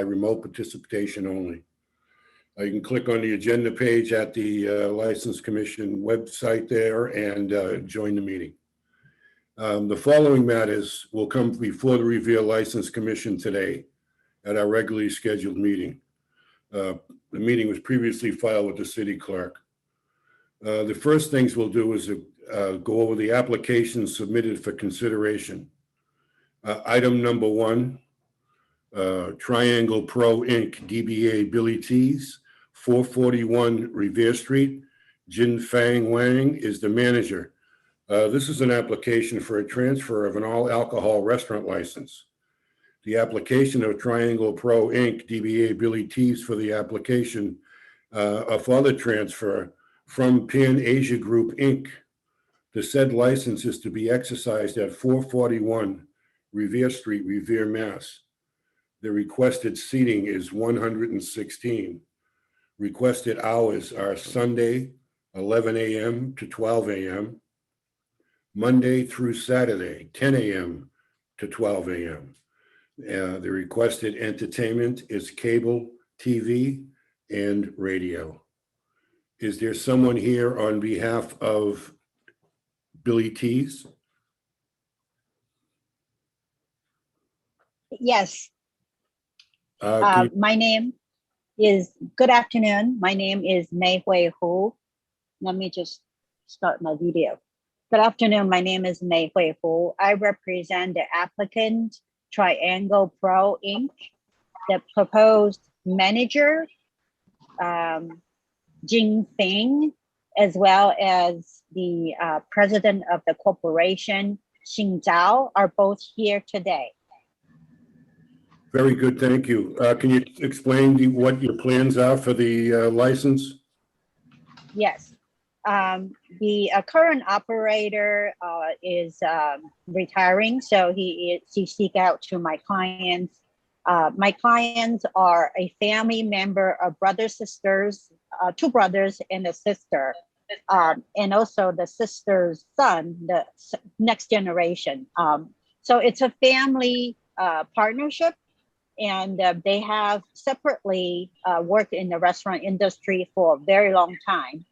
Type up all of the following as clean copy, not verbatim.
remote participation only. You can click on the agenda page at the License Commission website there and join the meeting. The following matters will come before the Revere License Commission today at our regularly scheduled meeting. The meeting was previously filed with the city clerk. The first things we'll do is go over the applications submitted for consideration. Item number 1, Triangle Pro Inc., DBA Billy T's, 441 Revere Street. Jin Fang Wang is the manager. This is an application for a transfer of an all-alcohol restaurant license. The application of Triangle Pro Inc., DBA Billy T's for the application of other transfer from Pan Asia Group Inc. The said license is to be exercised at 441 Revere Street, Revere, Mass. The requested seating is 116. Requested hours are Sunday, 11 a.m. to 12 a.m., Monday through Saturday, 10 a.m. to 12 a.m. The requested entertainment is cable, TV, and radio. Is there someone here on behalf of Billy T's? Yes. My name is, good afternoon. My name is Mei Hui Hu. Let me just start my video. Good afternoon. My name is Mei Hui Hu. I represent the applicant, Triangle Pro Inc., the proposed manager, Jin Feng, as well as the president of the corporation, Xing Zhao, are both here today. Very good, thank you. Can you explain what your plans are for the license? Yes. The current operator is retiring, so he seek out to my clients. My clients are a family member of brothers, sisters, 2 brothers and a sister, and also the sister's son, the next generation. So it's a family partnership, and they have separately worked in the restaurant industry for a very long time.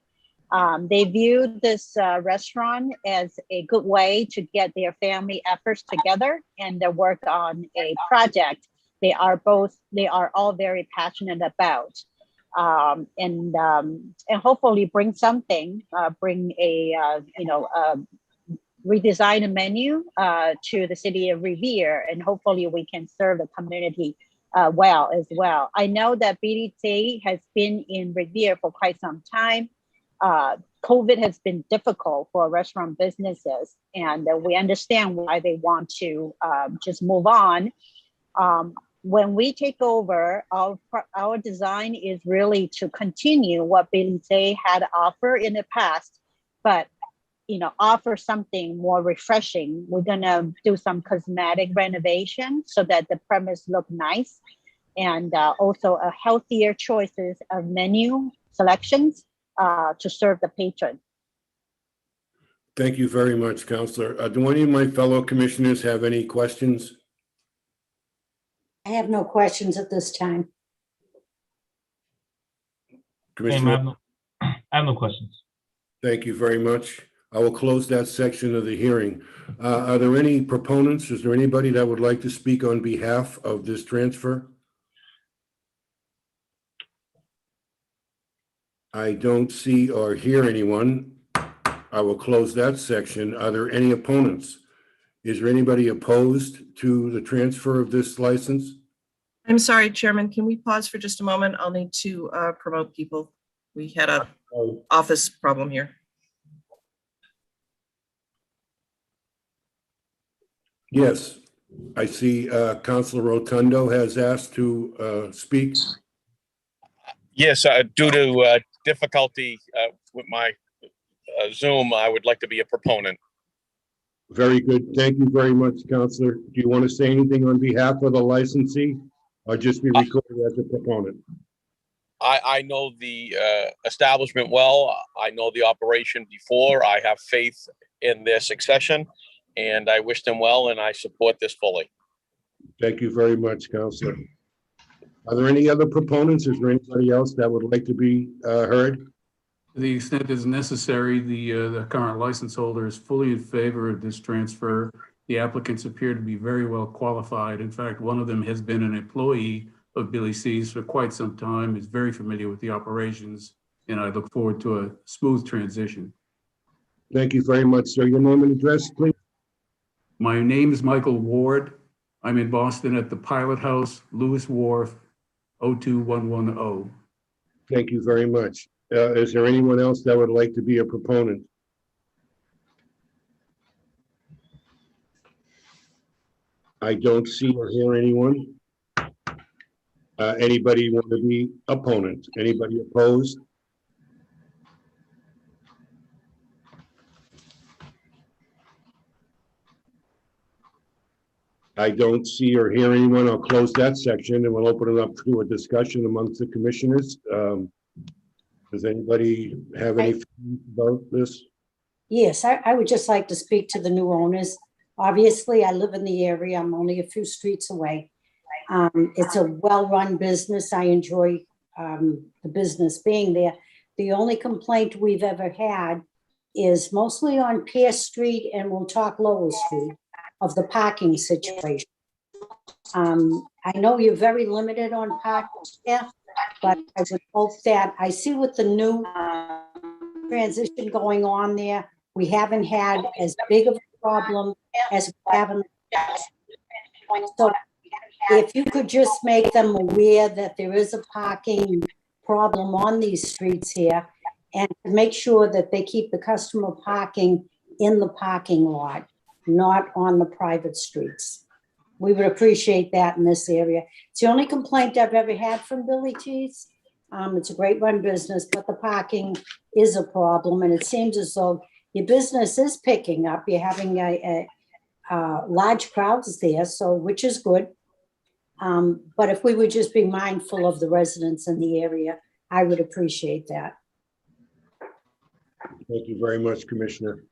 They view this restaurant as a good way to get their family efforts together and to work on a project they are all very passionate about, and hopefully bring something, bring a redesign a menu to the city of Revere, and hopefully we can serve the community well as well. I know that Billy T has been in Revere for quite some time. COVID has been difficult for restaurant businesses, and we understand why they want to just move on. When we take over, our design is really to continue what Billy T had offered in the past, but offer something more refreshing. We're gonna do some cosmetic renovation so that the premise look nice, and also a healthier choices of menu selections to serve the patron. Thank you very much, Councilor. Do any of my fellow commissioners have any questions? I have no questions at this time. Commissioner? I have no questions. Thank you very much. I will close that section of the hearing. Are there any proponents? Is there anybody that would like to speak on behalf of this transfer? I don't see or hear anyone. I will close that section. Are there any opponents? Is there anybody opposed to the transfer of this license? I'm sorry, Chairman, can we pause for just a moment? I'll need to promote people. We had a office problem here. Yes, I see Councilor Rotundo has asked to speak. Yes, due to difficulty with my Zoom, I would like to be a proponent. Very good. Thank you very much, Councilor. Do you want to say anything on behalf of the licensee or just be recorded as a proponent? I know the establishment well. I know the operation before. I have faith in their succession, and I wish them well, and I support this fully. Thank you very much, Councilor. Are there any other proponents? Is there anybody else that would like to be heard? To the extent is necessary, the current license holder is fully in favor of this transfer. The applicants appear to be very well qualified. In fact, one of them has been an employee of Billy C's for quite some time, is very familiar with the operations, and I look forward to a smooth transition. Thank you very much, sir. Your name and address, please? My name is Michael Ward. I'm in Boston at the Pilot House, Lewis Wharf, 02110. Thank you very much. Is there anyone else that would like to be a proponent? I don't see or hear anyone. Anybody want to be opponent? Anybody opposed? I don't see or hear anyone. I'll close that section and we'll open it up to a discussion amongst the commissioners. Does anybody have any feelings about this? Yes, I would just like to speak to the new owners. Obviously, I live in the area. I'm only a few streets away. It's a well-run business. I enjoy the business being there. The only complaint we've ever had is mostly on Pierce Street, and we'll talk Lowell Street, of the parking situation. I know you're very limited on parking here, but I would hope that, I see with the new transition going on there, we haven't had as big of a problem as we have in the past. So if you could just make them aware that there is a parking problem on these streets here, and make sure that they keep the customer parking in the parking lot, not on the private streets. We would appreciate that in this area. It's the only complaint I've ever had from Billy T's. It's a great run business, but the parking is a problem, and it seems as though your business is picking up. You're having a large crowds there, so which is good. But if we would just be mindful of the residents in the area, I would appreciate that. Thank you very much, Commissioner.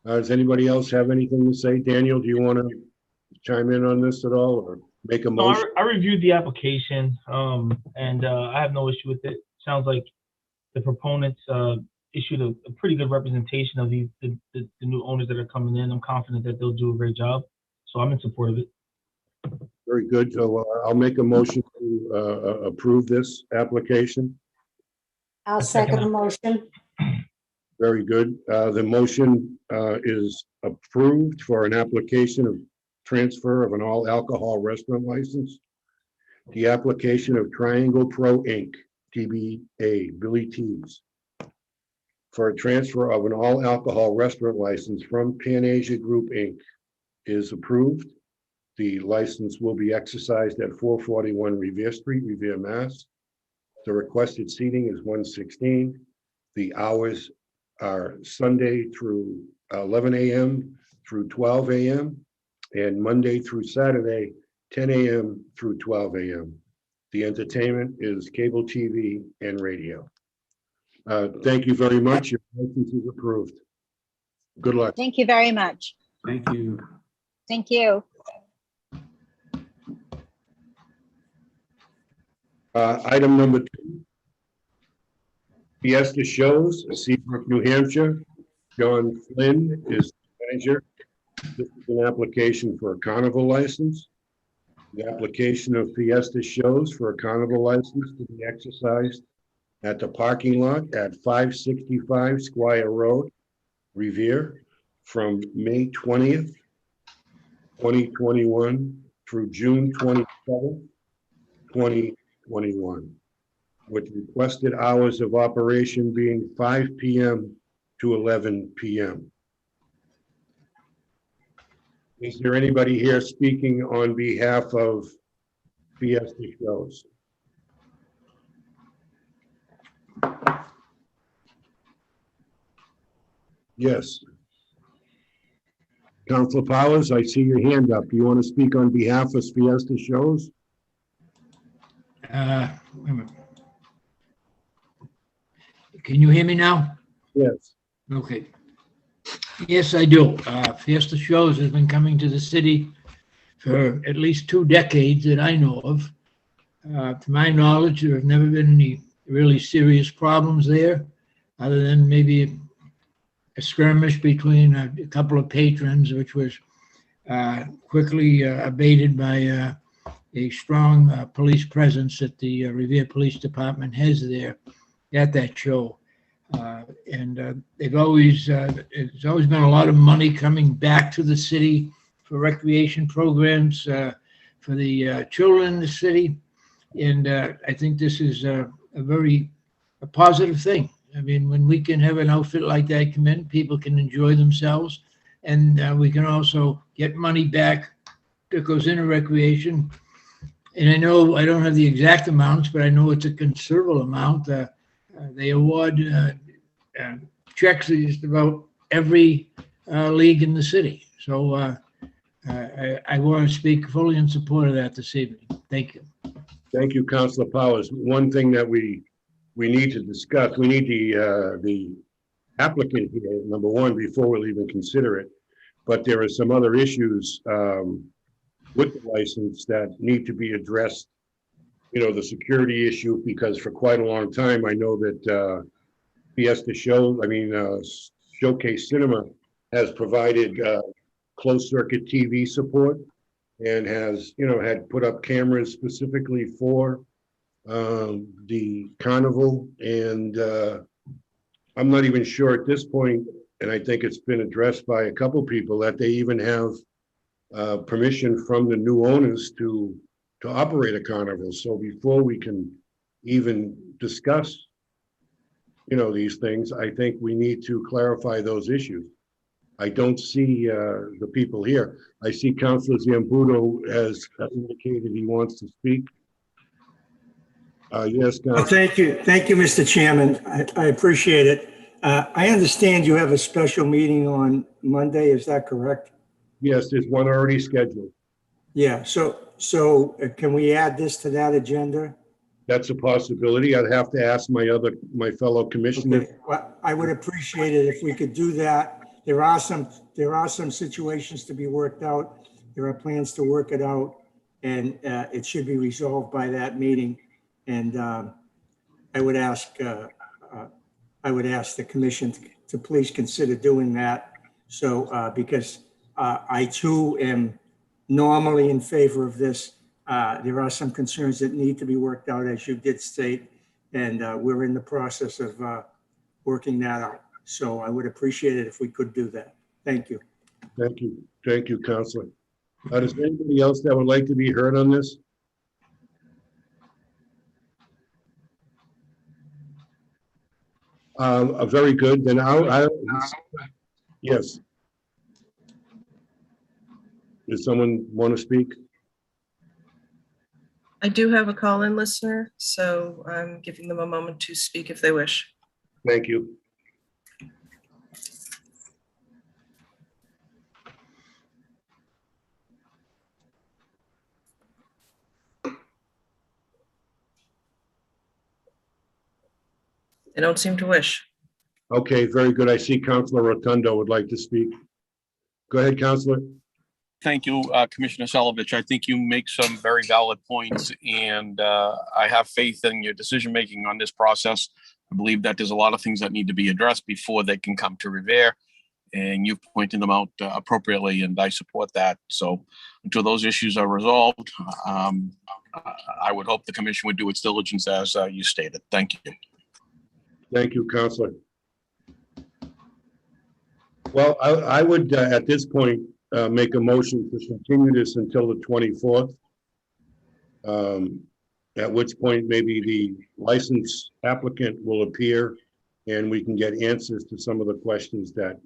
Does anybody else have anything to say? Daniel, do you want to chime in on this at all or make a motion? I reviewed the application and I have no issue with it. Sounds like the proponents issued a pretty good representation of the new owners that are coming in. I'm confident that they'll do a great job. So I'm in support of it. Very good. So I'll make a motion to approve this application. I'll second the motion. Very good. The motion is approved for an application of transfer of an all alcohol restaurant license. The application of Triangle Pro Inc., DBA Billy T's, for a transfer of an all alcohol restaurant license from Pan Asia Group Inc. is approved. The license will be exercised at 441 Revere Street, Revere, Mass. The requested seating is 116. The hours are Sunday through 11 a.m. through 12 a.m. and Monday through Saturday, 10 a.m. through 12 a.m. The entertainment is cable TV and radio. Thank you very much. Your license is approved. Good luck. Thank you very much. Thank you. Thank you. Item number 2. Fiesta Shows, Seabrook, New Hampshire. John Flynn is manager. This is an application for a carnival license. The application of Fiesta Shows for a carnival license to be exercised at the parking lot at 565 Squire Road, Revere, from May 20th, 2021 through June 27th, 2021. With requested hours of operation being 5 p.m. to 11 p.m. Is there anybody here speaking on behalf of Fiesta Shows? Yes. Councilor Powers, I see your hand up. Do you want to speak on behalf of Fiesta Shows? Wait a minute. Can you hear me now? Yes. Okay. Yes, I do. Fiesta Shows has been coming to the city for at least 2 decades that I know of. To my knowledge, there have never been any really serious problems there, other than maybe a skirmish between a couple of patrons, which was quickly abated by a strong police presence that the Revere Police Department has there at that show. And there's always been a lot of money coming back to the city for recreation programs for the children in the city. And I think this is a positive thing. I mean, when we can have an outfit like that come in, people can enjoy themselves, and we can also get money back that goes into recreation. And I know I don't have the exact amounts, but I know it's a considerable amount. They award checks to just about every league in the city. So I want to speak fully in support of that this evening. Thank you. Thank you, Councilor Powers. One thing that we need to discuss, we need the applicant here, number one, before we'll even consider it. But there are some other issues with the license that need to be addressed. You know, the security issue, because for quite a long time, I know that Fiesta Showcase Cinema has provided closed circuit TV support and has, had put up cameras specifically for the carnival. And I'm not even sure at this point, and I think it's been addressed by a couple people, that they even have permission from the new owners to operate a carnival. So before we can even discuss, these things, I think we need to clarify those issues. I don't see the people here. I see Councilor Zambudo has indicated he wants to speak. Yes, Councilor. Thank you, Mr. Chairman. I appreciate it. I understand you have a special meeting on Monday. Is that correct? Yes, there's one already scheduled. Yeah. So can we add this to that agenda? That's a possibility. I'd have to ask my fellow commissioners. Okay. Well, I would appreciate it if we could do that. There are some situations to be worked out. There are plans to work it out, and it should be resolved by that meeting. And I would ask the commission to please consider doing that. So because I too am normally in favor of this. There are some concerns that need to be worked out, as you did state, and we're in the process of working that out. So I would appreciate it if we could do that. Thank you. Thank you. Thank you, Councilor. Does anybody else that would like to be heard on this? Very good. Then yes. Does someone want to speak? I do have a call-in listener, so I'm giving them a moment to speak if they wish. Thank you. They don't seem to wish. Okay, very good. I see Councilor Rotundo would like to speak. Go ahead, Councilor. Thank you, Commissioner Solovich. I think you make some very valid points, and I have faith in your decision-making on this process. I believe that there's a lot of things that need to be addressed before they can come to Revere, and you've pointed them out appropriately, and I support that. So until those issues are resolved, I would hope the commission would do its diligence as you stated. Thank you. Thank you, Councilor. Well, I would, at this point, make a motion to continue this until the 24th. At which point maybe the license applicant will appear and we can get answers to some of the questions that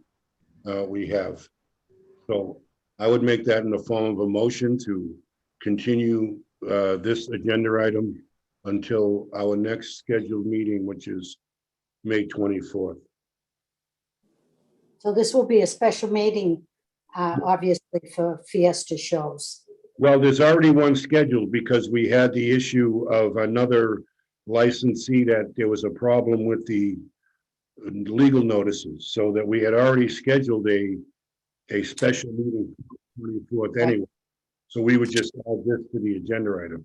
we have. So I would make that in the form of a motion to continue this agenda item until our next scheduled meeting, which is May 24th. So this will be a special meeting, obviously, for Fiesta shows. Well, there's already one scheduled because we had the issue of another licensee that there was a problem with the legal notices, so that we had already scheduled a special meeting for the 24th anyway. So we would just add this to the agenda item.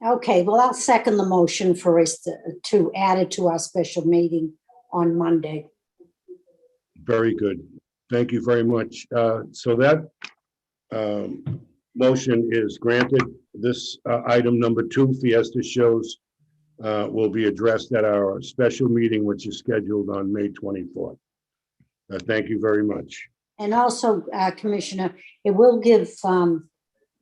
Okay, well, I'll second the motion for us to add it to our special meeting on Monday. Very good. Thank you very much. So that motion is granted. This item number 2, Fiesta Shows, will be addressed at our special meeting, which is scheduled on May 24th. Thank you very much. And also, Commissioner, it will give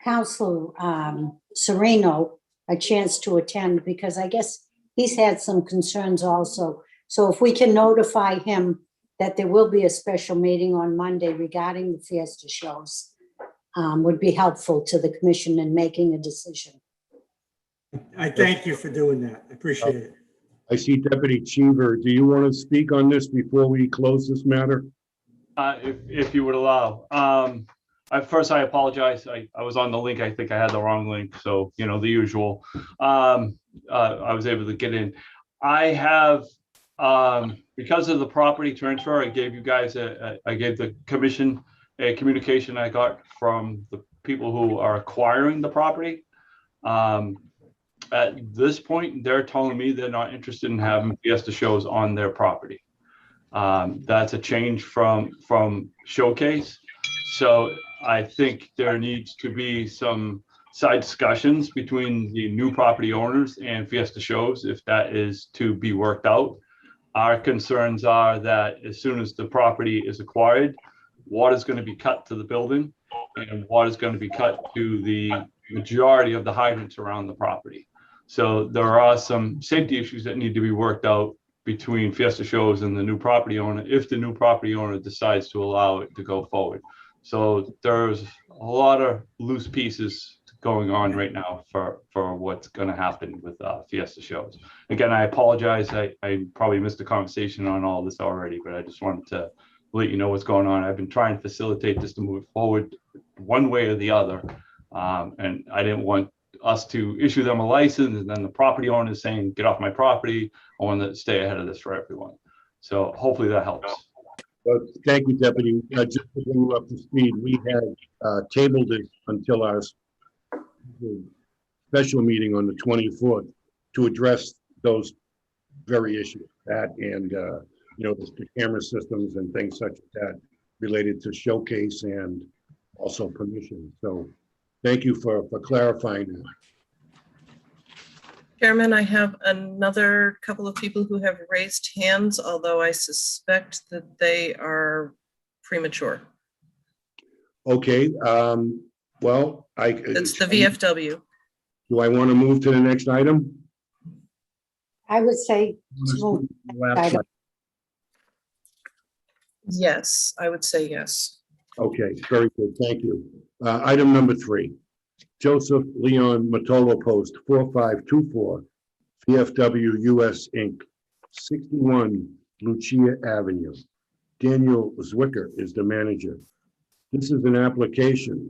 Councilor Sereno a chance to attend, because I guess he's had some concerns also. So if we can notify him that there will be a special meeting on Monday regarding the Fiesta Shows, would be helpful to the commission in making a decision. I thank you for doing that. I appreciate it. I see Deputy Cheever. Do you want to speak on this before we close this matter? If you would allow. First, I apologize. I was on the link. I think I had the wrong link. So, you know, the usual. I was able to get in. I have, because of the property transfer, I gave you guys, I gave the commission a communication I got from the people who are acquiring the property. At this point, they're telling me they're not interested in having Fiesta Shows on their property. That's a change from Showcase. So I think there needs to be some side discussions between the new property owners and Fiesta Shows, if that is to be worked out. Our concerns are that as soon as the property is acquired, water is going to be cut to the building, and water is going to be cut to the majority of the hydrants around the property. So there are some safety issues that need to be worked out between Fiesta Shows and the new property owner, if the new property owner decides to allow it to go forward. So there's a lot of loose pieces going on right now for what's going to happen with Fiesta Shows. Again, I apologize. I probably missed the conversation on all this already, but I just wanted to let you know what's going on. I've been trying to facilitate this to move forward one way or the other. And I didn't want us to issue them a license and then the property owner is saying, get off my property. I want to stay ahead of this for everyone. So hopefully that helps. Thank you, Deputy. Just to bring you up to speed, we had tabled it until our special meeting on the 24th to address those very issues, that and you know, the camera systems and things such as that related to Showcase and also permission. So thank you for clarifying that. Chairman, I have another couple of people who have raised hands, although I suspect that they are premature. Okay, well, It's the VFW. Do I want to move to the next item? I would say, Last item. Yes, I would say yes. Okay, very good, thank you. Item number 3, Joseph Leon Matolo Post, 4524, VFW US Inc., 61 Lucia Avenue. Daniel Zwicker is the manager. This is an application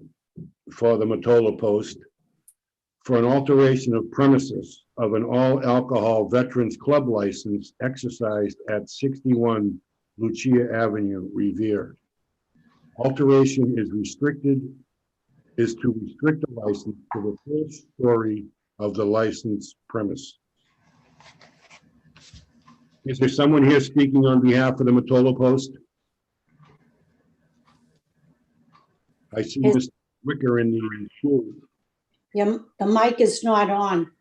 for the Matolo Post for an alteration of premises of an all-alcohol Veterans Club license exercised at 61 Lucia Avenue, Revere. Alteration is to restrict the license to the first story of the licensed premise. Is there someone here speaking on behalf of the Matolo Post? I see Mr. Wicker in the pool. yeah, the mic is not on.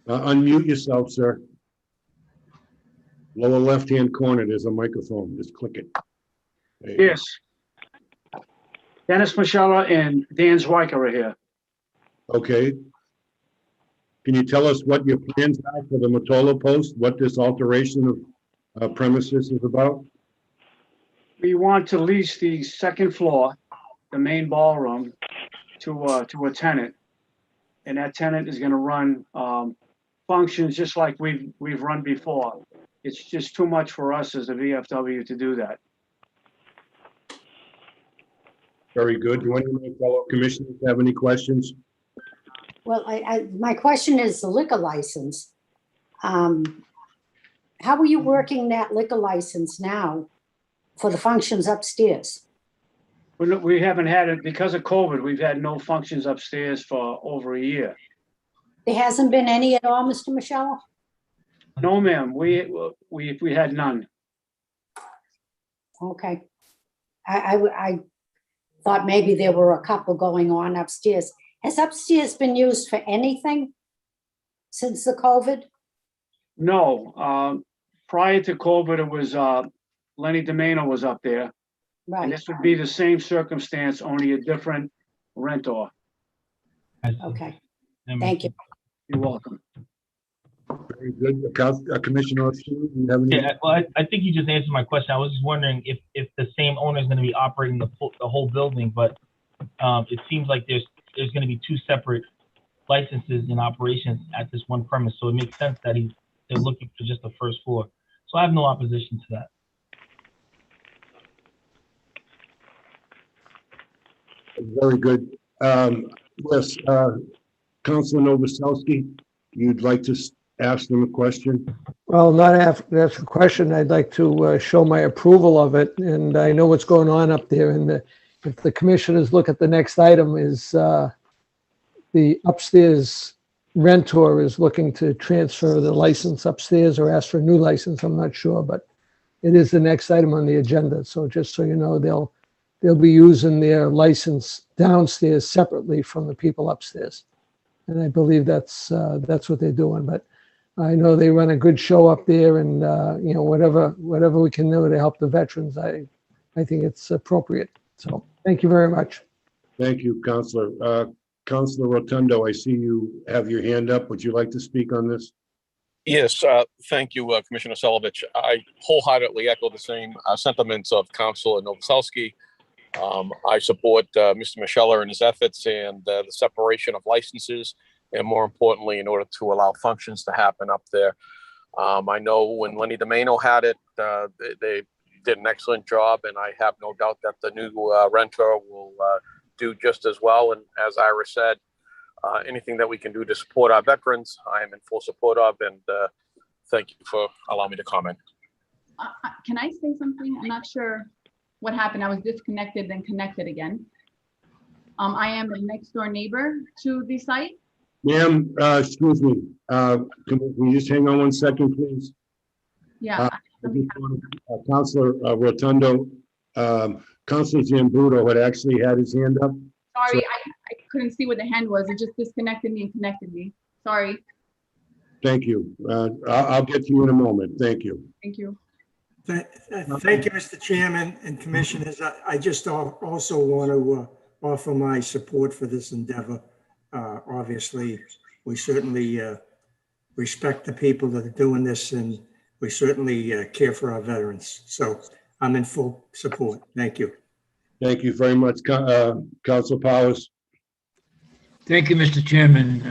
Unmute yourself, sir. Lower left-hand corner, there's a microphone. Just click it. There you go. Yes. Dennis Michella and Dan Zwicker are here. Okay. Can you tell us what your plans are for the Matolo Post, what this alteration of premises is about? We want to lease the second floor, the main ballroom, to a tenant. And that tenant is going to run functions just like we've run before. It's just too much for us as a VFW to do that. Very good. Do any of my fellow commissioners have any questions? Well, my question is the liquor license. How are you working that liquor license now for the functions upstairs? We haven't had it because of COVID. We've had no functions upstairs for over a year. There hasn't been any at all, Mr. Michelle? No, ma'am, we had none. Okay. I thought maybe there were a couple going on upstairs. Has upstairs been used for anything since the COVID? No, prior to COVID, it was, Lenny Domeno was up there. And Right, this would be the same circumstance, only a different rentor. okay, thank you. You're welcome. Very good. Commissioner O'Shea, do you have any? Yeah, well, I think you just answered my question. I was just wondering if the same owner is gonna be operating the whole building, but it seems like there's gonna be two separate licenses in operations at this one premise, so it makes sense that they're looking for just the first floor. So I have no opposition to that. Very good. Yes, Councilor Novoselsky, you'd like to ask them a question? Well, not ask a question. I'd like to show my approval of it. And I know what's going on up there. And if the commissioners look at the next item is the upstairs rentor is looking to transfer the license upstairs or ask for a new license. I'm not sure, but it is the next item on the agenda. So just so you know, they'll be using their license downstairs separately from the people upstairs. And I believe that's what they're doing. But I know they run a good show up there, and you know, whatever we can do to help the veterans, I think it's appropriate. So thank you very much. Thank you, Councilor. Councilor Rotundo, I see you have your hand up. Would you like to speak on this? Yes, thank you, Commissioner Solovich. I wholeheartedly echo the same sentiments of Councilor Novoselsky. I support Mr. Micheller and his efforts and the separation of licenses, and more importantly, in order to allow functions to happen up there. I know when Lenny Domeno had it, they did an excellent job, and I have no doubt that the new renter will do just as well. And as Ira said, anything that we can do to support our veterans, I am in full support of, and thank you for allowing me to comment. Can I say something? I'm not sure what happened. I was disconnected, then connected again. I am a next door neighbor to the site. Ma'am, excuse me. Can you just hang on one second, please? Yeah. Councilor Rotundo, Councilor Zambudo had actually had his hand up. Sorry, I couldn't see what the hand was. It just disconnected me and connected me. Sorry. Thank you. I'll get to you in a moment. Thank you. Thank you. Thank you, Mr. Chairman and Commissioners. I just also want to offer my support for this endeavor. Obviously, we certainly respect the people that are doing this, and we certainly care for our veterans. So I'm in full support. Thank you. Thank you very much, Councilor Powers. Thank you, Mr. Chairman.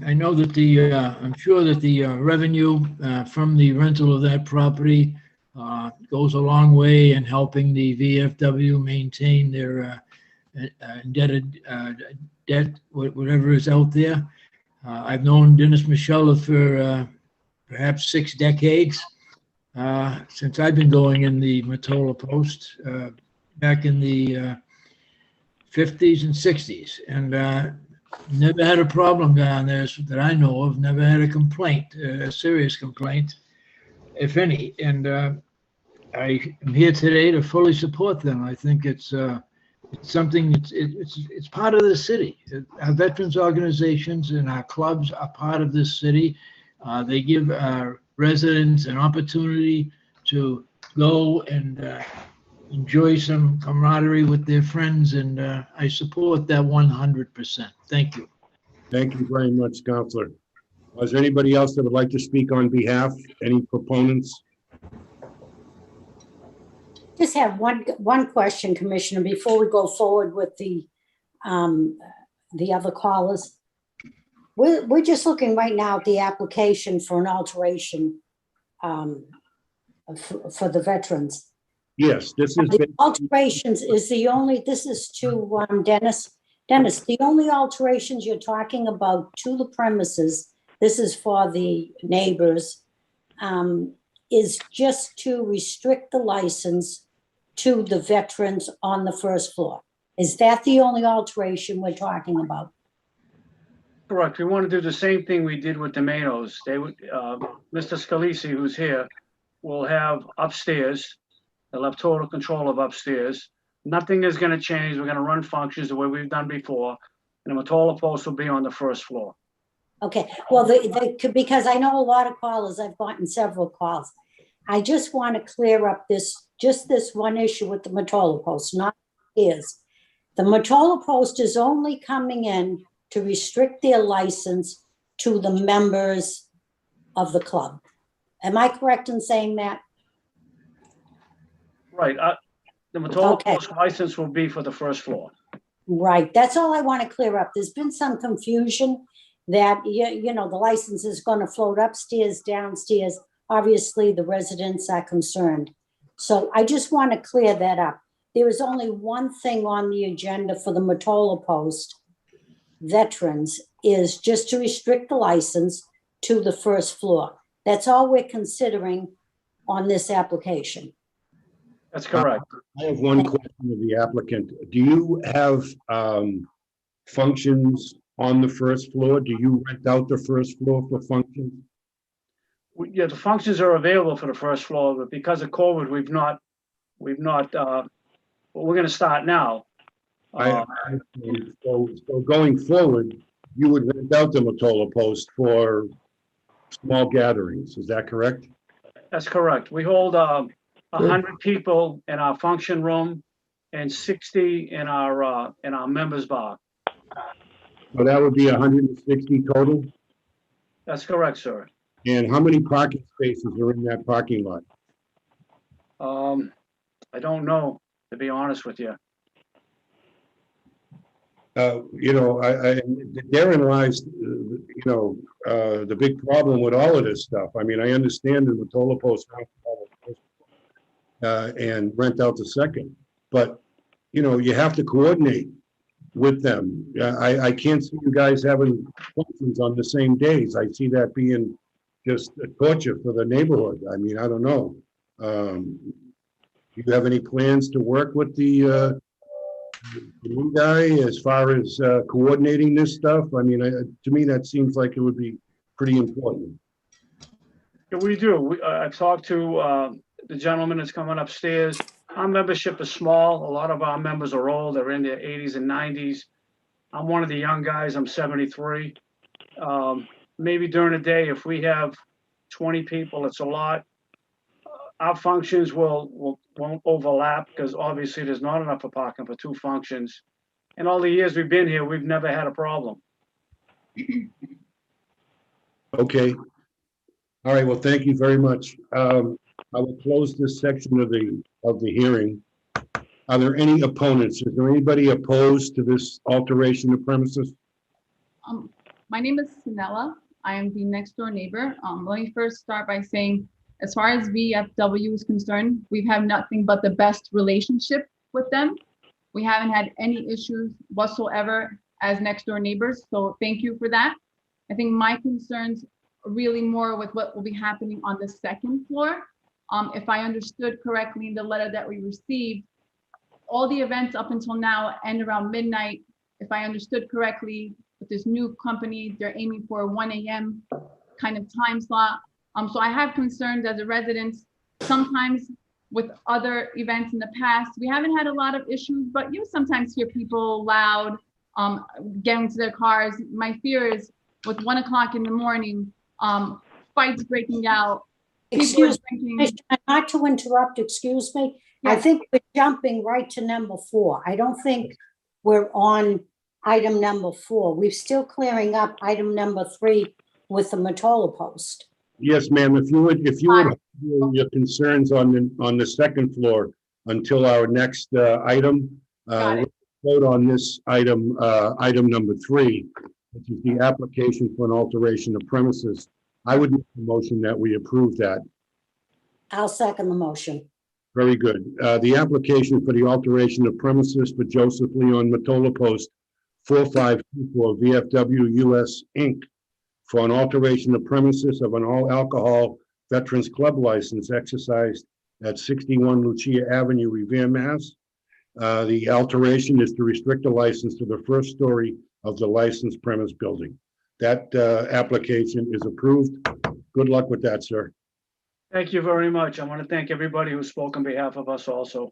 I know that I'm sure that the revenue from the rental of that property goes a long way in helping the VFW maintain their indebted debt, whatever is out there. I've known Dennis Michelle for perhaps 6 decades, since I've been going in the Mottola Post back in the 50s and 60s, and never had a problem down there that I know of, never had a complaint, a serious complaint, if any. And I am here today to fully support them. I think it's something, it's part of the city. Our veterans organizations and our clubs are part of this city. They give our residents an opportunity to go and enjoy some camaraderie with their friends, and I support that 100%. Thank you. Thank you very much, Councilor. Is there anybody else that would like to speak on behalf? Any proponents? Just have one question, Commissioner, before we go forward with the other callers. We're just looking right now at the application for an alteration for the veterans. Yes, this is. The alterations is the only, this is to Dennis. Dennis, the only alterations you're talking about to the premises, this is for the neighbors, is just to restrict the license to the veterans on the first floor. Is that the only alteration we're talking about? Correct. We want to do the same thing we did with the Manos. They would, Mr. Scalisi, who's here, will have upstairs. They'll have total control of upstairs. Nothing is going to change. We're going to run functions the way we've done before. And the Mottola Post will be on the first floor. Okay, well, because I know a lot of callers, I've gotten several calls. I just want to clear up this one issue with the Mottola Post, not his. The Mottola Post is only coming in to restrict their license to the members of the club. Am I correct in saying that? Right. The Mottola Okay. Post license will be for the first floor. Right, that's all I want to clear up. There's been some confusion that, you know, the license is going to float upstairs, downstairs. Obviously, the residents are concerned. So I just want to clear that up. There is only one thing on the agenda for the Mottola Post veterans, is just to restrict the license to the first floor. That's all we're considering on this application. That's correct. I have one question of the applicant. Do you have functions on the first floor? Do you rent out the first floor for functions? Yeah, the functions are available for the first floor, but because of COVID, we've not, we're going to start now. So going forward, you would rent out the Mottola Post for small gatherings. Is that correct? That's correct. We hold 100 people in our function room and 60 in our members bar. So that would be 160 total? That's correct, sir. And how many parking spaces are in that parking lot? I don't know, to be honest with you. You know, therein lies, the big problem with all of this stuff. I mean, I understand the Mottola Post and rent out the second, but, you know, you have to coordinate with them. I can't see you guys having functions on the same days. I see that being just a torture for the neighborhood. I mean, I don't know. Do you have any plans to work with the new guy as far as coordinating this stuff? I mean, to me, that seems like it would be pretty important. Yeah, we do. I've talked to the gentleman that's coming upstairs. Our membership is small. A lot of our members are old. They're in their 80s and 90s. I'm one of the young guys. I'm 73. Maybe during the day, if we have 20 people, it's a lot. Our functions won't overlap because obviously there's not enough for parking for two functions. And all the years we've been here, we've never had a problem. Okay. All right. Well, thank you very much. I will close this section of the hearing. Are there any opponents? Is there anybody opposed to this alteration of premises? My name is Sinella. I am the next door neighbor. Let me first start by saying, as far as VFW is concerned, we've had nothing but the best relationship with them. We haven't had any issues whatsoever as next door neighbors. So thank you for that. I think my concerns are really more with what will be happening on the second floor. If I understood correctly in the letter that we received, all the events up until now end around midnight. If I understood correctly, with this new company, they're aiming for a 1 a.m. kind of time slot. So I have concerns as a resident. Sometimes with other events in the past, we haven't had a lot of issues, but you sometimes hear people loud, getting to their cars. My fear is with 1 o'clock in the morning, fights breaking out. Excuse me, not to interrupt, excuse me. I think we're jumping right to number 4. I don't think we're on item number 4. We're still clearing up item number 3 with the Mottola Post. Yes, ma'am. If you would hold your concerns on the second floor until our next item. We'll vote on this item, item number 3, which is the application for an alteration of premises. I would make a motion that we approve that. I'll second the motion. Very good. The application for the alteration of premises for Joseph Leon Mottola Post 4524 VFW US Inc. for an alteration of premises of an all-alcohol Veterans Club license exercised at 61 Lucia Avenue, Revere, Mass. The alteration is to restrict the license to the first story of the licensed premise building. That application is approved. Good luck with that, sir. Thank you very much. I want to thank everybody who spoke on behalf of us also.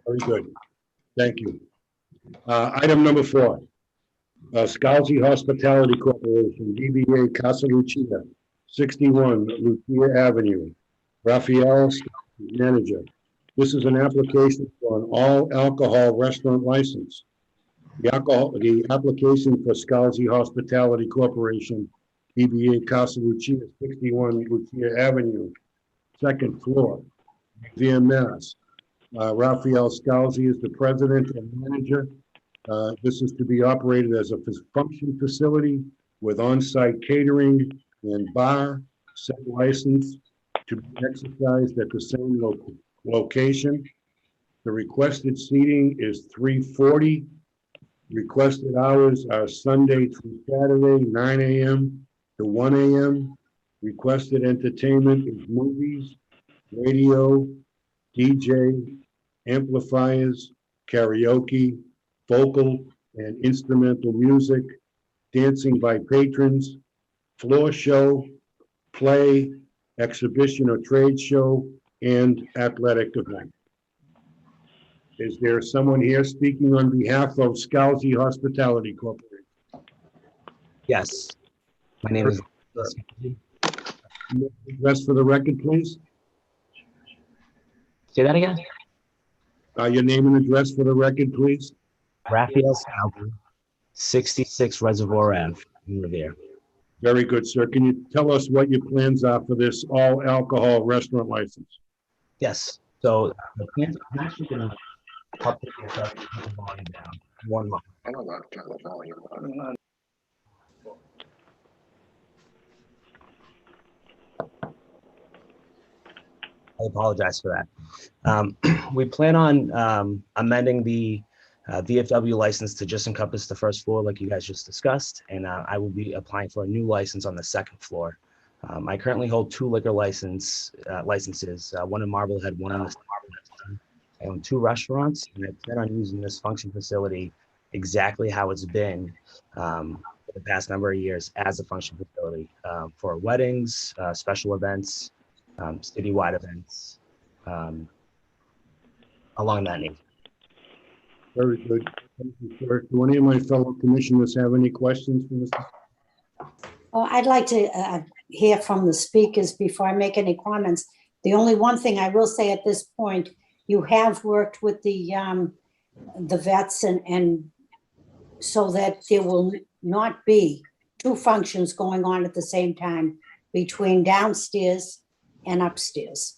Very good. Thank you. Item number 4, Scalzi Hospitality Corporation, DBA Casa Lucia, 61 Lucia Avenue. Raphael, manager. This is an application for an all-alcohol restaurant license. The application for Scalzi Hospitality Corporation, DBA Casa Lucia, 61 Lucia Avenue, 2nd floor, Revere, Mass. Raphael Scalzi is the president and manager. This is to be operated as a function facility with on-site catering and bar, set license to be exercised at the same location. The requested seating is 340. Requested hours are Sunday through Saturday, 9 a.m. to 1 a.m. Requested entertainment is movies, radio, DJ, amplifiers, karaoke, vocal and instrumental music, dancing by patrons, floor show, play, exhibition or trade show, and athletic event. Is there someone here speaking on behalf of Scalzi Hospitality Corporation? Yes, my name is. Address for the record, please. Say that again? Your name and address for the record, please. Raphael Scalzi, 66 Reservoir Ave in Revere. Very good, sir. Can you tell us what your plans are for this all-alcohol restaurant license? Yes, so the plans, I'm actually gonna cut the volume down. 1 moment. I don't know, turn the volume on. I apologize for that. We plan on amending the VFW license to just encompass the first floor like you guys just discussed, and I will be applying for a new license on the 2nd floor. I currently hold 2 liquor licenses, one in Marblehead, one in the I own 2 restaurants, and I plan on using this function facility exactly how it's been for the past number of years as a function facility for weddings, special events, citywide events, along that nature. Very good. Thank you, sir. Do any of my fellow commissioners have any questions for Mr.? Well, I'd like to hear from the speakers before I make any comments. The only one thing I will say at this point, you have worked with the vets and so that there will not be 2 functions going on at the same time between downstairs and upstairs.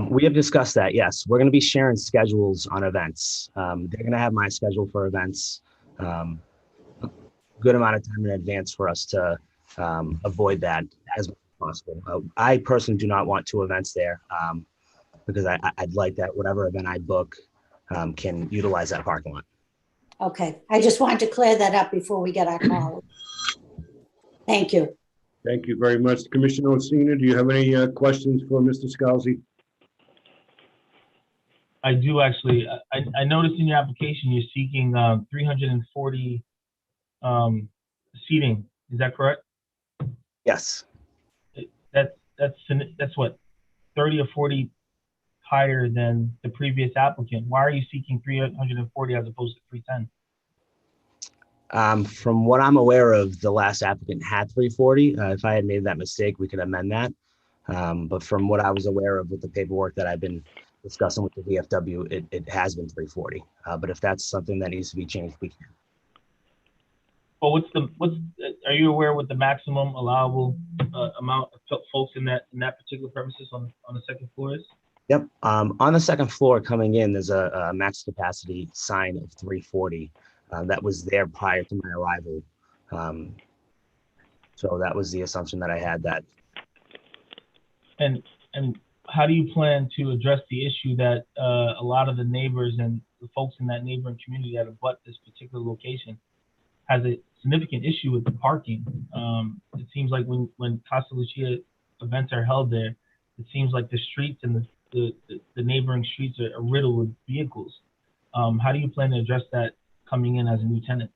We have discussed that, yes. We're going to be sharing schedules on events. They're going to have my schedule for events a good amount of time in advance for us to avoid that as much as possible. I personally do not want 2 events there because I'd like that whatever event I book can utilize that parking lot. Okay, I just wanted to clear that up before we get our call. Thank you. Thank you very much. Commissioner Orsina, do you have any questions for Mr. Scalzi? I do actually. I noticed in your application you're seeking 340 seating. Is that correct? Yes. That's what, 30 or 40 higher than the previous applicant. Why are you seeking 340 as opposed to 310? From what I'm aware of, the last applicant had 340. If I had made that mistake, we could amend that. But from what I was aware of with the paperwork that I've been discussing with the VFW, it has been 340. But if that's something that needs to be changed, we can. Well, are you aware what the maximum allowable amount of folks in that particular premises on the 2nd floor is? Yep. On the 2nd floor coming in, there's a max capacity sign of 340 that was there prior to my arrival. So that was the assumption that I had that. And how do you plan to address the issue that a lot of the neighbors and the folks in that neighboring community that abut this particular location has a significant issue with the parking? It seems like when Casa Lucia events are held there, it seems like the streets and the neighboring streets are riddled with vehicles. How do you plan to address that coming in as a new tenant?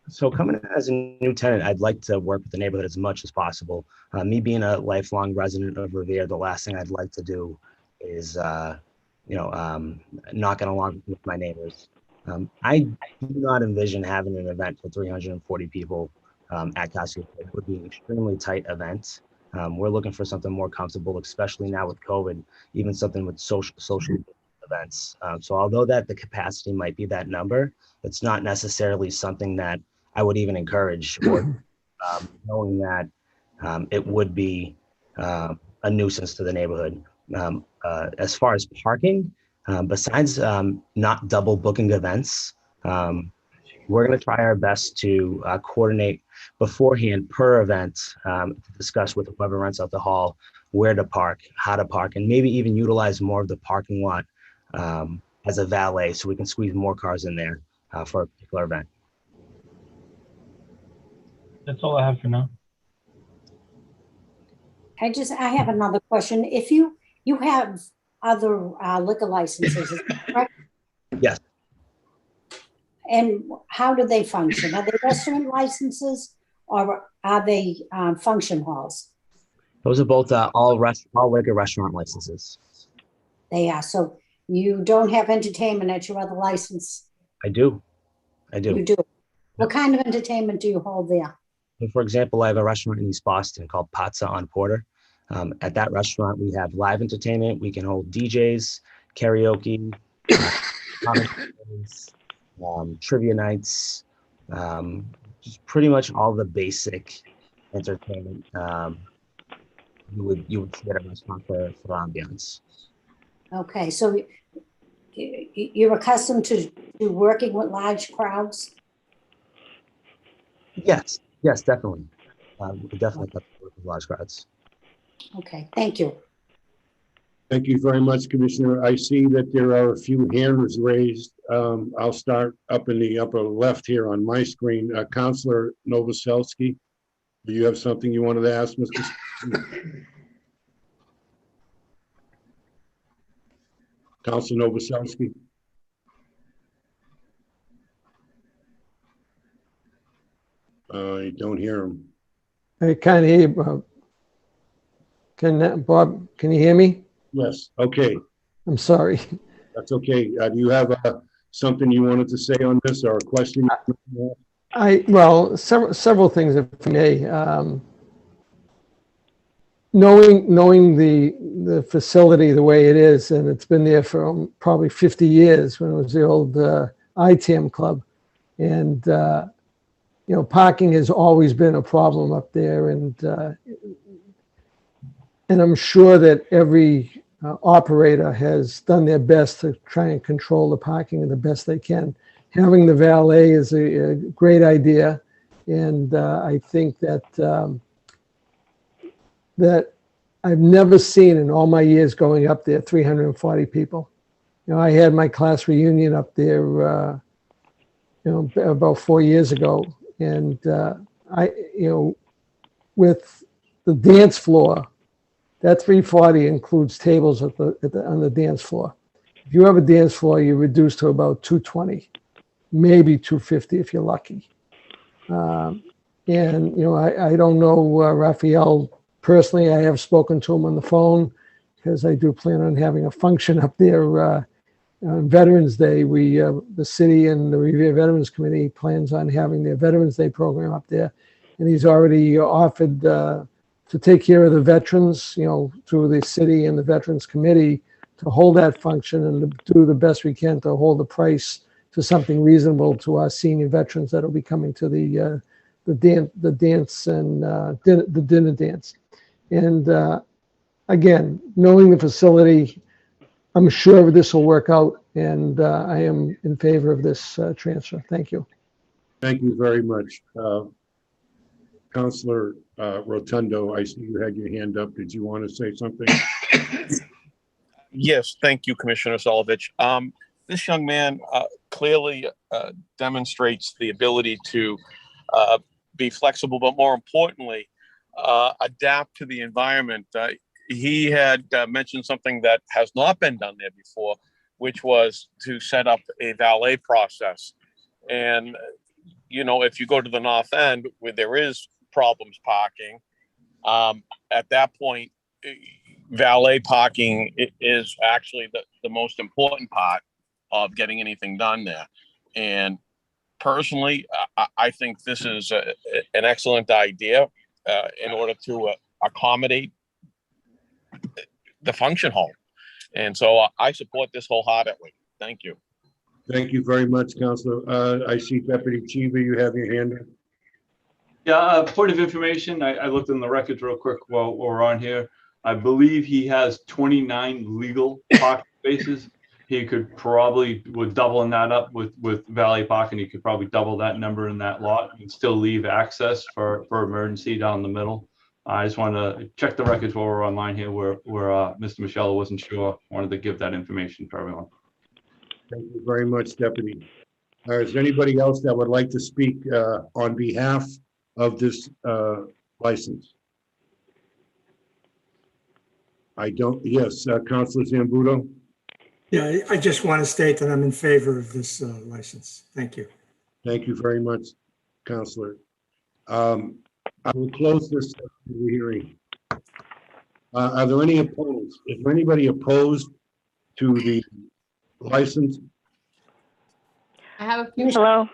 So coming in as a new tenant, I'd like to work with the neighborhood as much as possible. Me being a lifelong resident of Revere, the last thing I'd like to do is, knocking along with my neighbors. I do not envision having an event for 340 people at Casa. It would be an extremely tight event. We're looking for something more comfortable, especially now with COVID, even something with social events. So although that the capacity might be that number, it's not necessarily something that I would even encourage, or knowing that it would be a nuisance to the neighborhood. As far as parking, besides not double booking events, we're going to try our best to coordinate beforehand per event, to discuss with whoever rents out the hall where to park, how to park, and maybe even utilize more of the parking lot as a valet, so we can squeeze more cars in there for a particular event. That's all I have for now. I have another question. If you have other liquor licenses, is that correct? Yes. And how do they function? Are they restaurant licenses or are they function halls? Those are both all liquor restaurant licenses. They are. So you don't have entertainment at your other license? I do. You do. What kind of entertainment do you hold there? For example, I have a restaurant in East Boston called Pazza on Porter. At that restaurant, we have live entertainment. We can hold DJs, karaoke, trivia nights, just pretty much all the basic entertainment you would see at a restaurant for ambiance. Okay, so you're accustomed to working with large crowds? Yes, definitely. We definitely got to work with large crowds. Okay, thank you. Thank you very much, Commissioner. I see that there are a few hands raised. I'll start up in the upper left here on my screen. Councilor Novoselsky, do you have something you wanted to ask, Mr. Councilor Novoselsky? I don't hear him. I can't hear you, Bob. Bob, can you hear me? Yes, okay, I'm sorry. that's okay. Do you have something you wanted to say on this or a question? Well, several things, if I may. Knowing the facility the way it is, and it's been there for probably 50 years when it was the old ITAM club, and parking has always been a problem up there, and I'm sure that every operator has done their best to try and control the parking the best they can. Having the valet is a great idea, and I think that that I've never seen in all my years going up there 340 people. I had my class reunion up there, about 4 years ago, and with the dance floor, that 340 includes tables on the dance floor. If you have a dance floor, you reduce to about 220, maybe 250 if you're lucky. I don't know Raphael personally. I have spoken to him on the phone because I do plan on having a function up there on Veterans Day. The city and the Revere Veterans Committee plans on having their Veterans Day program up there, and he's already offered to take care of the veterans, through the city and the Veterans Committee, to hold that function and to do the best we can to hold the price to something reasonable to our senior veterans that will be coming to the dance and the dinner dance. And again, knowing the facility, I'm sure this will work out, and I am in favor of this transfer. Thank you. Thank you very much. Councilor Rotundo, I see you had your hand up. Did you want to say something? Yes, thank you, Commissioner Solovich. This young man clearly demonstrates the ability to be flexible, but more importantly, adapt to the environment. He had mentioned something that has not been done there before, which was to set up a valet process. And if you go to the north end where there is problems parking, at that point, valet parking is actually the most important part of getting anything done there. And personally, I think this is an excellent idea in order to accommodate the function hall. And so I support this wholeheartedly. Thank you. Thank you very much, Councilor. I see Deputy Chiva, you have your hand up. Yeah, point of information, I looked in the records real quick while we're on here. I believe he has 29 legal parking spaces. He could probably, with doubling that up with valet parking, he could probably double that number in that lot and still leave access for emergency down the middle. I just wanted to check the records while we're online here where Mr. Michelle wasn't sure. Wanted to give that information for everyone. Thank you very much, Deputy. Is there anybody else that would like to speak on behalf of this license? I don't, yes, Councilor Zambudo? Yeah, I just want to state that I'm in favor of this license. Thank you. Thank you very much, Councilor. I will close this hearing. Are there any opponents? Is there anybody opposed to the license? I have a few. Hello.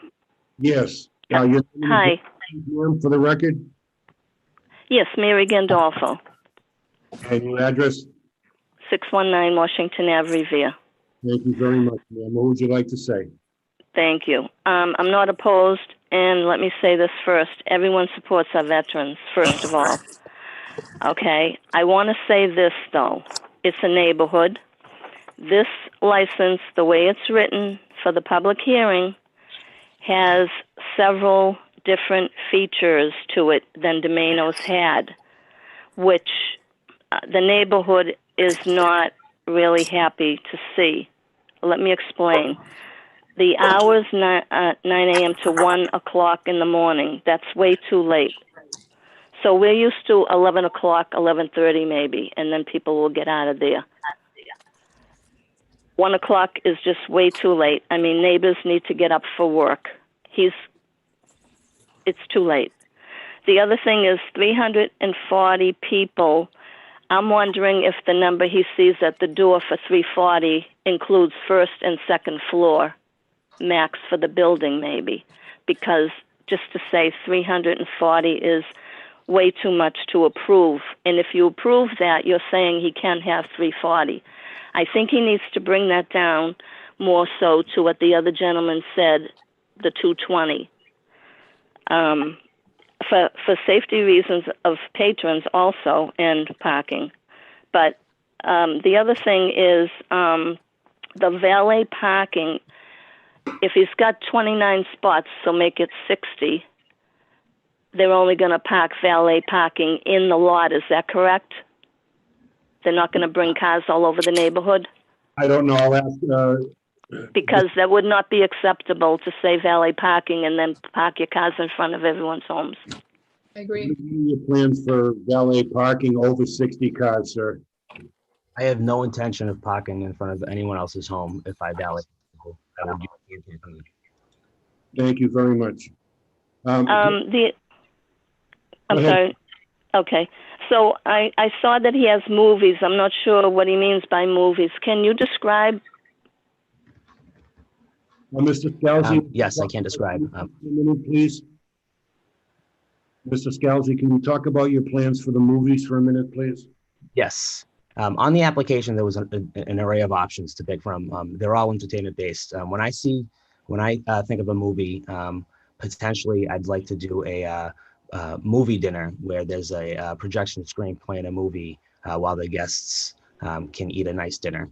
Yes. Hi. For the record, Yes, Mary Gandolfo, and your address? 619 Washington Ave, Revere. Thank you very much, ma'am. What would you like to say? Thank you. I'm not opposed, and let me say this first. Everyone supports our veterans, first of all. Okay. I want to say this, though. It's a neighborhood. This license, the way it's written for the public hearing, has several different features to it than Domino's had, which the neighborhood is not really happy to see. Let me explain. The hours, 9 a.m. to 1 o'clock in the morning, that's way too late. So we're used to 11 o'clock, 11:30 maybe, and then people will get out of there. 1 o'clock is just way too late. I mean, neighbors need to get up for work. It's too late. The other thing is 340 people. I'm wondering if the number he sees at the door for 340 includes first and second floor max for the building maybe, because just to say 340 is way too much to approve. And if you approve that, you're saying he can have 340. I think he needs to bring that down more so to what the other gentleman said, the 220. For safety reasons of patrons also and parking. But the other thing is the valet parking. If he's got 29 spots, so make it 60, they're only going to park valet parking in the lot. Is that correct? They're not going to bring cars all over the neighborhood? I don't know. I'll ask. Because that would not be acceptable to say valet parking and then park your cars in front of everyone's homes. I agree. What are your plans for valet parking over 60 cars, sir? I have no intention of parking in front of anyone else's home if I valet. That would be okay for me. Thank you very much. I'm Go ahead. sorry. Okay. So I saw that he has movies. I'm not sure what he means by movies. Can you describe? Mr. Scalzi? Yes, I can describe. A minute, please. Mr. Scalzi, can you talk about your plans for the movies for a minute, please? Yes. On the application, there was an array of options to pick from. They're all entertainment based. When I think of a movie, potentially I'd like to do a movie dinner where there's a projection screen playing a movie while the guests can eat a nice dinner.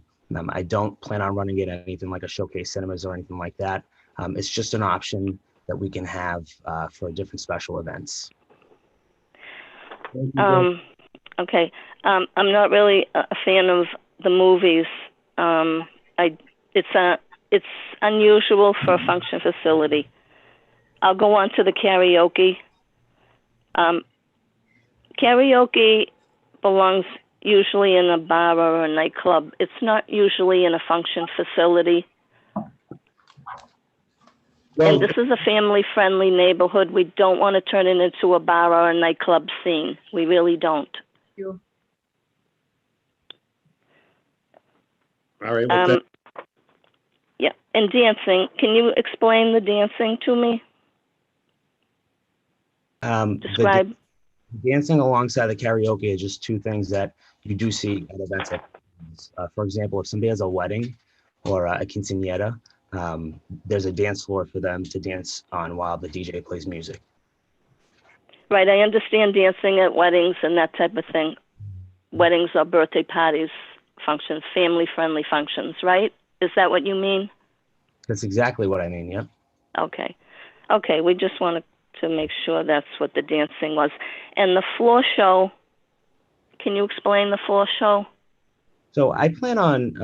I don't plan on running it anything like a Showcase Cinemas or anything like that. It's just an option that we can have for different special events. Okay. I'm not really a fan of the movies. It's unusual for a function facility. I'll go on to the karaoke. Karaoke belongs usually in a bar or a nightclub. It's not usually in a function facility. Well, And this is a family-friendly neighborhood. We don't want to turn it into a bar or a nightclub scene. We really don't. all right, well, Yeah, and dancing. Can you explain the dancing to me? The Describe. dancing alongside the karaoke are just two things that you do see at events like this. For example, if somebody has a wedding or a quinceañera, there's a dance floor for them to dance on while the DJ plays music. Right, I understand dancing at weddings and that type of thing. Weddings or birthday parties, functions, family-friendly functions, right? Is that what you mean? That's exactly what I mean, yeah. Okay. Okay, we just wanted to make sure that's what the dancing was. And the floor show, can you explain the floor show? So I plan on,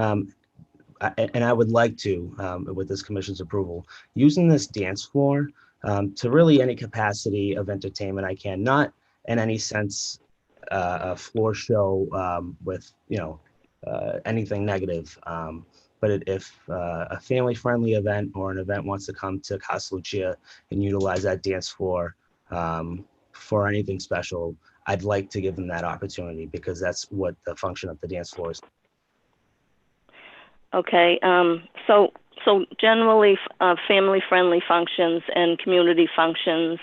and I would like to, with this commission's approval, using this dance floor to really any capacity of entertainment I can, not in any sense a floor show with, anything negative. But if a family-friendly event or an event wants to come to Casa Lucia and utilize that dance floor for anything special, I'd like to give them that opportunity because that's what the function of the dance floor is. Okay, so generally family-friendly functions and community functions,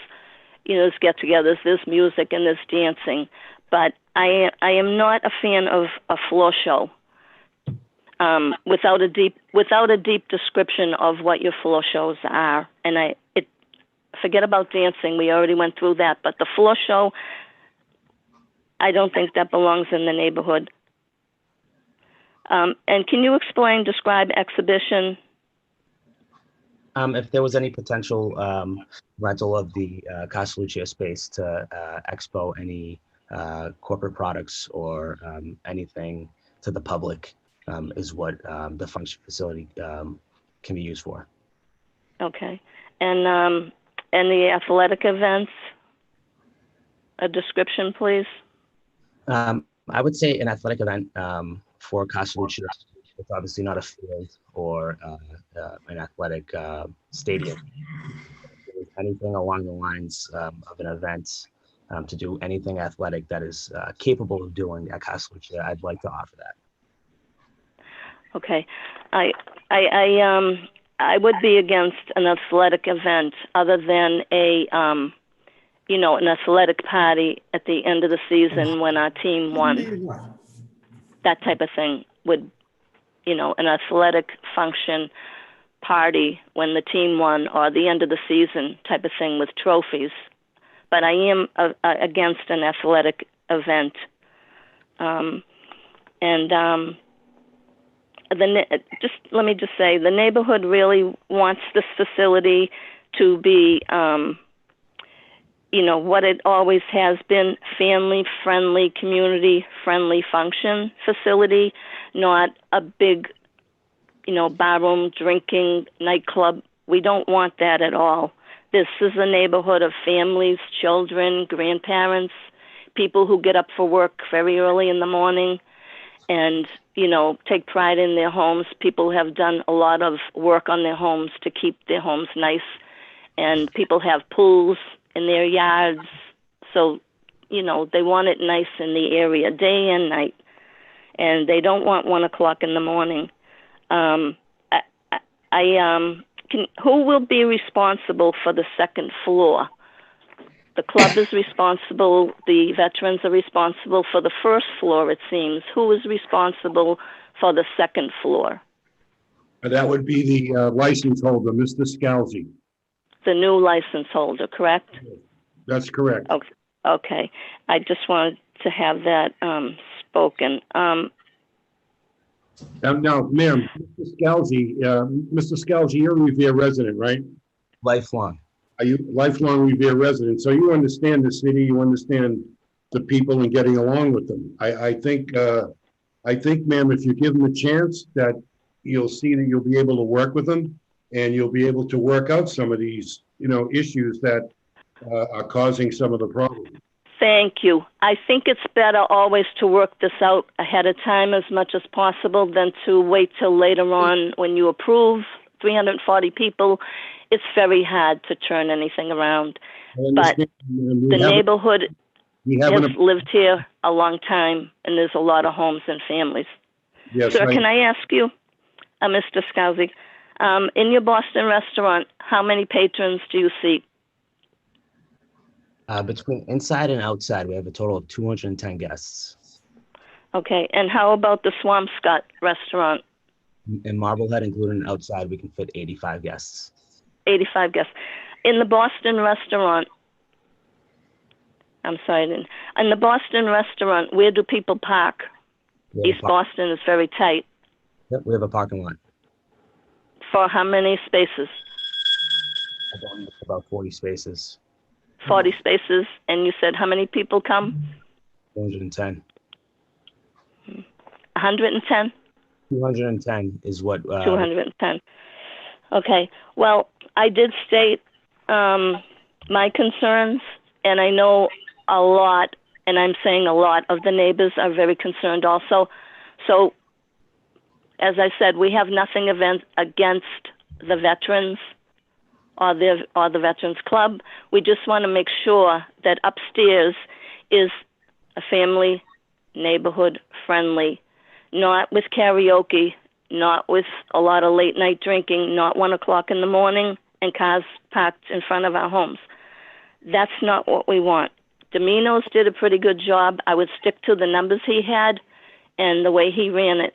there's get-togethers, there's music and there's dancing, but I am not a fan of a floor show without a deep description of what your floor shows are. And forget about dancing, we already went through that, but the floor show, I don't think that belongs in the neighborhood. And can you describe exhibition? If there was any potential rental of the Casa Lucia space to expo any corporate products or anything to the public is what the function facility can be used for. Okay. And the athletic events, a description, please? I would say an athletic event for Casa Lucia, it's obviously not a field or an athletic stadium. Anything along the lines of an event to do anything athletic that is capable of doing at Casa Lucia, I'd like to offer that. Okay. I would be against an athletic event other than an athletic party at the end of the season when our team won. That type of thing would, an athletic function party when the team won or the end of the season type of thing with trophies. But I am against an athletic event. Let me just say, the neighborhood really wants this facility to be, what it always has been, family-friendly, community-friendly function facility, not a big, barroom, drinking, nightclub. We don't want that at all. This is a neighborhood of families, children, grandparents, people who get up for work very early in the morning and, take pride in their homes. People have done a lot of work on their homes to keep their homes nice, and people have pools in their yards. So, they want it nice in the area day and night, and they don't want 1 o'clock in the morning. Who will be responsible for the second floor? The club is responsible, the veterans are responsible for the first floor, it seems. Who is responsible for the second floor? that would be the license holder, Mr. Scalzi. The new license holder, correct? That's correct. Okay. I just wanted to have that spoken. Now, ma'am, Mr. Scalzi, you're a Revere resident, right? Lifelong. Are you lifelong Revere resident? So you understand the city, you understand the people and getting along with them. I think, ma'am, if you give them a chance, that you'll see that you'll be able to work with them and you'll be able to work out some of these, issues that are causing some of the problems. Thank you. I think it's better always to work this out ahead of time as much as possible than to wait till later on when you approve 340 people. it's very hard to turn anything around. I But understand, and the neighborhood we has haven't, lived here a long time, and there's a lot of homes and families. yes, Sir, can I ask you, Mr. Scalzi, in your Boston restaurant, how many patrons do you see? Between inside and outside, we have a total of 210 guests. Okay, and how about the Swampscott restaurant? In Marblehead, including outside, we can fit 85 guests. 85 guests. In the Boston restaurant, I'm sorry, in the Boston restaurant, where do people park? East Boston is very tight. Yep, we have a parking lot. For how many spaces? About 40 spaces. 40 spaces, and you said how many people come? 210. 110? 210 is what. 210. Okay. Well, I did state my concerns, and I know a lot, and I'm saying a lot of the neighbors are very concerned also. So, as I said, we have nothing against the veterans or the Veterans Club. We just want to make sure that upstairs is a family, neighborhood friendly, not with karaoke, not with a lot of late night drinking, not 1 o'clock in the morning and cars parked in front of our homes. That's not what we want. Domino's did a pretty good job. I would stick to the numbers he had and the way he ran it,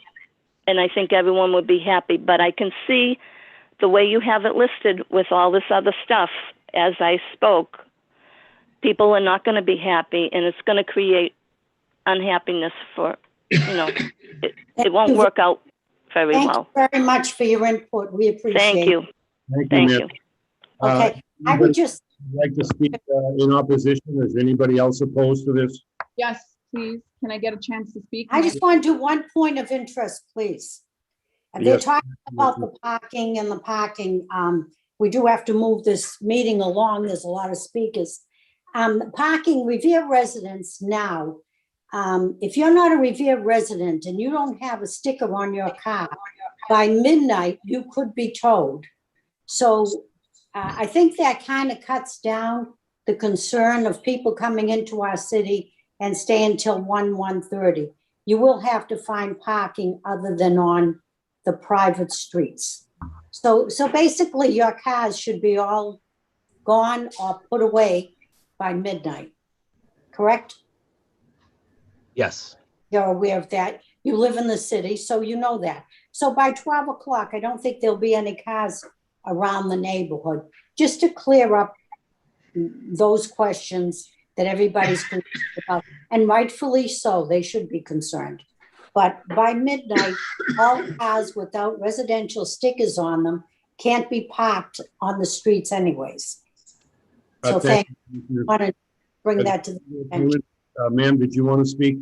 and I think everyone would be happy. But I can see the way you have it listed with all this other stuff, as I spoke, people are not going to be happy, and it's going to create unhappiness for, it won't work out very well. Thank you very much for your input. We appreciate it. Thank you. Thank you. Okay, I would just, like to speak in opposition. Is anybody else opposed to this? Yes, please. Can I get a chance to speak? I just want to do one point of interest, please. They're Yes. talking about the parking and the parking. We do have to move this meeting along. There's a lot of speakers. Parking, Revere residents now, if you're not a Revere resident and you don't have a sticker on your car, by midnight, you could be towed. So I think that kind of cuts down the concern of people coming into our city and staying till 1:30. You will have to find parking other than on the private streets. So basically your cars should be all gone or put away by midnight, correct? Yes. You're aware of that. You live in the city, so you know that. So by 12 o'clock, I don't think there'll be any cars around the neighborhood, just to clear up those questions that everybody's concerned about. And rightfully so, they should be concerned. But by midnight, all cars without residential stickers on them can't be parked on the streets anyways. So thank you. I want to bring that to the attention. Ma'am, did you want to speak?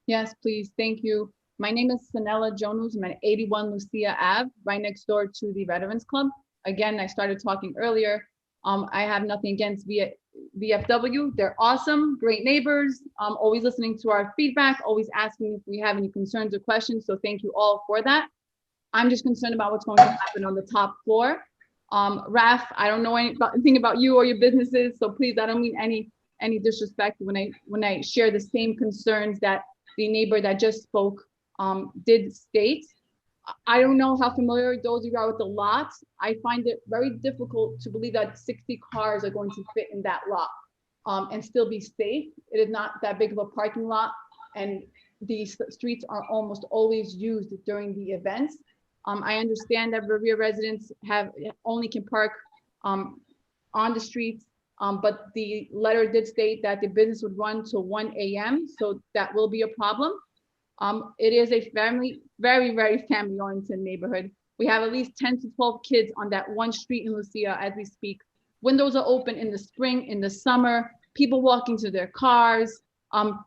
Yes, please. Thank you. My name is Sanella Jones. I'm at 81 Lucia Ave, right next door to the Veterans Club. Again, I started talking earlier. I have nothing against VFW. They're awesome, great neighbors, always listening to our feedback, always asking if we have any concerns or questions. So thank you all for that. I'm just concerned about what's going to happen on the top floor. Raf, I don't know anything about you or your businesses, so please, I don't mean any disrespect when I share the same concerns that the neighbor that just spoke did state. I don't know how familiar those of you are with the lot. I find it very difficult to believe that 60 cars are going to fit in that lot and still be safe. It is not that big of a parking lot, and these streets are almost always used during the events. I understand that Revere residents only can park on the streets, but the letter did state that the business would run till 1 a.m., so that will be a problem. It is a very, very family-oriented neighborhood. We have at least 10 to 12 kids on that one street in Lucia as we speak. Windows are open in the spring, in the summer, people walking to their cars,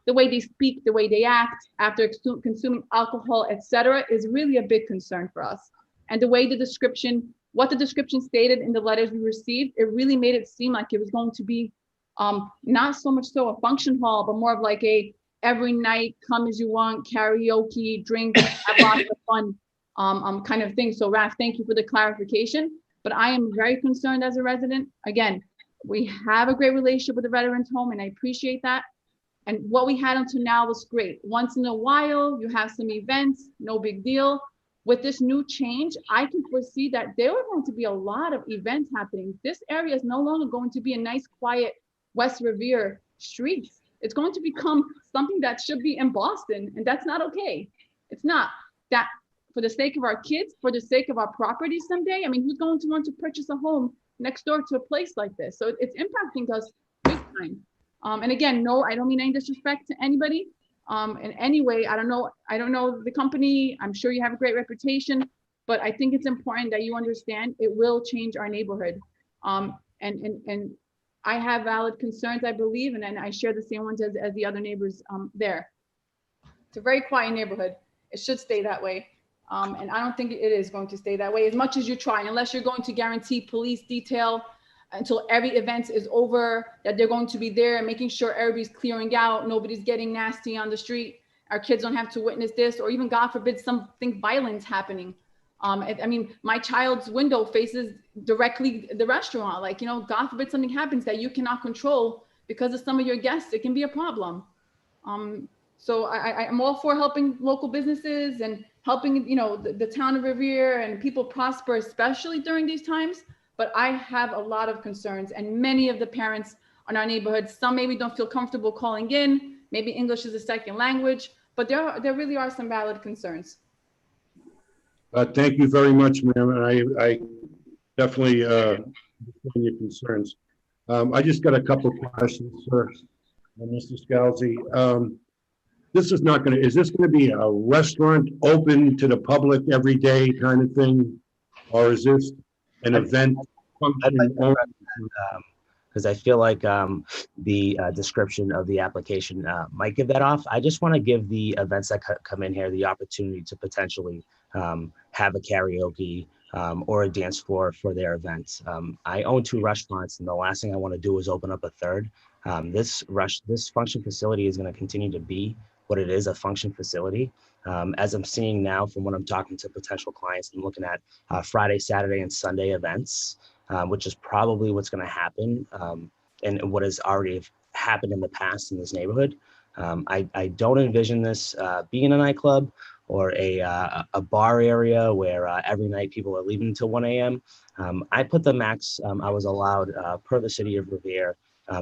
the way they speak, the way they act after consuming alcohol, etc., is really a big concern for us. And the way what the description stated in the letters we received, it really made it seem like it was going to be not so much so a function hall, but more of like a every night, come as you want, karaoke, drink, have lots of fun kind of thing. So Raf, thank you for the clarification. but I am very concerned as a resident. Again, we have a great relationship with the Veterans Home, and I appreciate that. And what we had until now was great. Once in a while, you have some events, no big deal. With this new change, I can foresee that there are going to be a lot of events happening. This area is no longer going to be a nice, quiet West Revere street. It's going to become something that should be in Boston, and that's not okay. It's not. That for the sake of our kids, for the sake of our property someday, I mean, who's going to want to purchase a home next door to a place like this? So it's impacting us big time. And again, no, I don't mean any disrespect to anybody. In any way, I don't know the company. I'm sure you have a great reputation, but I think it's important that you understand it will change our neighborhood. And I have valid concerns, I believe, and I share the same ones as the other neighbors there. It's a very quiet neighborhood. It should stay that way. And I don't think it is going to stay that way as much as you try, unless you're going to guarantee police detail until every event is over, that they're going to be there and making sure everybody's clearing out, nobody's getting nasty on the street, our kids don't have to witness this, or even, God forbid, something violence happening. I mean, my child's window faces directly the restaurant. Like, you know, God forbid something happens that you cannot control because of some of your guests, it can be a problem. So I'm all for helping local businesses and helping, you know, the town of Revere and people prosper, especially during these times. But I have a lot of concerns, and many of the parents in our neighborhood, some maybe don't feel comfortable calling in, maybe English is a second language, but there really are some valid concerns. Thank you very much, ma'am. And I definitely understand your concerns. I just got a couple of questions, sir, Mr. Scalzi. This is not going to, is this going to be a restaurant open to the public every day kind of thing? Or is this an event function only? Because I feel like the description of the application might give that off. I just want to give the events that come in here the opportunity to potentially have a karaoke or a dance floor for their events. I own 2 restaurants, and the last thing I want to do is open up a third. This function facility is going to continue to be what it is, a function facility. As I'm seeing now from when I'm talking to potential clients, I'm looking at Friday, Saturday, and Sunday events, which is probably what's going to happen and what has already happened in the past in this neighborhood. I don't envision this being a nightclub or a bar area where every night people are leaving until 1 a.m. I put the max I was allowed per the city of Revere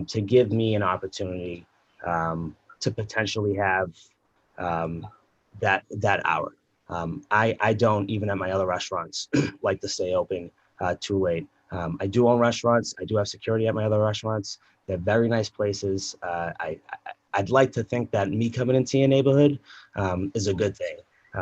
to give me an opportunity to potentially have that hour. I don't, even at my other restaurants, like to stay open too late. I do own restaurants. I do have security at my other restaurants. They're very nice places. I'd like to think that me coming into your neighborhood is a good thing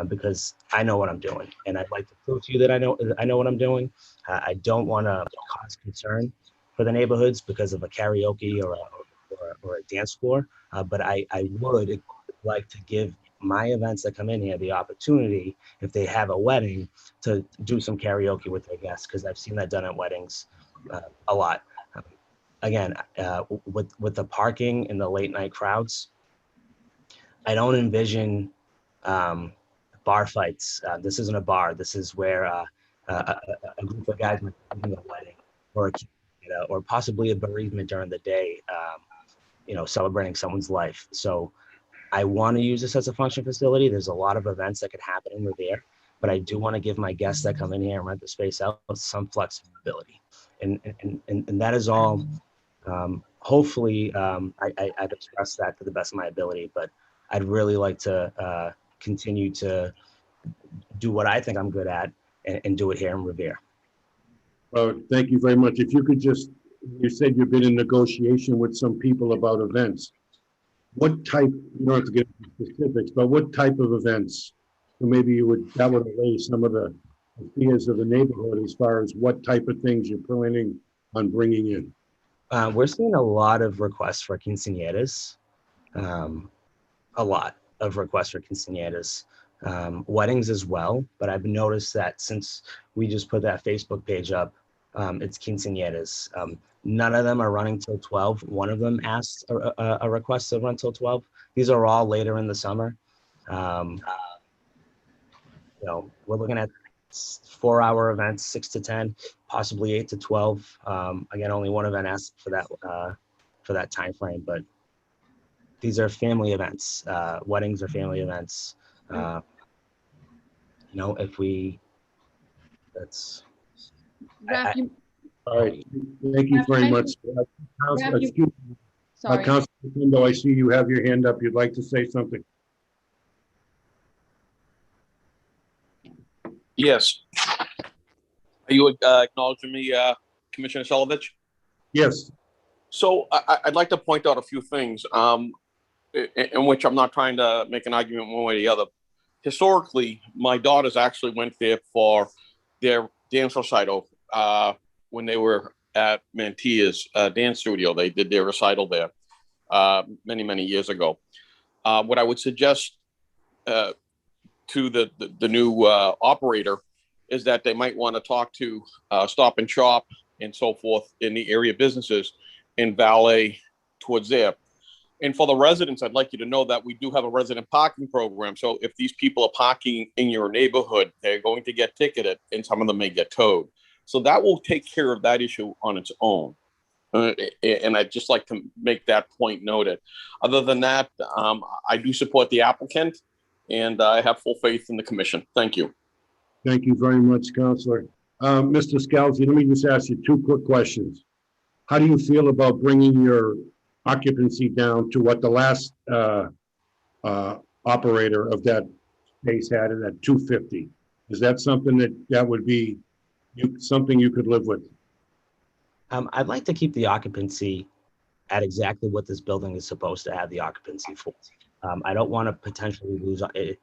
because I know what I'm doing, and I'd like to prove to you that I know what I'm doing. I don't want to cause concern for the neighborhoods because of a karaoke or a dance floor, but I would like to give my events that come in here the opportunity, if they have a wedding, to do some karaoke with their guests, because I've seen that done at weddings a lot. Again, with the parking and the late night crowds, I don't envision bar fights. This isn't a bar. This is where a group of guys might be having a wedding or possibly a bereavement during the day, celebrating someone's life. So I want to use this as a function facility. There's a lot of events that could happen in Revere, but I do want to give my guests that come in here and rent the space out some flexibility. And that is all. Hopefully, I've expressed that to the best of my ability, but I'd really like to continue to do what I think I'm good at and do it here in Revere. Well, thank you very much. If you could just, you said you've been in negotiation with some people about events. What type, you don't have to get into specifics, but what type of events? So maybe that would allay some of the fears of the neighborhood as far as what type of things you're planning on bringing in. We're seeing a lot of requests for quinceañeras, a lot of requests for quinceañeras, weddings as well. But I've noticed that since we just put that Facebook page up, it's quinceañeras. None of them are running till 12. One of them asked a request to run till 12. These are all later in the summer. We're looking at 4-hour events, 6 to 10, possibly 8 to 12. Again, only one event asked for that time frame, but these are family events. Weddings are family events. That's. Raf, you, All right, thank you Raf, very you much. Raf, you- Excuse me. sorry. Councilor Lindo, I see you have your hand up. You'd like to say something. Yes. Are you acknowledging me, Commissioner Solovich? Yes. So I'd like to point out a few things in which I'm not trying to make an argument one way or the other. Historically, my daughters actually went there for their dance recital when they were at Mantia's dance studio. They did their recital there many, many years ago. What I would suggest to the new operator is that they might want to talk to Stop and Shop and so forth in the area businesses and valet towards there. And for the residents, I'd like you to know that we do have a resident parking program. So if these people are parking in your neighborhood, they're going to get ticketed and some of them may get towed. So that will take care of that issue on its own. And I'd just like to make that point noted. Other than that, I do support the applicant and I have full faith in the commission. Thank you. Thank you very much, Councilor. Mr. Scalzi, let me just ask you 2 quick questions. How do you feel about bringing your occupancy down to what the last operator of that space had it at 250? Is that something that would be something you could live with? I'd like to keep the occupancy at exactly what this building is supposed to have the occupancy for. I don't want to potentially lose it.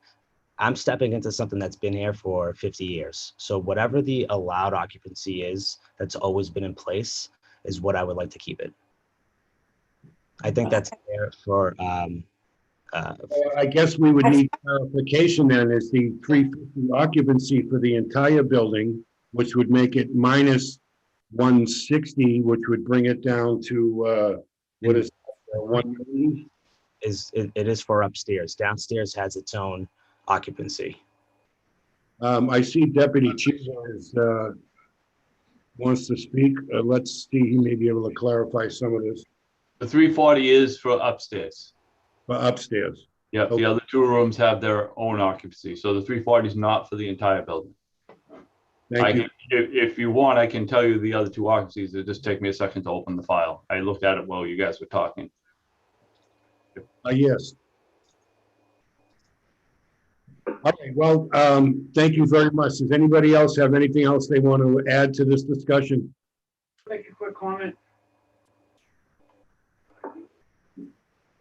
I'm stepping into something that's been here for 50 years. So whatever the allowed occupancy is, that's always been in place, is what I would like to keep it. I think that's fair for. I guess we would need clarification then. Is the 350 occupancy for the entire building, which would make it minus 160, which would bring it down to what is 180? It is for upstairs. Downstairs has its own occupancy. I see Deputy Chief wants to speak. Let's see, he may be able to clarify some of this. The 340 is for upstairs. For upstairs. Yeah, Okay. the other 2 rooms have their own occupancy. So the 340 is not for the entire building. Thank you. If you want, I can tell you the other 2 occupancies. It'll just take me a second to open the file. I looked at it while you guys were talking. Yes. Okay, well, thank you very much. Does anybody else have anything else they want to add to this discussion? Make a quick comment.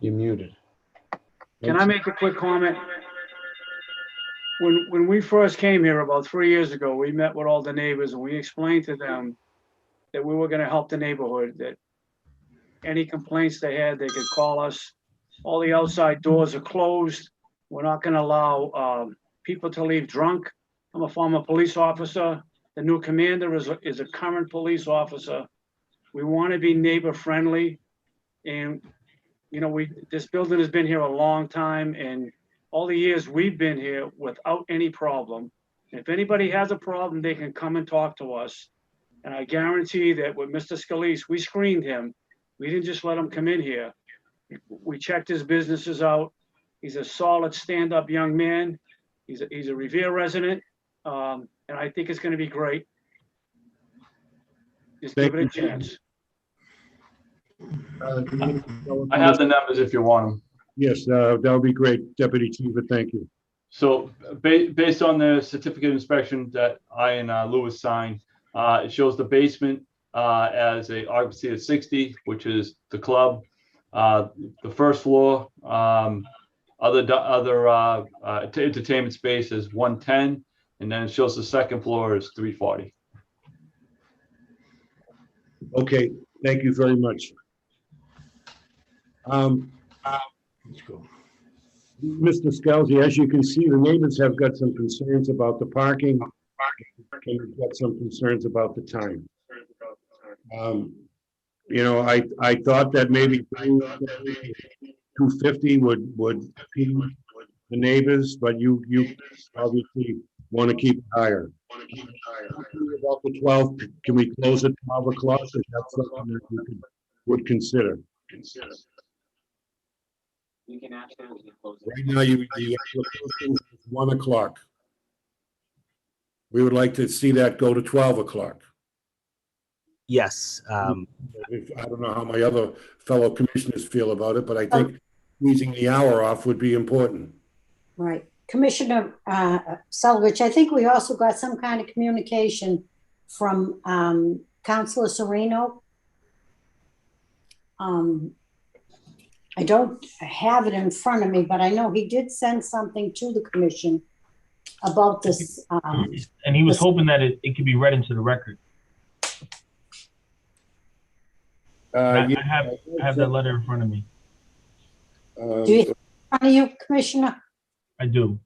You're muted. Can I make a quick comment? When we first came here about 3 years ago, we met with all the neighbors and we explained to them that we were gonna help the neighborhood, that any complaints they had, they could call us. All the outside doors are closed. We're not gonna allow people to leave drunk. I'm a former police officer. The new commander is a current police officer. We want to be neighbor friendly. And, you know, this building has been here a long time, and all the years we've been here without any problem. If anybody has a problem, they can come and talk to us. And I guarantee that with Mr. Scalise, we screened him. We didn't just let him come in here. We checked his businesses out. He's a solid stand-up young man. He's a Revere resident. And I think it's gonna be great. Just give it a chance. I have the numbers if you want them. Yes, that would be great, Deputy Chief, thank you. So based on the certificate of inspection that I and Louis signed, it shows the basement as a occupancy of 60, which is the club. The first floor, other entertainment space is 110, and then it shows the second floor is 340. Okay, thank you very much. Let's go. Mr. Scalzi, as you can see, the neighbors have got some concerns about the parking. And we've got some concerns about the time. You know, I thought that maybe 250 would appeal the neighbors, but you obviously want to keep it higher. About the 12, can we close at 12 o'clock? Is that something that you would consider? We can absolutely close it. Right now, the application is 1 o'clock. We would like to see that go to 12 o'clock. Yes. I don't know how my other fellow commissioners feel about it, but I think squeezing the hour off would be important. Right. Commissioner Selvich, I think we also got some kind of communication from Councilor Sereno. I don't have it in front of me, but I know he did send something to the commission about this. And he was hoping that it could be read into the record. I have that letter in front of me. Do you have it in front of you, Commissioner? I do.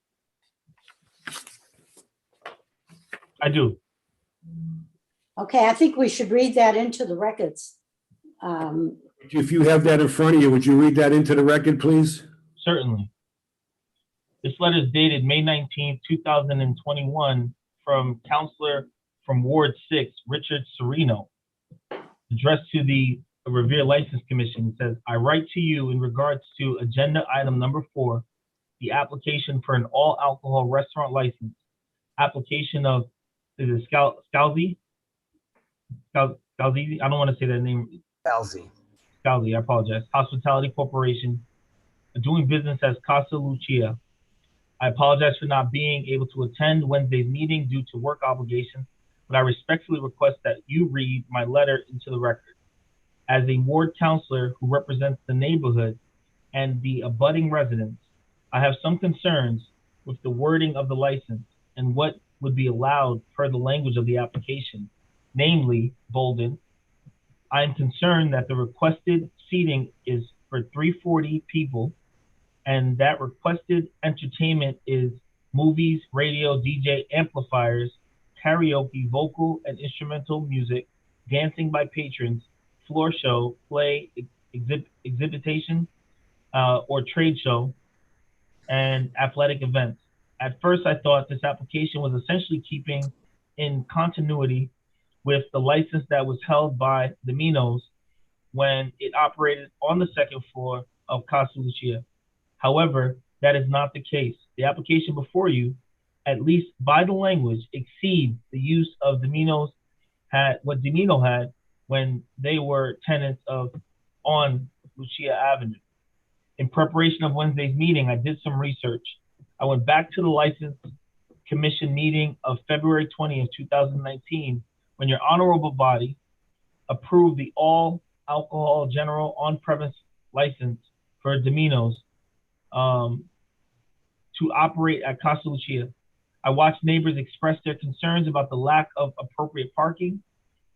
Okay, I think we should read that into the records. If you have that in front of you, would you read that into the record, please? Certainly. This letter is dated May 19th, 2021 from Counselor from Ward 6, Richard Sereno, addressed to the Revere License Commission. It says, I write to you in regards to agenda item number 4, the application for an all alcohol restaurant license. Application of, is it Scalzi? Scalzi? I don't want to say that name. Scalzi, I apologize. Hospitality Corporation, doing business as Casa Lucia. I apologize for not being able to attend Wednesday's meeting due to work obligations, but I respectfully request that you read my letter into the record. As a ward counselor who represents the neighborhood and the abutting residents, I have some concerns with the wording of the license and what would be allowed per the language of the application, namely bolded. I am concerned that the requested seating is for 340 people and that requested entertainment is movies, radio, DJ amplifiers, karaoke, vocal and instrumental music, dancing by patrons, floor show, play, exhibition, or trade show, and athletic events. At first, I thought this application was essentially keeping in continuity with the license that was held by Domino's when it operated on the second floor of Casa Lucia. However, that is not the case. The application before you, at least by the language, exceeds the use of Domino's what Domino had when they were tenants of on Lucia Avenue. In preparation of Wednesday's meeting, I did some research. I went back to the License Commission meeting of February 20th, 2019, when your honorable body approved the all alcohol general on-premise license for Domino's to operate at Casa Lucia. I watched neighbors express their concerns about the lack of appropriate parking,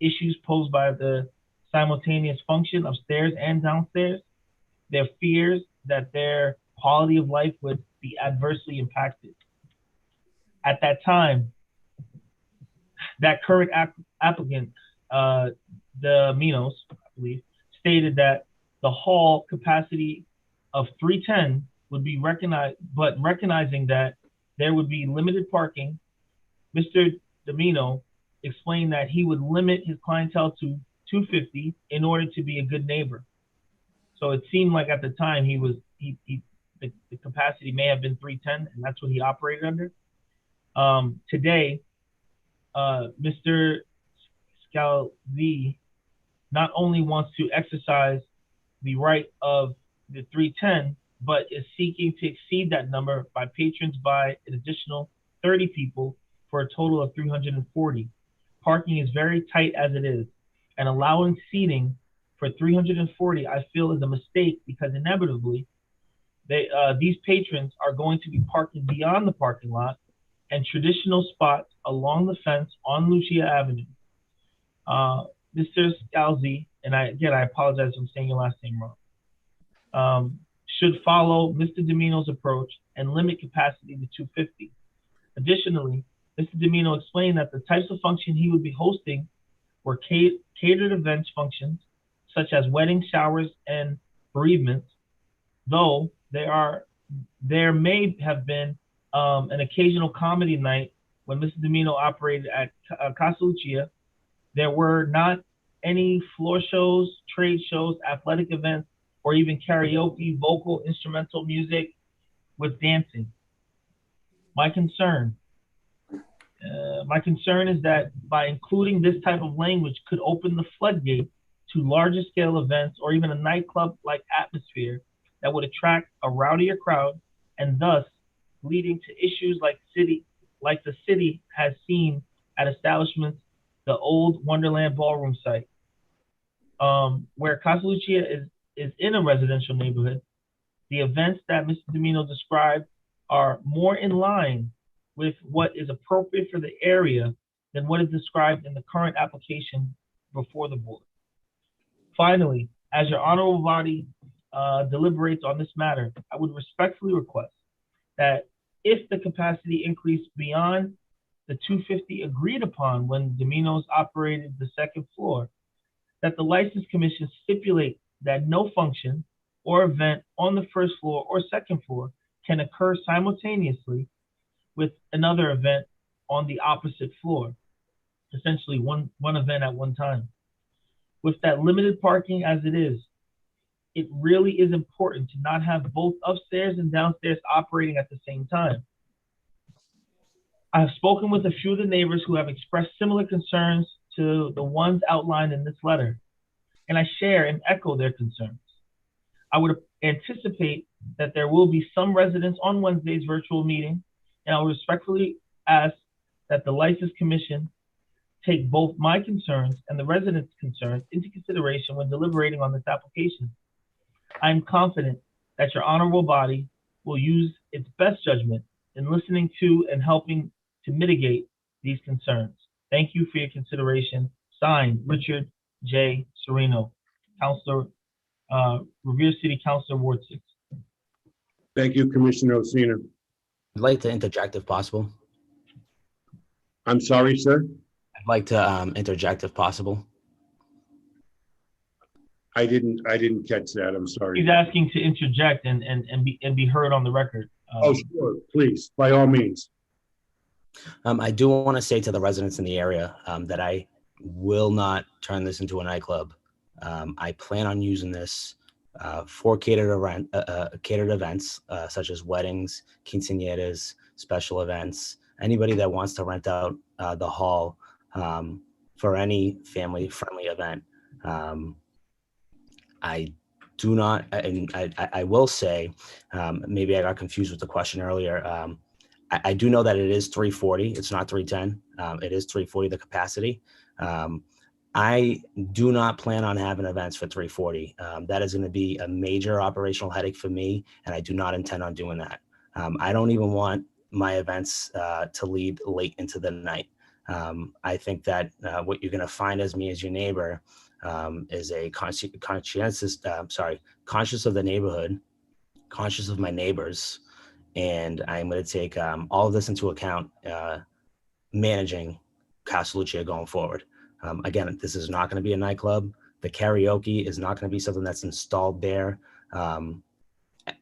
issues posed by the simultaneous function of stairs and downstairs, their fears that their quality of life would be adversely impacted. At that time, that current applicant, Domino's, I believe, stated that the hall capacity of 310 would be recognized, but recognizing that there would be limited parking, Mr. Domino explained that he would limit his clientele to 250 in order to be a good neighbor. So it seemed like at the time the capacity may have been 310, and that's what he operated under. Today, Mr. Scalzi not only wants to exercise the right of the 310, but is seeking to exceed that number by patrons by an additional 30 people for a total of 340. Parking is very tight as it is, and allowing seating for 340, I feel, is a mistake because inevitably, these patrons are going to be parking beyond the parking lot and traditional spots along the fence on Lucia Avenue. Mr. Scalzi, and I apologize if I'm saying your last name wrong, should follow Mr. Domino's approach and limit capacity to 250. Additionally, Mr. Domino explained that the types of function he would be hosting were catered events functions, such as weddings, showers, and bereavements, though there may have been an occasional comedy night when Mr. Domino operated at Casa Lucia, there were not any floor shows, trade shows, athletic events, or even karaoke, vocal, instrumental music with dancing. My concern is that by including this type of language could open the floodgate to larger scale events or even a nightclub-like atmosphere that would attract a rowdier crowd and thus leading to issues like the city has seen at establishments, the old Wonderland Ballroom site, where Casa Lucia is in a residential neighborhood. The events that Mr. Domino described are more in line with what is appropriate for the area than what is described in the current application before the board. Finally, as your honorable body deliberates on this matter, I would respectfully request that if the capacity increased beyond the 250 agreed upon when Domino's operated the second floor, that the License Commission stipulate that no function or event on the first floor or second floor can occur simultaneously with another event on the opposite floor, essentially one event at one time. With that limited parking as it is, it really is important to not have both upstairs and downstairs operating at the same time. I have spoken with a few of the neighbors who have expressed similar concerns to the ones outlined in this letter, and I share and echo their concerns. I would anticipate that there will be some residents on Wednesday's virtual meeting, and I would respectfully ask that the License Commission take both my concerns and the residents' concerns into consideration when deliberating on this application. I am confident that your honorable body will use its best judgment in listening to and helping to mitigate these concerns. Thank you for your consideration. Signed, Richard J. Serino, Councilor, Revere City Councilor, Ward 6. Thank you, Commissioner Osina. I'd like to interject if possible. I'm sorry, sir. I'd like to interject if possible. I didn't catch that. I'm sorry. He's asking to interject and be heard on the record. Oh, sure, please, by all means. I do want to say to the residents in the area that I will not turn this into a nightclub. I plan on using this for catered events such as weddings, quinceañeras, special events, anybody that wants to rent out the hall for any family-friendly event. I do not, and I will say, maybe I got confused with the question earlier. I do know that it is 340. It's not 310. It is 340, the capacity. I do not plan on having events for 340. That is going to be a major operational headache for me, and I do not intend on doing that. I don't even want my events to lead late into the night. I think that what you're going to find as me as your neighbor is a conscious of the neighborhood, conscious of my neighbors, and I'm going to take all of this into account managing Casa Lucia going forward. Again, this is not going to be a nightclub. The karaoke is not going to be something that's installed there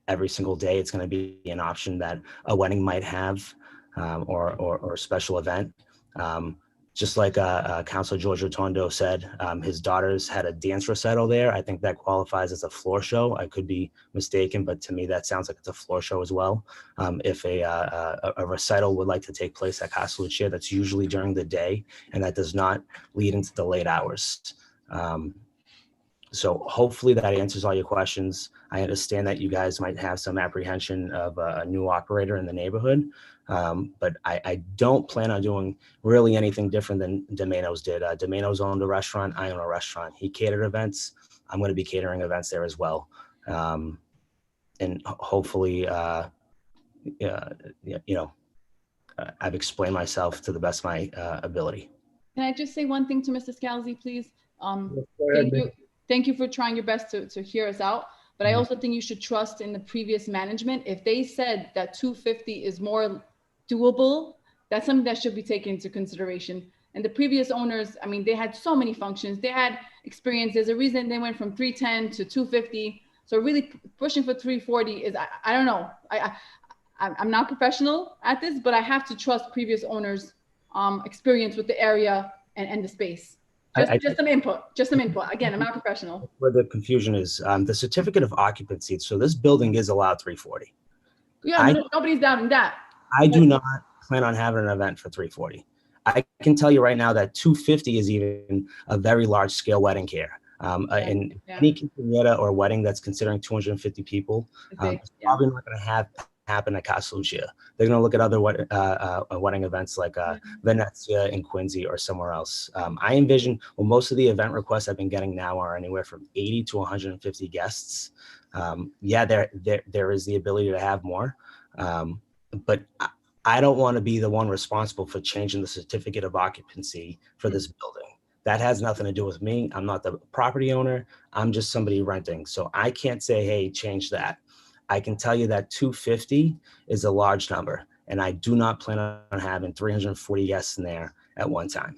every single day. It's going to be an option that a wedding might have or a special event. Just like Councilor George Rotondo said, his daughters had a dance recital there. I think that qualifies as a floor show. I could be mistaken, but to me, that sounds like it's a floor show as well. If a recital would like to take place at Casa Lucia, that's usually during the day, and that does not lead into the late hours. So hopefully that answers all your questions. I understand that you guys might have some apprehension of a new operator in the neighborhood, but I don't plan on doing really anything different than Domino's did. Domino's owned a restaurant. I own a restaurant. He catered events. I'm going to be catering events there as well. And hopefully, I've explained myself to the best of my ability. Can I just say one thing to Mr. Scalzi, please? Thank you for trying your best to hear us out. But I also think you should trust in the previous management. If they said that 250 is more doable, that's something that should be taken into consideration. And the previous owners, I mean, they had so many functions. They had experience. There's a reason they went from 310 to 250. So really pushing for 340 is, I don't know. I'm not professional at this, but I have to trust previous owners' experience with the area and the space. Just some input, Again, I'm not a professional. Where the confusion is, the certificate of occupancy. So this building is allowed 340. Yeah, nobody's doubting that. I do not plan on having an event for 340. I can tell you right now that 250 is even a very large scale wedding here. In any quinceañera or wedding that's considering 250 people, it's probably not going to happen at Casa Lucia. They're going to look at other wedding events like Venezia in Quincy or somewhere else. I envision, well, most of the event requests I've been getting now are anywhere from 80 to 150 guests. There is the ability to have more, but I don't want to be the one responsible for changing the certificate of occupancy for this building. That has nothing to do with me. I'm not the property owner. I'm just somebody renting. So I can't say, hey, change that. I can tell you that 250 is a large number, and I do not plan on having 340 guests in there at one time.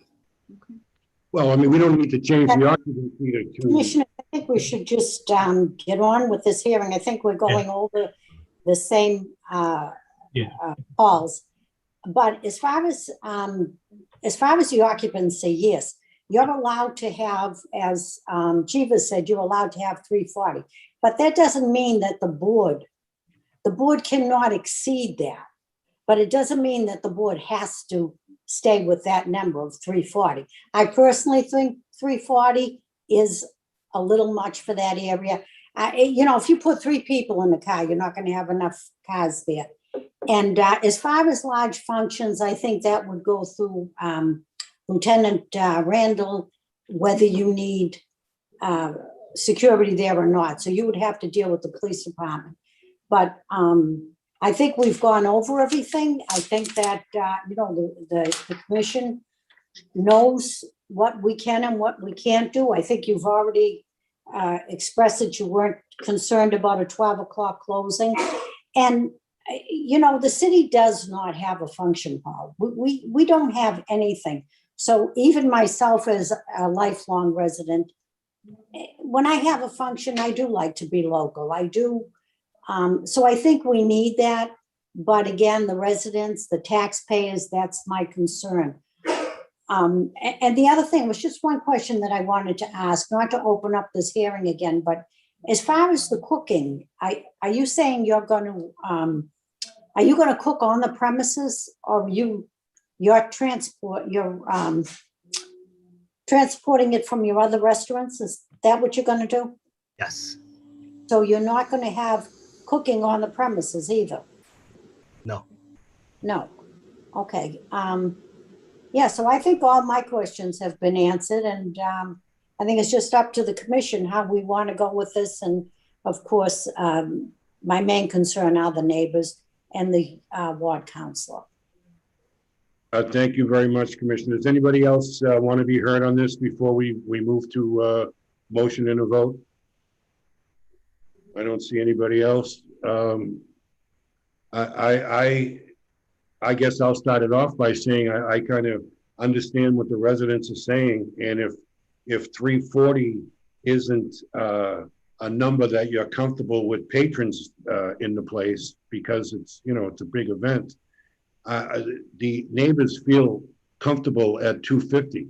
Well, I mean, we don't need to change the occupancy to. Commissioner, I think we should just get on with this hearing. I think we're going over the same calls. But as far as the occupancy, yes, you're allowed to have, as Jiva said, you're allowed to have 340. But that doesn't mean that the board cannot exceed that. But it doesn't mean that the board has to stay with that number of 340. I personally think 340 is a little much for that area. If you put 3 people in the car, you're not going to have enough cars there. And as far as large functions, I think that would go through Lieutenant Randall, whether you need security there or not. So you would have to deal with the police department. But I think we've gone over everything. I think that, the commission knows what we can and what we can't do. I think you've already expressed that you weren't concerned about a 12 o'clock closing. And, the city does not have a function hall. We don't have anything. So even myself as a lifelong resident, when I have a function, I do like to be local. I do. So I think we need that. But again, the residents, the taxpayers, that's my concern. And the other thing was just one question that I wanted to ask, not to open up this hearing again, but as far as the cooking, are you saying you're going to cook on the premises, or you're transporting it from your other restaurants? Is that what you're going to do? Yes. So you're not going to have cooking on the premises either? No. Okay. So I think all my questions have been answered, and I think it's just up to the commission how we want to go with this. And of course, my main concern are the neighbors and the ward councilor. Thank you very much, Commissioner. Does anybody else want to be heard on this before we move to motion and a vote? I don't see anybody else. I guess I'll start it off by saying I kind of understand what the residents are saying, and if 340 isn't a number that you're comfortable with patrons in the place, because it's a big event, the neighbors feel comfortable at 250,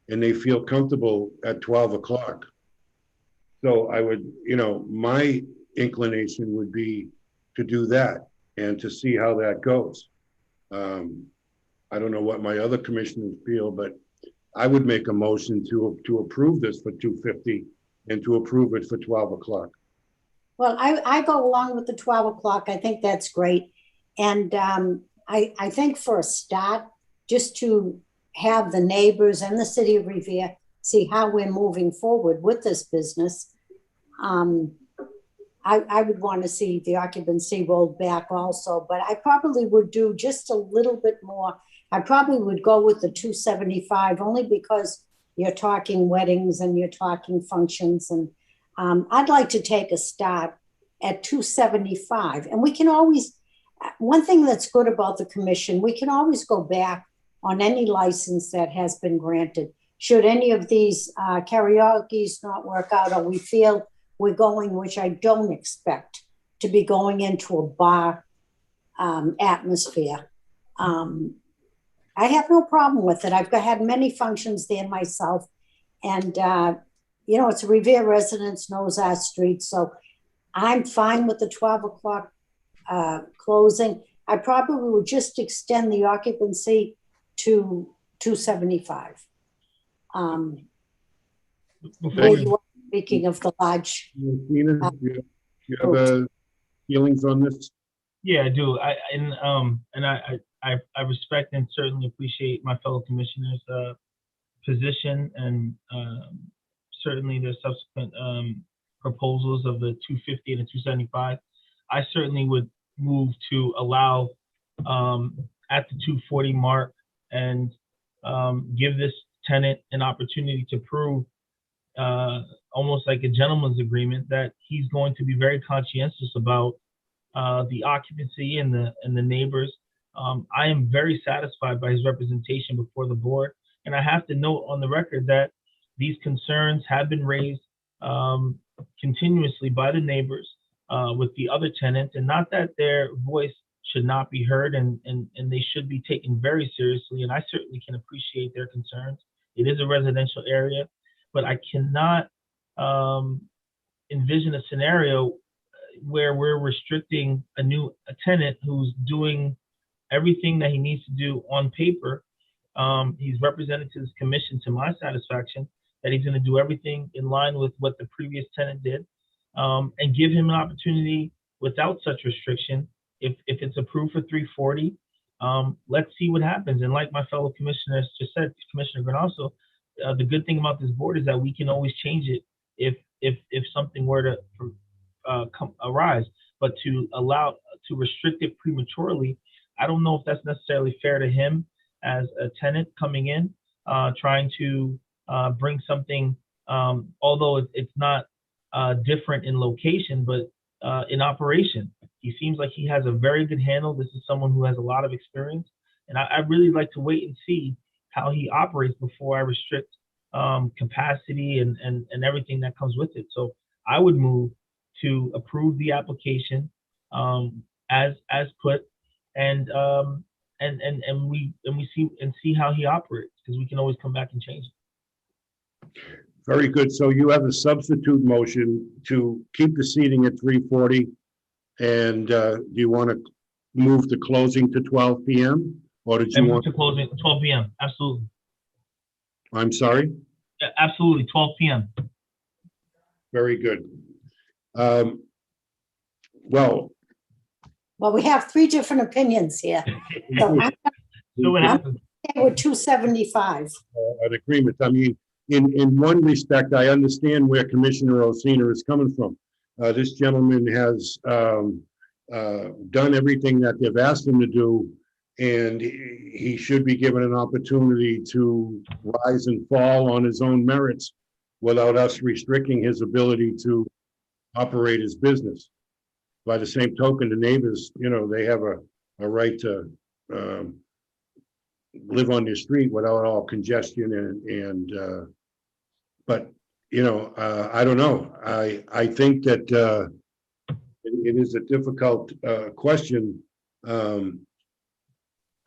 and they feel comfortable at 12 o'clock. So I would, my inclination would be to do that and to see how that goes. I don't know what my other commissioners feel, but I would make a motion to approve this for 250 and to approve it for 12 o'clock. Well, I go along with the 12 o'clock. I think that's great. And I think for a start, just to have the neighbors and the city of Revere see how we're moving forward with this business, I would want to see the occupancy rolled back also, but I probably would do just a little bit more. I probably would go with the 275 only because you're talking weddings and you're talking functions. And I'd like to take a start at 275. And we can always, one thing that's good about the commission, we can always go back on any license that has been granted. Should any of these karaoke's not work out, or we feel we're going, which I don't expect, to be going into a bar atmosphere. I have no problem with it. I've had many functions there myself. And, you know, it's a Revere residence, knows our street. So I'm fine with the 12 o'clock closing. I probably would just extend the occupancy to 275. Where you are speaking of the large. Nina, do you have feelings on this? Yeah, I do. I respect and certainly appreciate my fellow commissioners' position and certainly their subsequent proposals of the 250 and the 275. I certainly would move to allow at the 240 mark and give this tenant an opportunity to prove almost like a gentleman's agreement that he's going to be very conscientious about the occupancy and the neighbors. I am very satisfied by his representation before the board. And I have to note on the record that these concerns have been raised continuously by the neighbors with the other tenants, and not that their voice should not be heard and they should be taken very seriously. And I certainly can appreciate their concerns. It is a residential area, but I cannot envision a scenario where we're restricting a tenant who's doing everything that he needs to do on paper. He's represented to this commission, to my satisfaction, that he's going to do everything in line with what the previous tenant did, and give him an opportunity without such restriction. If it's approved for 340, let's see what happens. And like my fellow commissioners just said, Commissioner Granasso, the good thing about this board is that we can always change it if something were to arise. But to restrict it prematurely, I don't know if that's necessarily fair to him as a tenant coming in, trying to bring something, although it's not different in location, but in operation. He seems like he has a very good handle. This is someone who has a lot of experience. And I'd really like to wait and see how he operates before I restrict capacity and everything that comes with it. So I would move to approve the application as put, and we see how he operates, because we can always come back and change it. Very good. So you have a substitute motion to keep the seating at 340. And do you want to move the closing to 12 p.m.? Or did you want to close it 12 p.m.? Absolutely. I'm sorry? Yeah, absolutely, 12 p.m. Very good. Well, we have three different opinions here. So I'm okay with 275. An agreement. I mean, in one respect, I understand where Commissioner Osina is coming from. This gentleman has done everything that they've asked him to do, and he should be given an opportunity to rise and fall on his own merits without us restricting his ability to operate his business. By the same token, the neighbors, you know, they have a right to live on their street without all congestion but you know, I don't know. I think that it is a difficult question.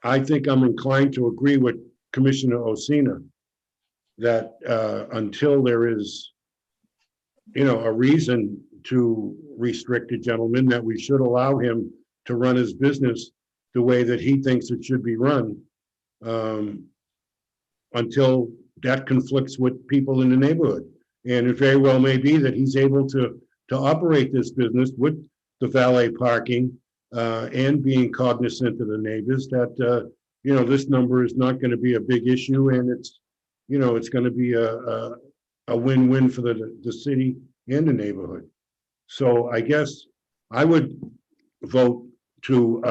I think I'm inclined to agree with Commissioner Osina that until there is, you know, a reason to restrict a gentleman, that we should allow him to run his business the way that he thinks it should be run, until that conflicts with people in the neighborhood. And it very well may be that he's able to operate this business with the valet parking and being cognizant of the neighbors, that you know, this number is not going to be a big issue, and it's, you know, it's going to be a win-win for the city and the neighborhood. So I guess I would vote to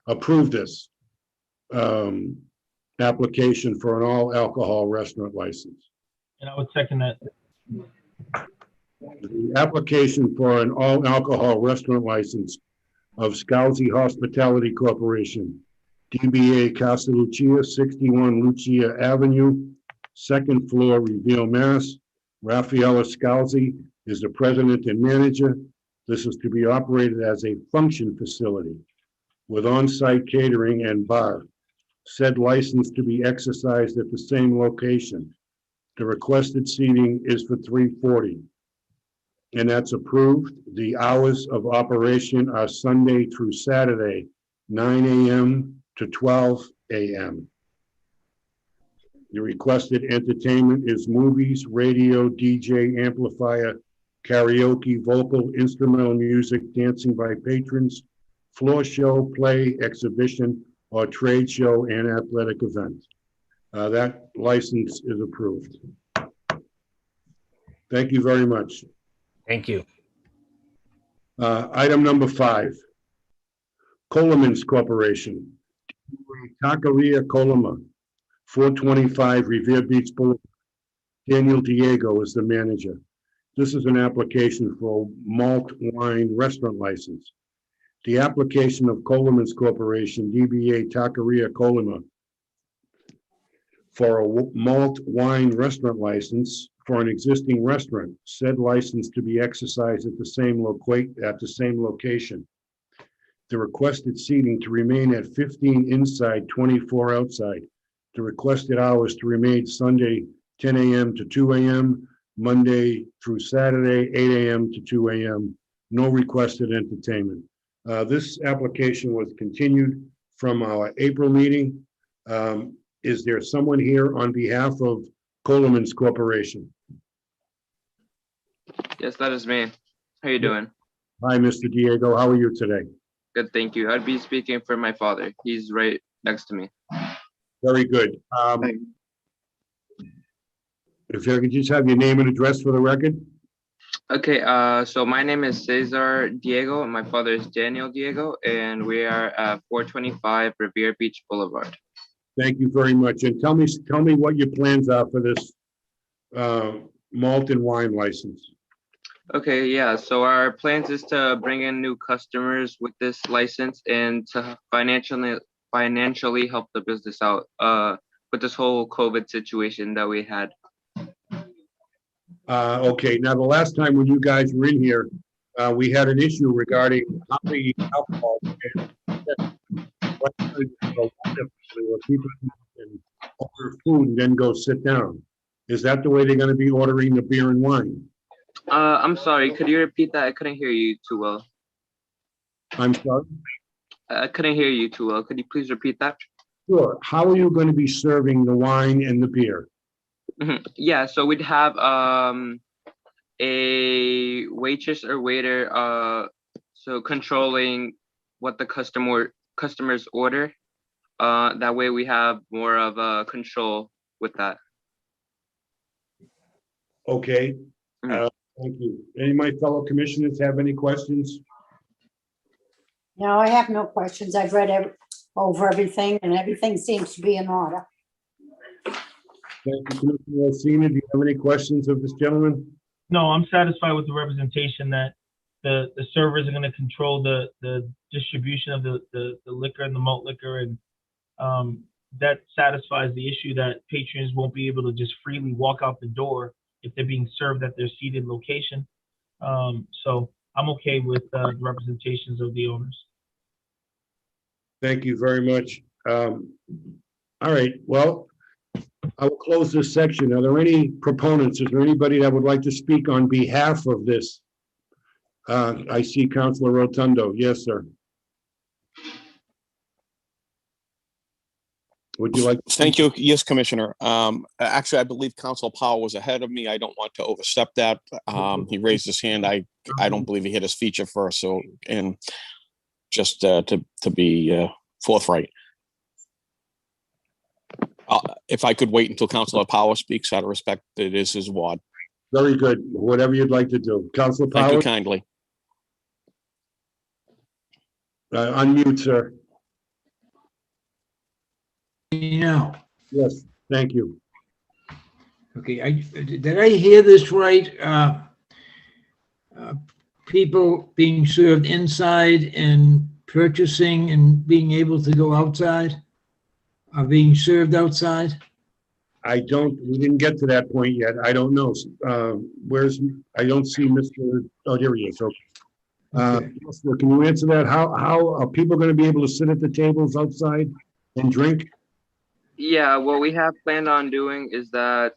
approve this application for an all-alcohol restaurant license. And I would second that. The application for an all-alcohol restaurant license of Scalzi Hospitality Corporation, DBA Casa Lucia, 61 Lucia Avenue, second floor, Revere, Mass. Raffaella Scalzi is the president and manager. This is to be operated as a function facility. with on-site catering and bar. Said license to be exercised at the same location. The requested seating is for 340. And that's approved. The hours of operation are Sunday through Saturday, 9 a.m. to 12 a.m. The requested entertainment is movies, radio, DJ, amplifier, karaoke, vocal, instrumental music, dancing by patrons, floor show, play, exhibition, or trade show and athletic event. That license is approved. Thank you very much. Thank you. Item number 5, Coleman's Corporation, Taqueria Coloma, 425 Revere Beach Boulevard. Daniel Diego is the manager. This is an application for a malt wine restaurant license. The application of Coleman's Corporation, DBA Taqueria Coloma, for a malt wine restaurant license for an existing restaurant, said license to be exercised at the same location. The requested seating to remain at 15 inside, 24 outside. The requested hours to remain Sunday, 10 a.m. to 2 a.m., Monday through Saturday, 8 a.m. to 2 a.m. No requested entertainment. This application was continued from our April meeting. Is there someone here on behalf of Coleman's Corporation? Yes, that is me. How you doing? Hi, Mr. Diego. How are you today? Good, thank you. I'd be speaking for my father. He's right next to me. Very good. If you could just have your name and address for the record. Okay, so my name is Cesar Diego, and my father is Daniel Diego, and we are at 425 Revere Beach Boulevard. Thank you very much. And tell me what your plans are for this malt and wine license. Okay, yeah, so our plans is to bring in new customers with this license and to financially help the business out with this whole COVID situation that we had. Okay, now the last time when you guys were in here, we had an issue regarding how the alcohol and where people can order food and then go sit down. Is that the way they're going to be ordering the beer and wine? I'm sorry, could you repeat that? I couldn't hear you too well. I'm sorry? I couldn't hear you too well. Could you please repeat that? Sure. How are you going to be serving the wine and the beer? Yeah, so we'd have a waitress or waiter so controlling what the customers order. That way we have more of a control with that. Okay. Thank you. Any of my fellow commissioners have any questions? No, I have no questions. I've read over everything and everything seems to be in order. Thank you, Commissioner Alcina. Do you have any questions of this gentleman? No, I'm satisfied with the representation that the servers are going to control the distribution of the liquor and the malt liquor, and that satisfies the issue that patrons won't be able to just freely walk out the door if they're being served at their seated location. So I'm okay with the representations of the owners. Thank you very much. All right, well, I will close this section. Are there any proponents? Is there anybody that would like to speak on behalf of this? I see Councilor Rotundo. Yes, sir. Would you like? Thank you. Yes, Commissioner. Actually, I believe Council Powell was ahead of me. I don't want to overstep that. He raised his hand. I don't believe he hit his feature first. So, and just to be forthright. If I could wait until Councilor Powell speaks, out of respect, it is his ward. Very good. Whatever you'd like to do. Councilor Powell. Thank you kindly. Unmute, sir. Now. Yes, thank you. Okay, did I hear this right? People being served inside and purchasing and being able to go outside are being served outside? We didn't get to that point yet. I don't know. I don't see Mr. Oh, here he is. Okay. Counselor, can you answer that? How are people going to be able to sit at the tables outside and drink? Yeah, what we have planned on doing is that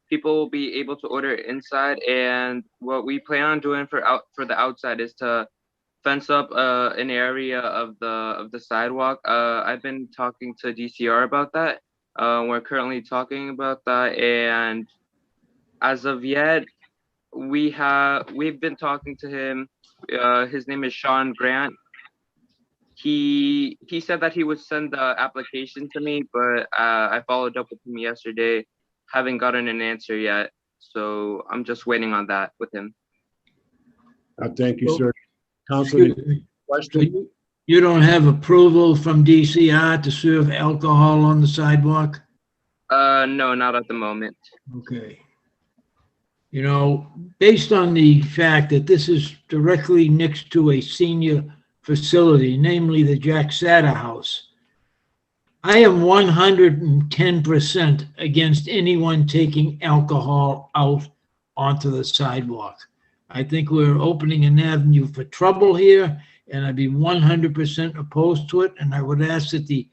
people will be able to order inside, and what we plan on doing for the outside is to fence up an area of the sidewalk. I've been talking to DCR about that. We're currently talking about that, and as of yet, we've been talking to him. His name is Sean Grant. He said that he would send the application to me, but I followed up with him yesterday. Haven't gotten an answer yet, so I'm just waiting on that with him. Thank you, sir. Counselor, question? You don't have approval from DCR to serve alcohol on the sidewalk? No, not at the moment. Okay. You know, based on the fact that this is directly next to a senior facility, namely the Jack Satter House, I am 110% against anyone taking alcohol out onto the sidewalk. I think we're opening an avenue for trouble here, and I'd be 100% opposed to it. And I would ask that the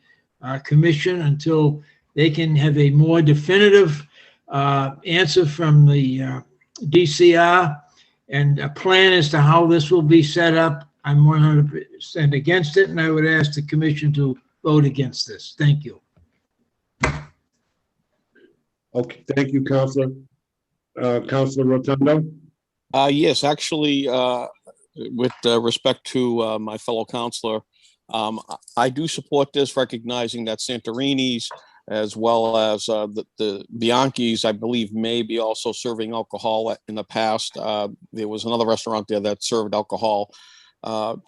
commission, until they can have a more definitive answer from the DCR and a plan as to how this will be set up, I'm 100% against it, and I would ask the commission to vote against this. Thank you. Okay, thank you, Counselor. Counselor Rotundo? Yes, actually, with respect to my fellow counselor, I do support this, recognizing that Santorini's as well as the Bianchi's, I believe, may be also serving alcohol in the past. There was another restaurant there that served alcohol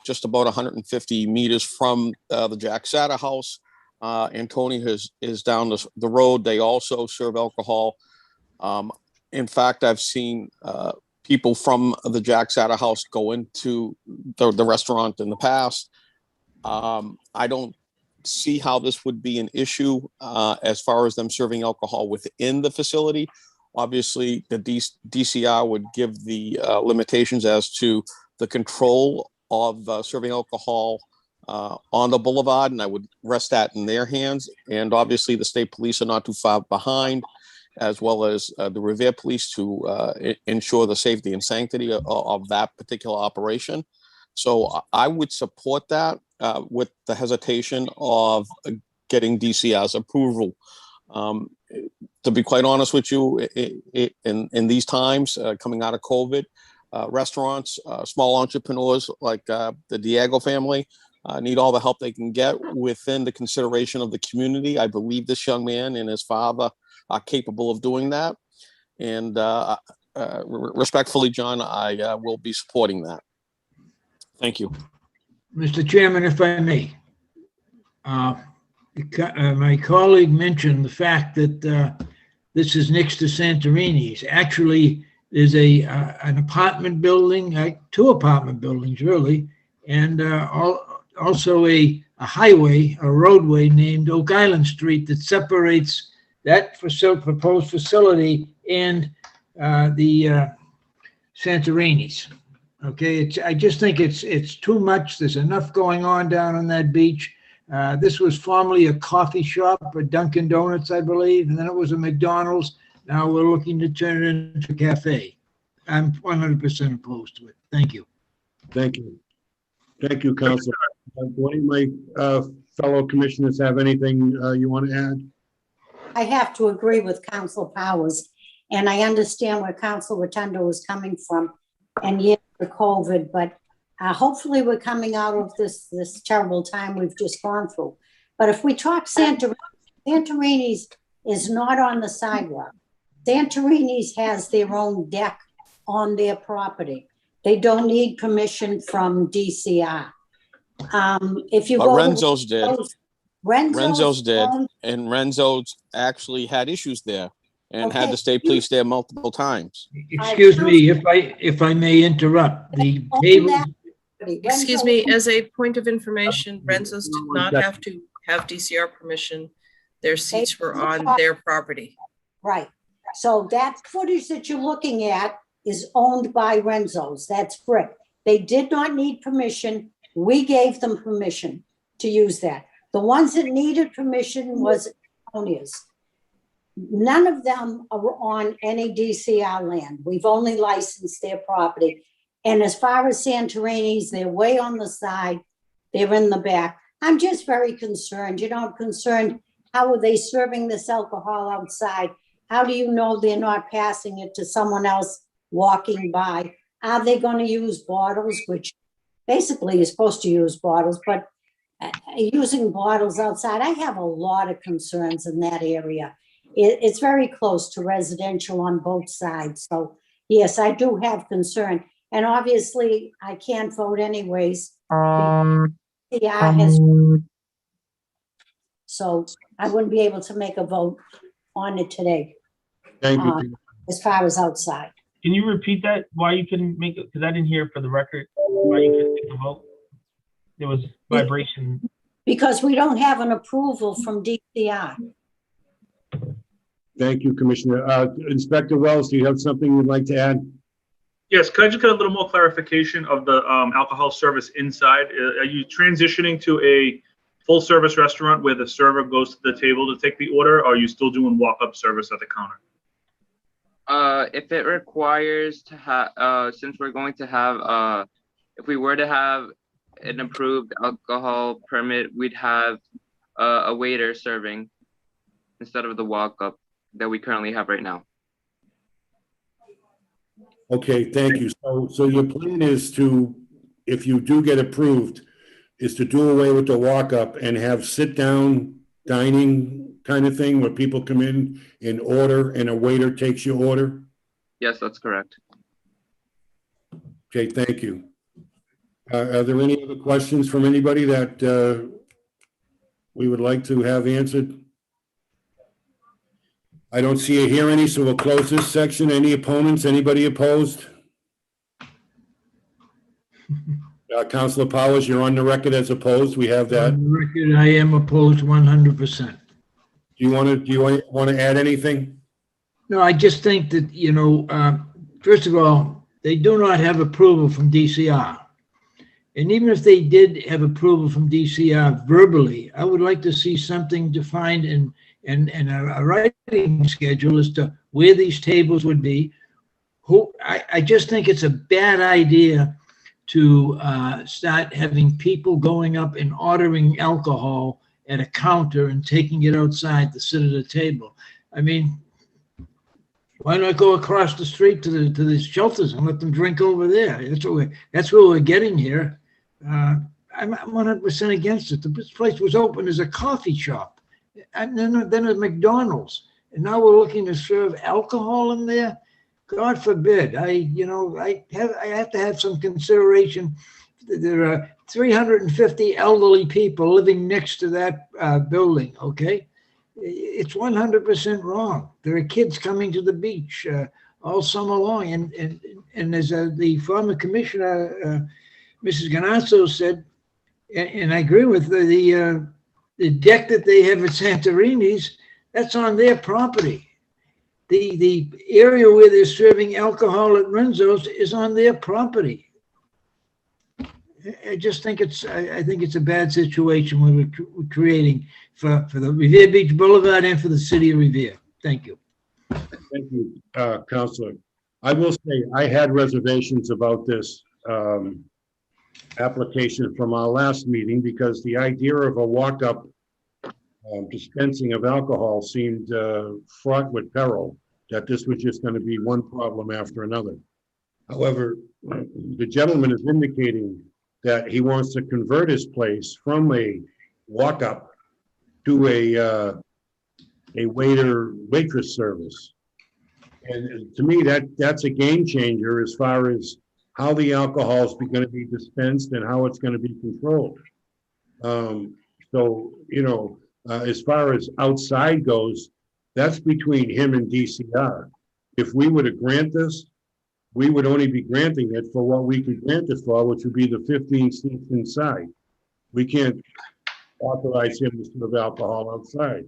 just about 150 meters from the Jack Satter House. Antoni is down the road. They also serve alcohol. In fact, I've seen people from the Jack Satter House go into the restaurant in the past. I don't see how this would be an issue as far as them serving alcohol within the facility. Obviously, the DCR would give the limitations as to the control of serving alcohol on the boulevard, and I would rest that in their hands. And obviously, the state police are not too far behind, as well as the Revere Police, to ensure the safety and sanctity of that particular operation. So I would support that with the hesitation of getting DCR's approval. To be quite honest with you, in these times coming out of COVID, restaurants, small entrepreneurs like the Diego family need all the help they can get within the consideration of the community. I believe this young man and his father are capable of doing that. And respectfully, John, I will be supporting that. Thank you. Mr. Chairman, if I may, my colleague mentioned the fact that this is next to Santorini's. Actually, there's an apartment building, two apartment buildings really, and also a highway, a roadway named Oak Island Street that separates that proposed facility and the Santorini's. Okay, I just think it's too much. There's enough going on down on that beach. This was formerly a coffee shop, a Dunkin' Donuts, I believe, and then it was a McDonald's. Now we're looking to turn it into a cafe. I'm 100% opposed to it. Thank you. Thank you. Thank you, Counselor. Do any of my fellow commissioners have anything you want to add? I have to agree with Council Powers, and I understand where Council Rotundo is coming from, and yes, the COVID, but hopefully we're coming out of this terrible time we've just gone through. But if we talk Santorini's is not on the sidewalk. Santorini's has their own deck on their property. They don't need permission from DCR. If you But go Renzo's did. Renzo's did, own- and Renzo's actually had issues there and had Okay. the state police there multiple times. Excuse me, if I may interrupt. The table. Excuse me, as a point of information, Renzo's did not have to have DCR permission. Their seats were on their property. Right. So that footage that you're looking at is owned by Renzo's. That's brick. They did not need permission. We gave them permission to use that. The ones that needed permission was Antonia's. None of them are on any DCR land. We've only licensed their property. And as far as Santorini's, they're way on the side. They're in the back. I'm just very concerned. You know, I'm concerned, how are they serving this alcohol outside? How do you know they're not passing it to someone else walking by? Are they going to use bottles, which basically you're supposed to use bottles, but using bottles outside, I have a lot of concerns in that area. It's very close to residential on both sides. So yes, I do have concern. And obviously I can't vote anyways. So I wouldn't be able to make a vote on it today. Thank you. As far as outside. Can you repeat that? Why you couldn't make it? Because I didn't hear for the record why you couldn't make a vote. There was vibration. Because we don't have an approval from DCR. Thank you, Commissioner. Inspector Wells, do you have something you'd like to add? Yes, could I just get a little more clarification of the alcohol service inside? Are you transitioning to a full service restaurant where the server goes to the table to take the order, or are you still doing walk-up service at the counter? If it requires to have, since we're going to have, if we were to have an approved alcohol permit, we'd have a waiter serving instead of the walk-up that we currently have right now. Okay, thank you. So your plan is to, if you do get approved, is to do away with the walk-up and have sit-down dining kind of thing where people come in and order and a waiter takes your order? Yes, that's correct. Okay, thank you. Are there any other questions from anybody that we would like to have answered? I don't see or hear any, so we'll close this section. Any opponents? Anybody opposed? Councilor Powers, you're on the record as opposed. We have that. On the record, I am opposed 100%. Do you want to add anything? No, I just think that, you know, first of all, they do not have approval from DCR. And even if they did have approval from DCR verbally, I would like to see something defined in a writing schedule as to where these tables would be. I just think it's a bad idea to start having people going up and ordering alcohol at a counter and taking it outside to sit at a table. I mean, why not go across the street to the shelters and let them drink over there? That's what we're getting here. I'm 100% against it. This place was open as a coffee shop, and then a McDonald's, and now we're looking to serve alcohol in there. God forbid. I have to have some consideration. There are 350 elderly people living next to that building. Okay, it's 100% wrong. There are kids coming to the beach all summer long, and as the former commissioner, Mrs. Ganasso said, and I agree with the deck that they have at Santorini's, that's on their property. The area where they're serving alcohol at Renzo's is on their property. I just think I think it's a bad situation we're creating for the Revere Beach Boulevard and for the city of Revere. Thank you. Thank you, Councilor. I will say I had reservations about this application from our last meeting because the idea of a walk-up dispensing of alcohol seemed fraught with peril, that this was just going to be one problem after another. However, the gentleman is indicating that he wants to convert his place from a walk-up to a waiter-waitress service. And to me, that's a game changer as far as how the alcohol is going to be dispensed and how it's going to be controlled. So, you know, as far as outside goes, that's between him and DCR. If we were to grant this, we would only be granting it for what we could grant it for, which would be the 15 seats inside. We can't authorize him to serve alcohol outside.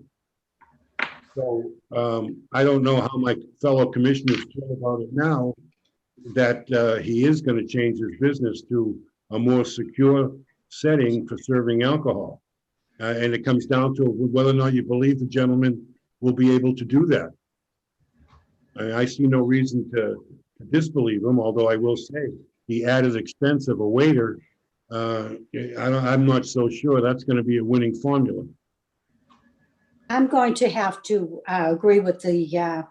So I don't know how my fellow commissioners feel about it now, that he is going to change his business to a more secure setting for serving alcohol. And it comes down to whether or not you believe the gentleman will be able to do that. I see no reason to disbelieve him, although I will say the added expense of a waiter, I'm not so sure that's going to be a winning formula. I'm going to have to agree with the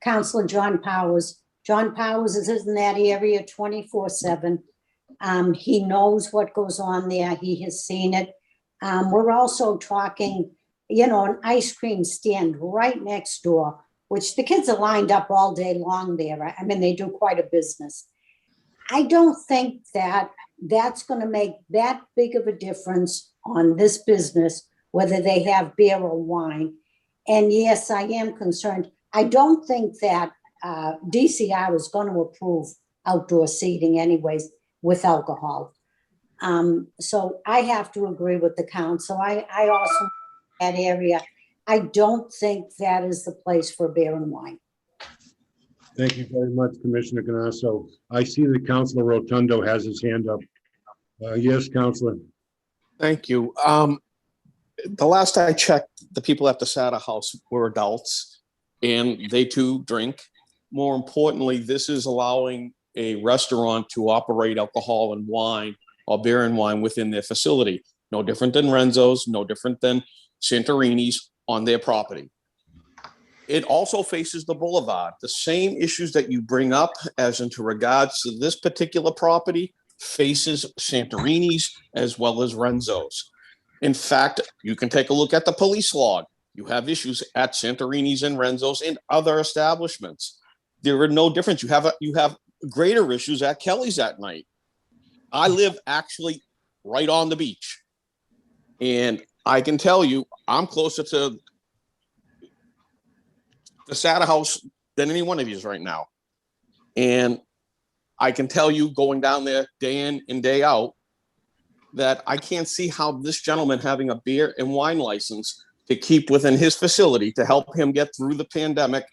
Councilor John Powers. John Powers is in that area 24/7. He knows what goes on there. He has seen it. We're also talking, an ice cream stand right next door, which the kids are lined up all day long there. I mean, they do quite a business. I don't think that that's going to make that big of a difference on this business, whether they have beer or wine. And yes, I am concerned. I don't think that DCR is going to approve outdoor seating anyways with alcohol. So I have to agree with the council. I also, that area, I don't think that is the place for beer and wine. Thank you very much, Commissioner Ganasso. I see that Councilor Rotundo has his hand up. Yes, Councilor. Thank you. The last I checked, the people at the Sata House were adults and they too drink. More importantly, this is allowing a restaurant to operate alcohol and wine or beer and wine within their facility. No different than Renzo's, no different than Santorini's on their property. It also faces the boulevard. The same issues that you bring up as into regards to this particular property faces Santorini's as well as Renzo's. In fact, you can take a look at the police log. You have issues at Santorini's and Renzo's and other establishments. There are no difference. You have greater issues at Kelly's at night. I live actually right on the beach. And I can tell you, I'm closer to the Sata House than any one of you is right now. And I can tell you, going down there day in and day out, that I can't see how this gentleman having a beer and wine license to keep within his facility to help him get through the pandemic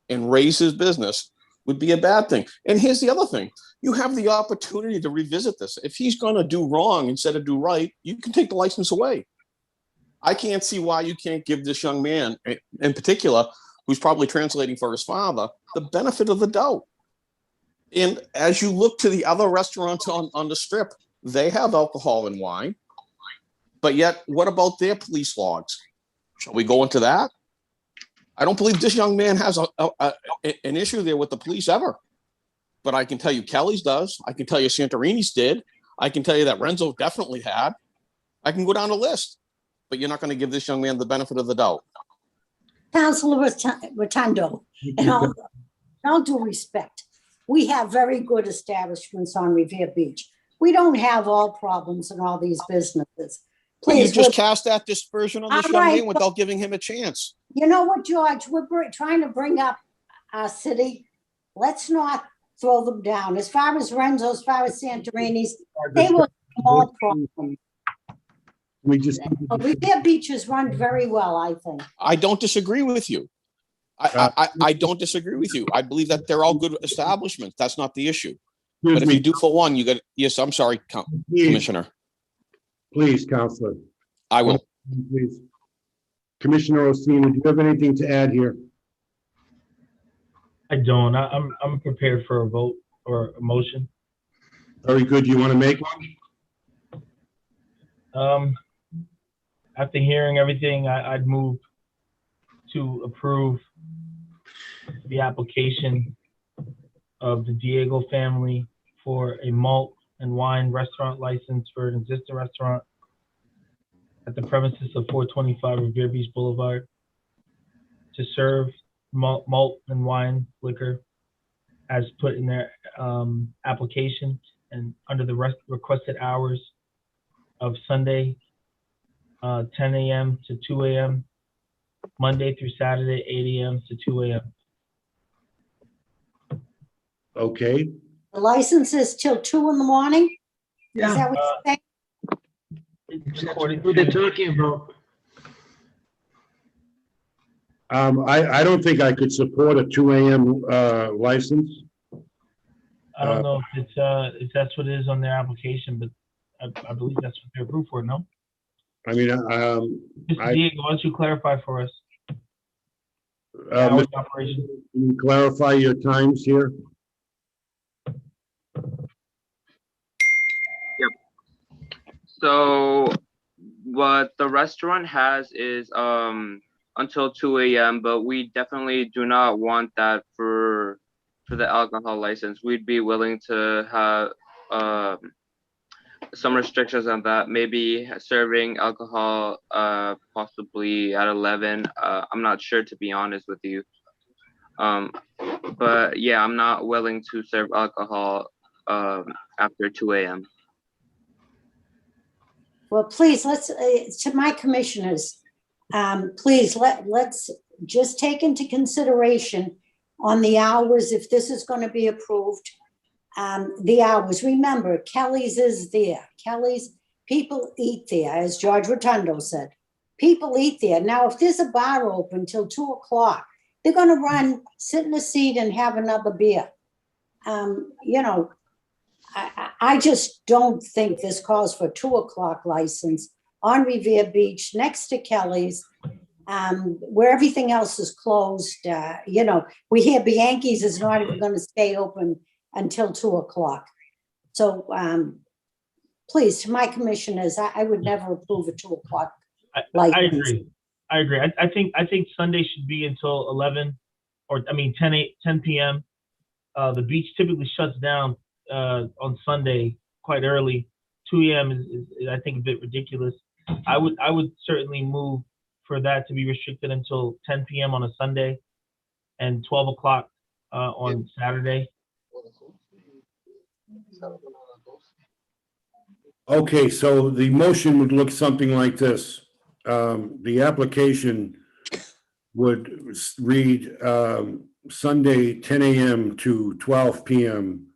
and raise his business would be a bad thing. And here's the other thing. You have the opportunity to revisit this. If he's going to do wrong instead of do right, you can take the license away. I can't see why you can't give this young man, in particular, who's probably translating for his father, the benefit of the doubt. And as you look to the other restaurants on the strip, they have alcohol and wine. But yet, what about their police logs? Shall we go into that? I don't believe this young man has an issue there with the police ever. But I can tell you Kelly's does. I can tell you Santorini's did. I can tell you that Renzo definitely had. I can go down the list. But you're not going to give this young man the benefit of the doubt. Councilor Rotundo, in all due respect, we have very good establishments on Revere Beach. We don't have all problems in all these businesses. Please, you just cast that dispersion on this young man without giving him a chance. You know what, George? We're trying to bring up our city. Let's not throw them down. As far as Renzo, as far as Santorini's, they were small problems. Revere Beach is run very well, I think. I don't disagree with you. I don't disagree with you. I believe that they're all good establishments. That's not the issue. But if you do for one, you got, yes, I'm sorry, Commissioner. Please, Counselor. I will. Please. Commissioner Osina, do you have anything to add here? I don't. I'm prepared for a vote or a motion. Very good. You want to make one? After hearing everything, I'd move to approve the application of the Diego family for a malt and wine restaurant license for an existing restaurant at the premises of 425 Revere Beach Boulevard to serve malt and wine liquor as put in their application and under the requested hours of Sunday, 10 a.m. to 2 a.m., Monday through Saturday, 8 a.m. to 2 a.m. Okay. The license is till 2 in the morning? Yeah. Is that what you're saying? What they're talking about. I don't think I could support a 2 a.m. License. I don't know if that's what it is on their application, but I believe that's what they're approved for, no? I mean, Mr. Diego, why don't you clarify for us? Mr. Hours of operation. Can you clarify your times here? So what the restaurant has is until 2 a.m., but we definitely do not want that for the alcohol license. We'd be willing to have some restrictions on that, maybe serving alcohol possibly at 11. I'm not sure, to be honest with you. But yeah, I'm not willing to serve alcohol after 2 a.m. Well, please, let's, to my commissioners, please, let's just take into consideration on the hours, if this is going to be approved, the hours. Remember, Kelly's is there. Kelly's, people eat there, as George Rotundo said. People eat there. Now, if there's a bar open till 2 o'clock, they're going to run, sit in a seat and have another beer. You know, I just don't think this calls for 2 o'clock license on Revere Beach next to Kelly's, where everything else is closed. You know, we hear Bianchi's is not even going to stay open until 2 o'clock. So please, to my commissioners, I would never approve a 2 o'clock license. I agree. I think Sunday should be until 11, or I mean 10 p.m. The beach typically shuts down on Sunday quite early. 2 a.m. is I think a bit ridiculous. I would certainly move for that to be restricted until 10 p.m. on a Sunday and 12 o'clock on Saturday. Okay, so the motion would look something like this. The application would read Sunday 10 a.m. to 12 p.m.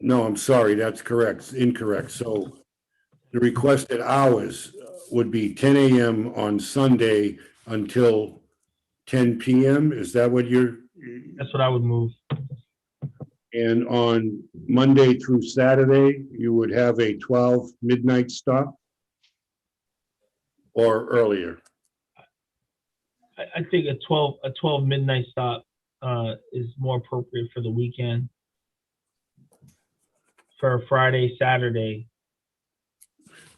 No, I'm sorry, that's correct, incorrect. So the requested hours would be 10 a.m. on Sunday until 10 p.m. Is that what you're? That's what I would move. And on Monday through Saturday, you would have a 12 midnight stop? Or earlier? I think a 12 midnight stop is more appropriate for the weekend. For Friday, Saturday.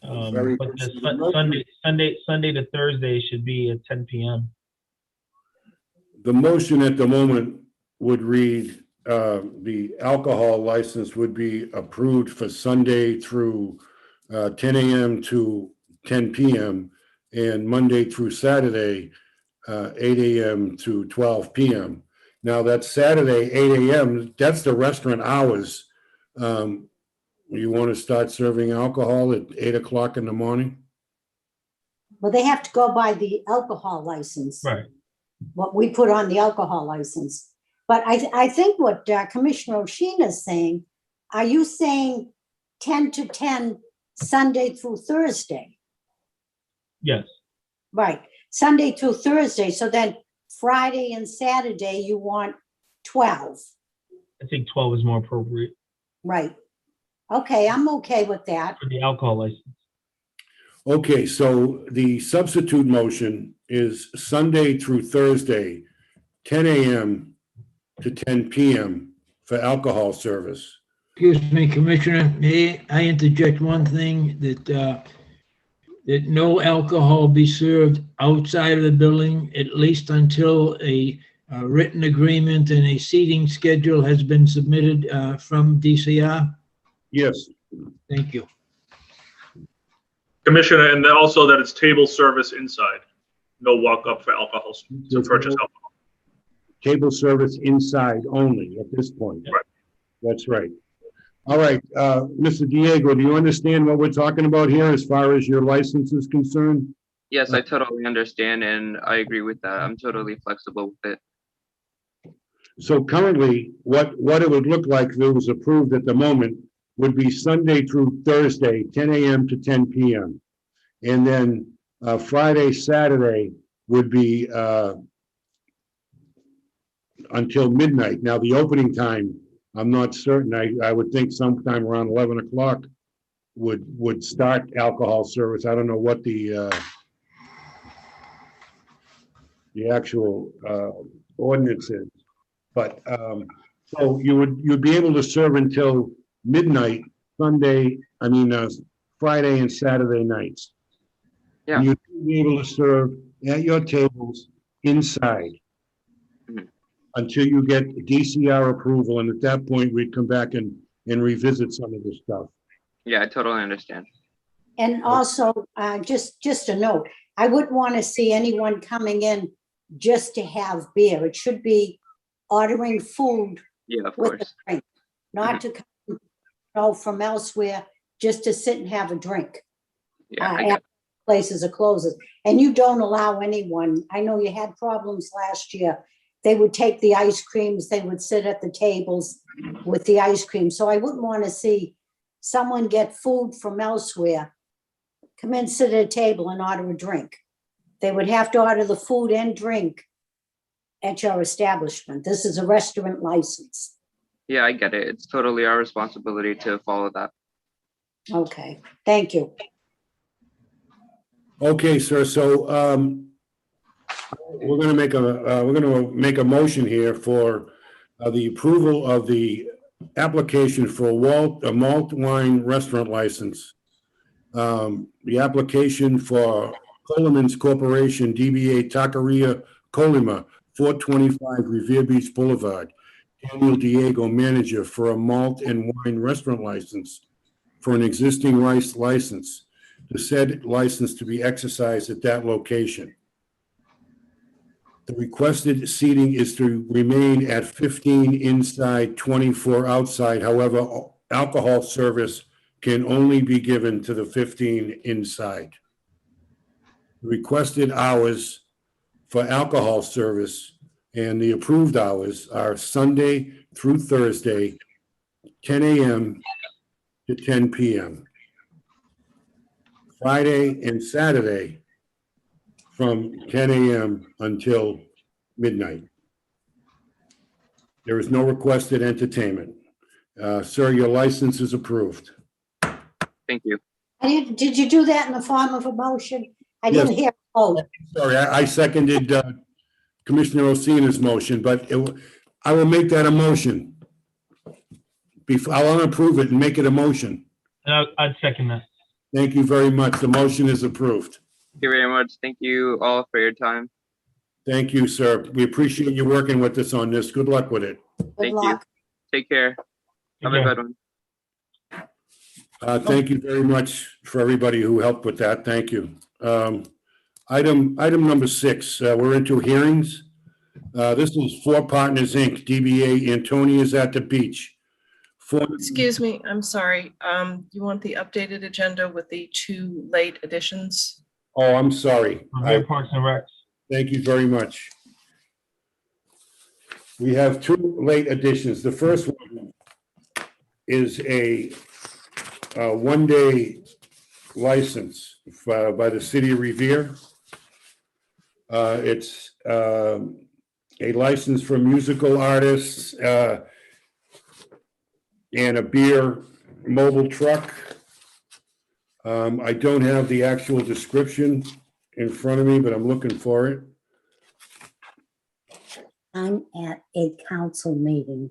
But the Sunday to Thursday should be at 10 p.m. The motion at the moment would read, the alcohol license would be approved for Sunday through 10 a.m. to 10 p.m. and Monday through Saturday, 8 a.m. to 12 p.m. Now that Saturday, 8 a.m., that's the restaurant hours. You want to start serving alcohol at 8 o'clock in the morning? Well, they have to go by the alcohol license. Right. What we put on the alcohol license. But I think what Commissioner Oshina is saying, are you saying 10 to 10 Sunday through Thursday? Yes. Right, Sunday through Thursday. So then Friday and Saturday, you want 12. I think 12 is more appropriate. Right. Okay, I'm okay with that. For the alcohol license. Okay, so the substitute motion is Sunday through Thursday, 10 a.m. to 10 p.m. for alcohol service. Excuse me, Commissioner, may I interject one thing, that no alcohol be served outside of the building, at least until a written agreement and a seating schedule has been submitted from DCR? Yes. Thank you. Commissioner, and then also that it's table service inside. No walk up for alcohol, to purchase alcohol. Table service inside only at this point. Right. That's right. All right, Mr. Diego, do you understand what we're talking about here as far as your license is concerned? Yes, I totally understand, and I agree with that. I'm totally flexible with it. So currently, what it would look like if it was approved at the moment would be Sunday through Thursday, 10 a.m. to 10 p.m. And then Friday, Saturday would be until midnight. Now, the opening time, I'm not certain. I would think sometime around 11 o'clock would start alcohol service. I don't know what the actual ordinance is. But so you'd be able to serve until midnight, Friday and Saturday nights. Yeah. And you'd be able to serve at your tables inside until you get DCR approval. And at that point, we'd come back and revisit some of this stuff. Yeah, I totally understand. And also, just a note, I wouldn't want to see anyone coming in just to have beer. It should be ordering food Yeah, of with a course. drink, not to come from elsewhere just to sit and have a drink. Yeah, I After get places are closed. And you don't allow anyone, I know you had problems last year. They would take the ice creams, they would sit at the tables with the ice cream. So I wouldn't want to see someone get food from elsewhere, come in, sit at a table and order a drink. They would have to order the food and drink at your establishment. This is a restaurant license. Yeah, I get it. It's totally our responsibility to follow that. Okay, thank you. Okay, sir, so we're gonna make a motion here for the approval of the application for a malt wine restaurant license. The application for Coleman's Corporation, DBA Taqueria Colima, 425 Revere Beach Boulevard. Daniel Diego, manager, for a malt and wine restaurant license for an existing rice license. The said license to be exercised at that location. The requested seating is to remain at 15 inside, 24 outside. However, alcohol service can only be given to the 15 inside. The requested hours for alcohol service and the approved hours are Sunday through Thursday, 10 a.m. to 10 p.m. Friday and Saturday from 10 a.m. until midnight. There is no requested entertainment. Sir, your license is approved. Thank you. Did you do that in the form of a motion? I didn't Yes. hear. Oh, Sorry, I seconded Commissioner Osina's motion, but I will make that a motion. I'll unapprove it and make it a motion. I'd second that. Thank you very much. The motion is approved. Thank you very much. Thank you all for your time. Thank you, sir. We appreciate you working with us on this. Good luck with it. Thank you. Take care. Have a good one. Thank you very much for everybody who helped with that. Thank you. Item number 6, we're into hearings. This is Four Partners, Inc., DBA Antonia's at the Beach. Excuse me, I'm sorry. You want the updated agenda with the 2 late additions? Oh, I'm sorry. Revere Parks and Recs. Thank you very much. We have 2 late additions. The first one is a 1-day license by the city of Revere. It's a license for musical artists and a beer mobile truck. I don't have the actual description in front of me, but I'm looking for it. I'm at a council meeting.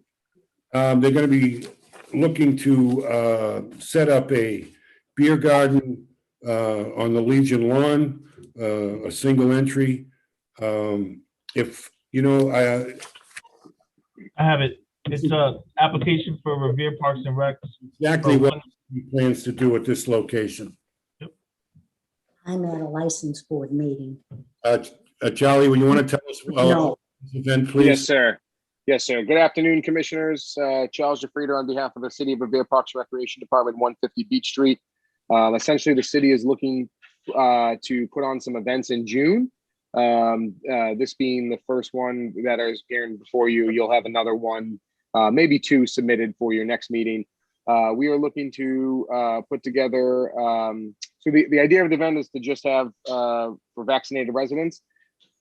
They're going to be looking to set up a beer garden on the Legion lawn, a single entry. If, you know, I have it. It's a application for Revere Parks and Recs. Exactly what he plans to do at this location. I'm at a license board meeting. Charlie, would you want to tell us No. this event, please? Yes, sir. Yes, sir. Good afternoon, commissioners. Charles Jafrida on behalf of the City of Revere Parks and Recreation Department, 150 Beach Street. Essentially, the city is looking to put on some events in June. This being the first one that is appearing before you. You'll have another one, maybe 2 submitted for your next meeting. We are looking to put together, so the idea of the event is to just have for vaccinated residents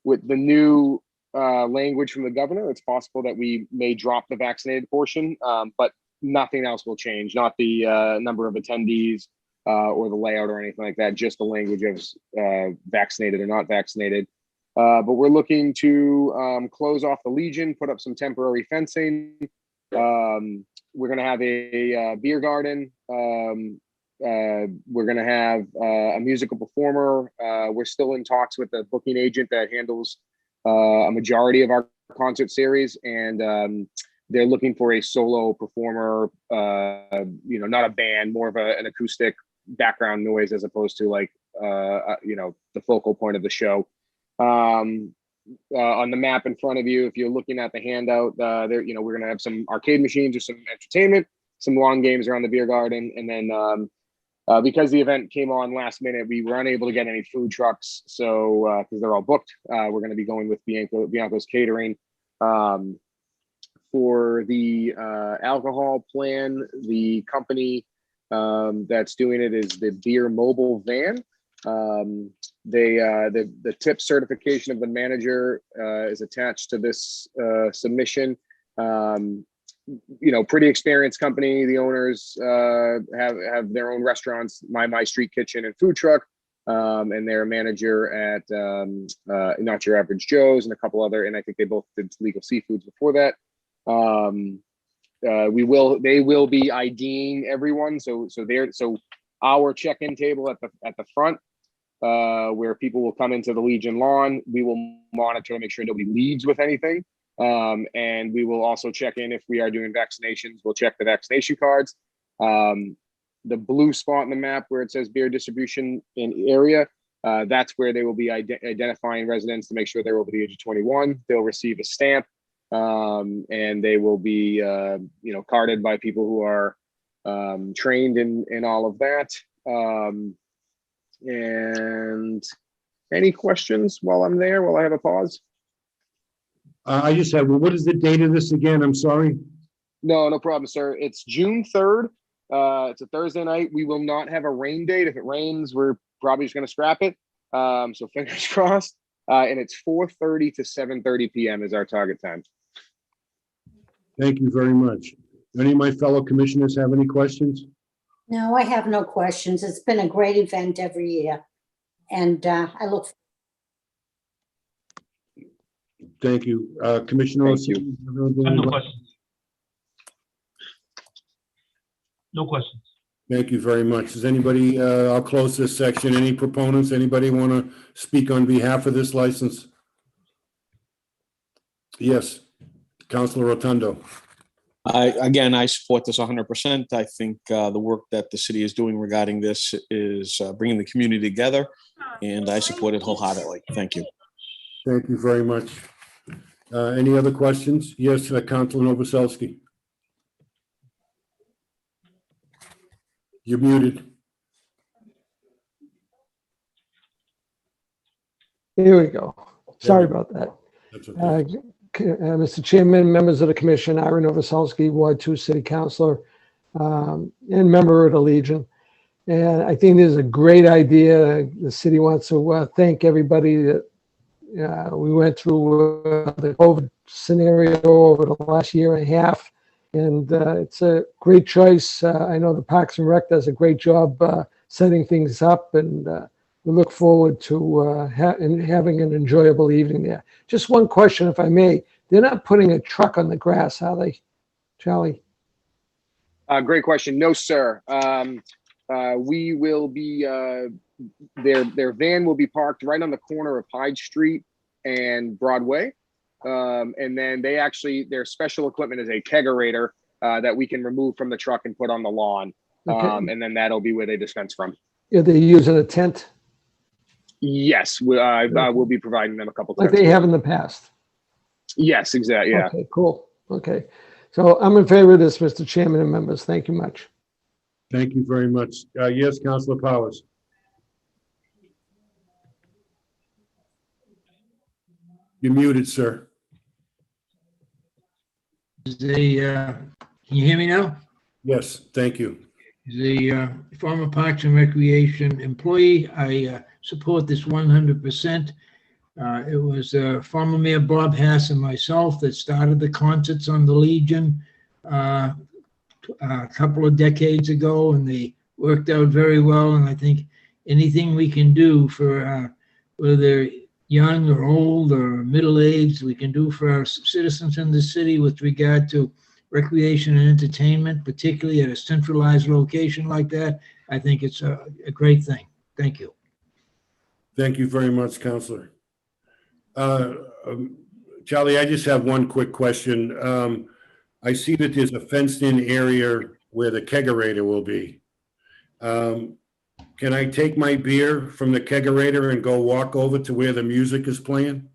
with the new language from the governor, it's possible that we may drop the vaccinated portion, but nothing else will change, not the number of attendees or the layout or anything like that, just the language of vaccinated or not vaccinated. But we're looking to close off the Legion, put up some temporary fencing. We're going to have a beer garden. We're going to have a musical performer. We're still in talks with the booking agent that handles a majority of our concert series, and they're looking for a solo performer, not a band, more of an acoustic background noise as opposed to like, the focal point of the show. On the map in front of you, if you're looking at the handout, we're going to have some arcade machines or some entertainment, some lawn games around the beer garden, and then because the event came on last minute, we were unable to get any food trucks. So because they're all booked, we're going to be going with Bianco's Catering. For the alcohol plan, the company that's doing it is the Beer Mobile Van. The tip certification of the manager is attached to this submission. Pretty experienced company. The owners have their own restaurants, My Street Kitchen and food truck, and they're a manager at Not Your Average Joe's and a couple other, and I think they both did Legal Seafoods before that. They will be IDing everyone. So our check-in table at the front, where people will come into the Legion lawn, we will monitor to make sure nobody leaves with anything. And we will also check in if we are doing vaccinations. We'll check the vaccination cards. The blue spot in the map where it says beer distribution in area, that's where they will be identifying residents to make sure they're over the age of 21. They'll receive a stamp, and they will be, carded by people who are trained in all of that. And any questions while I'm there, while I have a pause? I just have, what is the date of this again? I'm sorry. No problem, sir. It's June 3rd. It's a Thursday night. We will not have a rain date. If it rains, we're probably just going to scrap it. So fingers crossed. And it's 4:30 to 7:30 p.m. is our target time. Thank you very much. Any of my fellow commissioners have any questions? No, I have no questions. It's been a great event every year. And I look. Thank you. Commissioner. I have no questions. No questions. Thank you very much. Does anybody, I'll close this section. Any proponents, anybody want to speak on behalf of this license? Yes, Councilor Rotundo. I support this 100%. I think the work that the city is doing regarding this is bringing the community together, and I support it wholeheartedly. Thank you. Thank you very much. Any other questions? Yes, Councilor Novoselsky. You're muted. Here we go. Sorry about that. That's okay. Mr. Chairman, members of the commission, Ira Novoselsky, Ward 2 City Councilor, and member of the Legion. And I think this is a great idea. The city wants to thank everybody that we went through the COVID scenario over the last year and a half. And it's a great choice. I know the Parks and Rec does a great job setting things up, and we look forward to having an enjoyable evening there. Just one question, if I may. They're not putting a truck on the grass, are they, Charlie? Great question. No, sir. We will be, their van will be parked right on the corner of Hyde Street and Broadway. And then their special equipment is a kegerator that we can remove from the truck and put on the lawn. Okay. And then that'll be where they dispense from. Are they using a tent? Yes, we'll be providing them a couple Like tents. they have in the past? Yes, exactly. Yeah. Okay, cool. Okay. So I'm in favor of this, Mr. Chairman and members. Thank you much. Thank you very much. Yes, Councilor Powers. You're muted, sir. Can you hear me now? Yes, thank you. The former Parks and Recreation employee, I support this 100%. It was former Mayor Bob Hass and myself that started the concerts on the Legion a couple of decades ago, and they worked out very well. And I think anything we can do for whether young or old or middle-aged, we can do for our citizens in the city with regard to recreation and entertainment, particularly at a centralized location like that, I think it's a great thing. Thank you. Thank you very much, Counselor. Charlie, I just have one quick question. I see that there's a fenced-in area where the kegerator will be. Can I take my beer from the kegerator and go walk over to where the music is playing?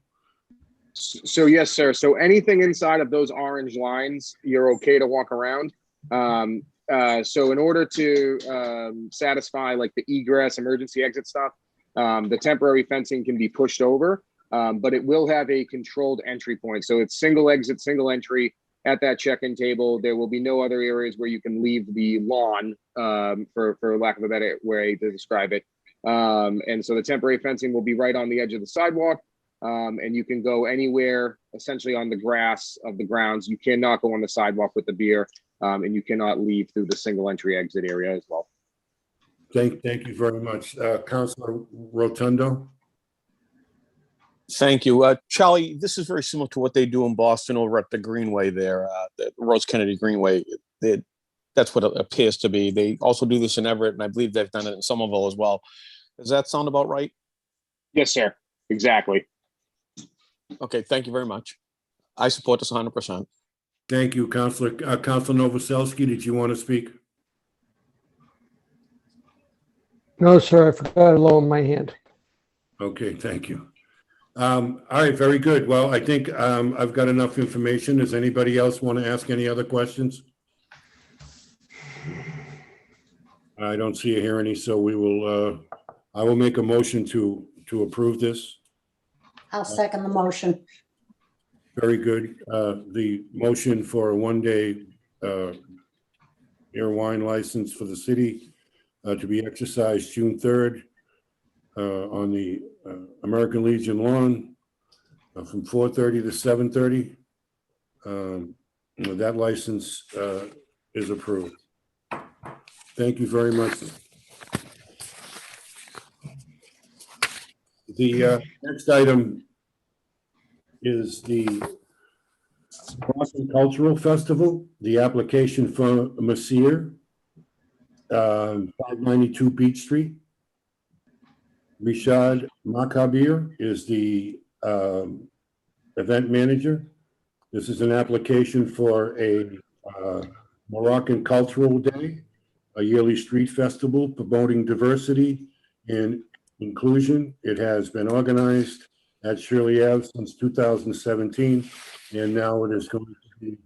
So yes, sir. So anything inside of those orange lines, you're okay to walk around. So in order to satisfy like the egress, emergency exit stuff, the temporary fencing can be pushed over, but it will have a controlled entry point. So it's single exit, single entry at that check-in table. There will be no other areas where you can leave the lawn, for lack of a better way to describe it. And so the temporary fencing will be right on the edge of the sidewalk. And you can go anywhere essentially on the grass of the grounds. You cannot go on the sidewalk with the beer, and you cannot leave through the single entry exit area as well. Thank you very much. Councilor Rotundo? Thank you. Charlie, this is very similar to what they do in Boston over at the Greenway there, the Rose Kennedy Greenway. That's what it appears to be. They also do this in Everett, and I believe they've done it in Somerville as well. Does that sound about right? Yes, sir. Exactly. Okay, thank you very much. I support this 100%. Thank you, Councilor. Councilor Novoselsky, did you want to speak? No, sir, I forgot to lower my hand. Okay, thank you. All right, very good. Well, I think I've got enough information. Does anybody else want to ask any other questions? I don't see or hear any, so we will. I will make a motion to approve this. I'll second the motion. Very good. The motion for a one-day beer wine license for the city to be exercised June 3rd on the American Legion lawn from 4:30 to 7:30. That license is approved. Thank you very much. The next item is the Boston Cultural Festival, the application for Masir, 592 Beach Street. Rishad Makabir is the event manager. This is an application for a Moroccan Cultural Day, a yearly street festival promoting diversity and inclusion. It has been organized at Shirley Ave since 2017, and now it is going to be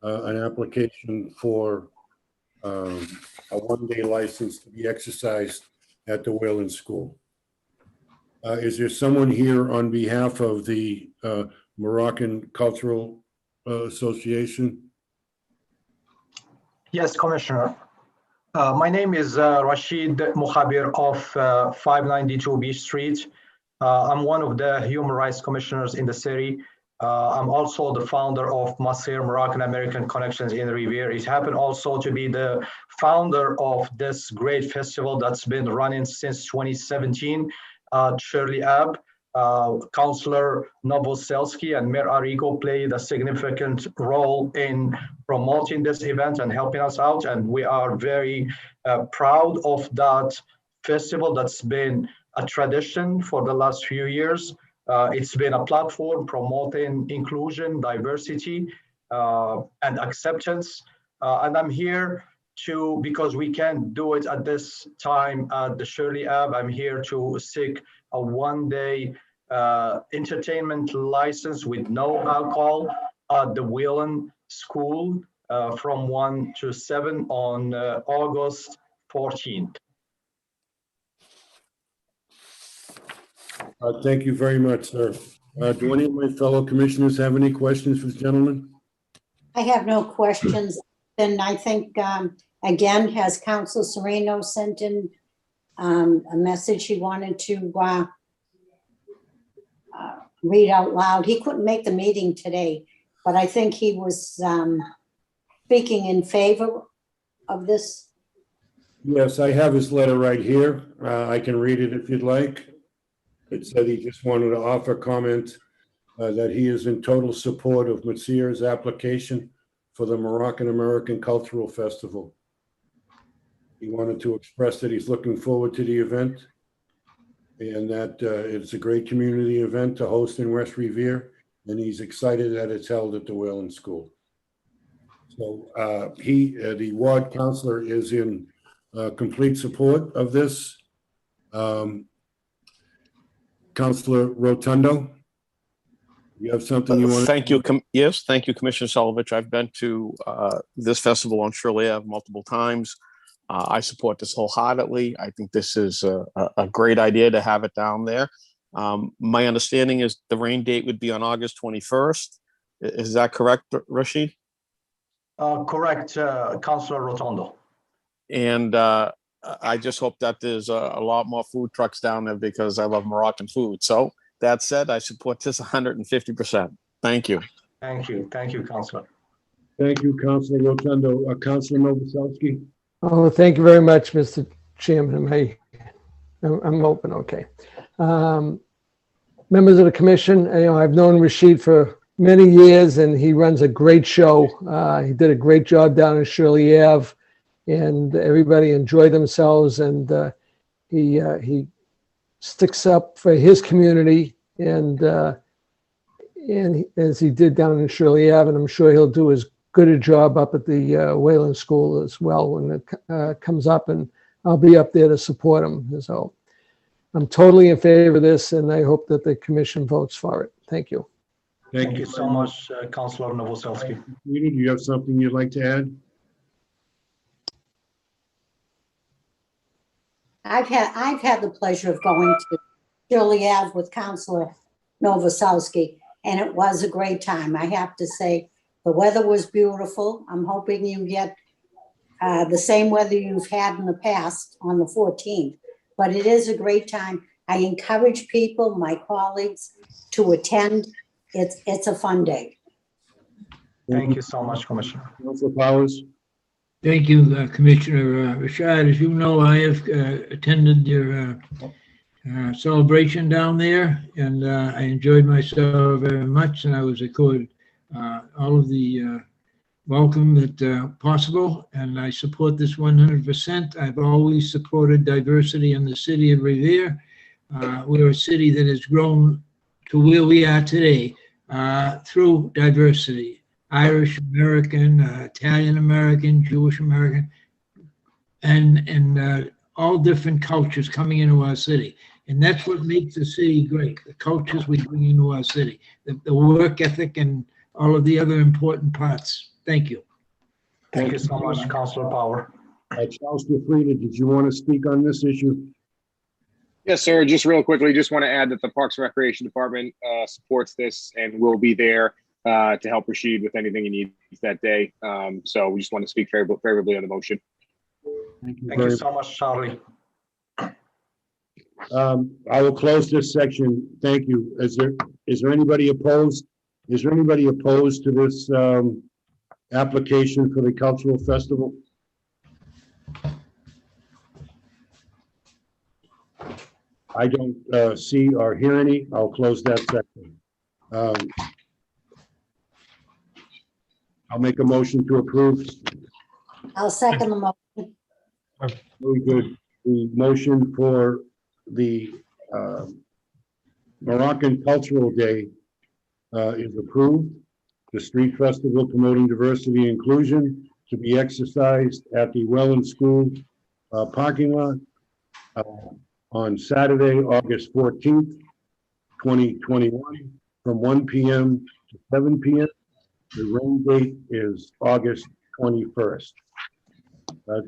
an application for a one-day license to be exercised at the Whalen School. Is there someone here on behalf of the Moroccan Cultural Association? Yes, Commissioner. My name is Rashid Mukhabir of 592 Beach Street. I'm one of the human rights commissioners in the city. I'm also the founder of Masir Moroccan American Connections in Revere. It happened also to be the founder of this great festival that's been running since 2017 at Shirley Ave. Councillor Novoselsky and Mayor Arrigo played a significant role in promoting this event and helping us out. And we are very proud of that festival that's been a tradition for the last few years. It's been a platform promoting inclusion, diversity, and acceptance. And I'm here because we can't do it at this time at the Shirley Ave. I'm here to seek a one-day entertainment license with no alcohol at the Whalen School from 1 to 7 on August 14th. Thank you very much, sir. Do any of my fellow commissioners have any questions for the gentleman? I have no questions. And I think, again, has Council Sereno sent in a message he wanted to read out loud. He couldn't make the meeting today, but I think he was speaking in favor of this. Yes, I have his letter right here. I can read it if you'd like. It said he just wanted to offer comment that he is in total support of Matsir's application for the Moroccan American Cultural Festival. He wanted to express that he's looking forward to the event and that it's a great community event to host in West Revere, and he's excited that it's held at the Wayland School. So the ward councilor is in complete support of this. Councilor Rotundo, you have something you want to? Thank you. Yes, thank you, Commissioner Solovich. I've been to this festival on Shirley Ave multiple times. I support this wholeheartedly. I think this is a great idea to have it down there. My understanding is the rain date would be on August 21st. Is that correct, Rashid? Correct, Councilor Rotundo. And I just hope that there's a lot more food trucks down there because I love Moroccan food. So that said, I support this 150%. Thank you. Thank you. Thank you, Councilor. Thank you, Councilor Rotundo. Councilor Novoselsky. Oh, thank you very much, Mr. Chairman. I'm open, okay. Members of the commission, I've known Rashid for many years and he runs a great show. He did a great job down in Shirley Ave and everybody enjoyed themselves, and he sticks up for his community and as he did down in Shirley Ave, and I'm sure he'll do as good a job up at the Wayland School as well when it comes up, and I'll be up there to support him. So I'm totally in favor of this, and I hope that the commission votes for it. Thank you. Thank you so much, Councilor Novoselsky. Do you have something you'd like to add? I've had the pleasure of going to Shirley Ave with Councilor Novoselsky, and it was a great time. I have to say, the weather was beautiful. I'm hoping you get the same weather you've had in the past on the 14th, but it is a great time. I encourage people, my colleagues, to attend. It's a fun day. Thank you so much, Commissioner. Councilor Powers. Thank you, Commissioner Rashad. As you know, I have attended your celebration down there, and I enjoyed myself very much, and I was accorded all of the welcome that possible, and I support this 100%. I've always supported diversity in the city of Revere. We're a city that has grown to where we are today through diversity. Irish American, Italian American, Jewish American, and all different cultures coming into our city. And that's what makes the city great, the cultures we bring into our city, the work ethic and all of the other important parts. Thank you. Thank you so much, Councilor Power. Charles DeFrida, did you want to speak on this issue? Yes, sir. Just real quickly, just want to add that the Parks and Recreation Department supports this and will be there to help Rashid with anything he needs that day. So we just want to speak favorably on the motion. Thank you so much, Charlie. I will close this section. Thank you. Is there anybody opposed? Is there anybody opposed to this application for the cultural festival? I don't see or hear any. I'll close that section. I'll make a motion to approve. I'll second the motion. Very good. The motion for the Moroccan Cultural Day is approved. The street festival promoting diversity and inclusion to be exercised at the Wayland School parking lot on Saturday, August 14th, 2021, from 1 p.m. to 7 p.m. The rain date is August 21st.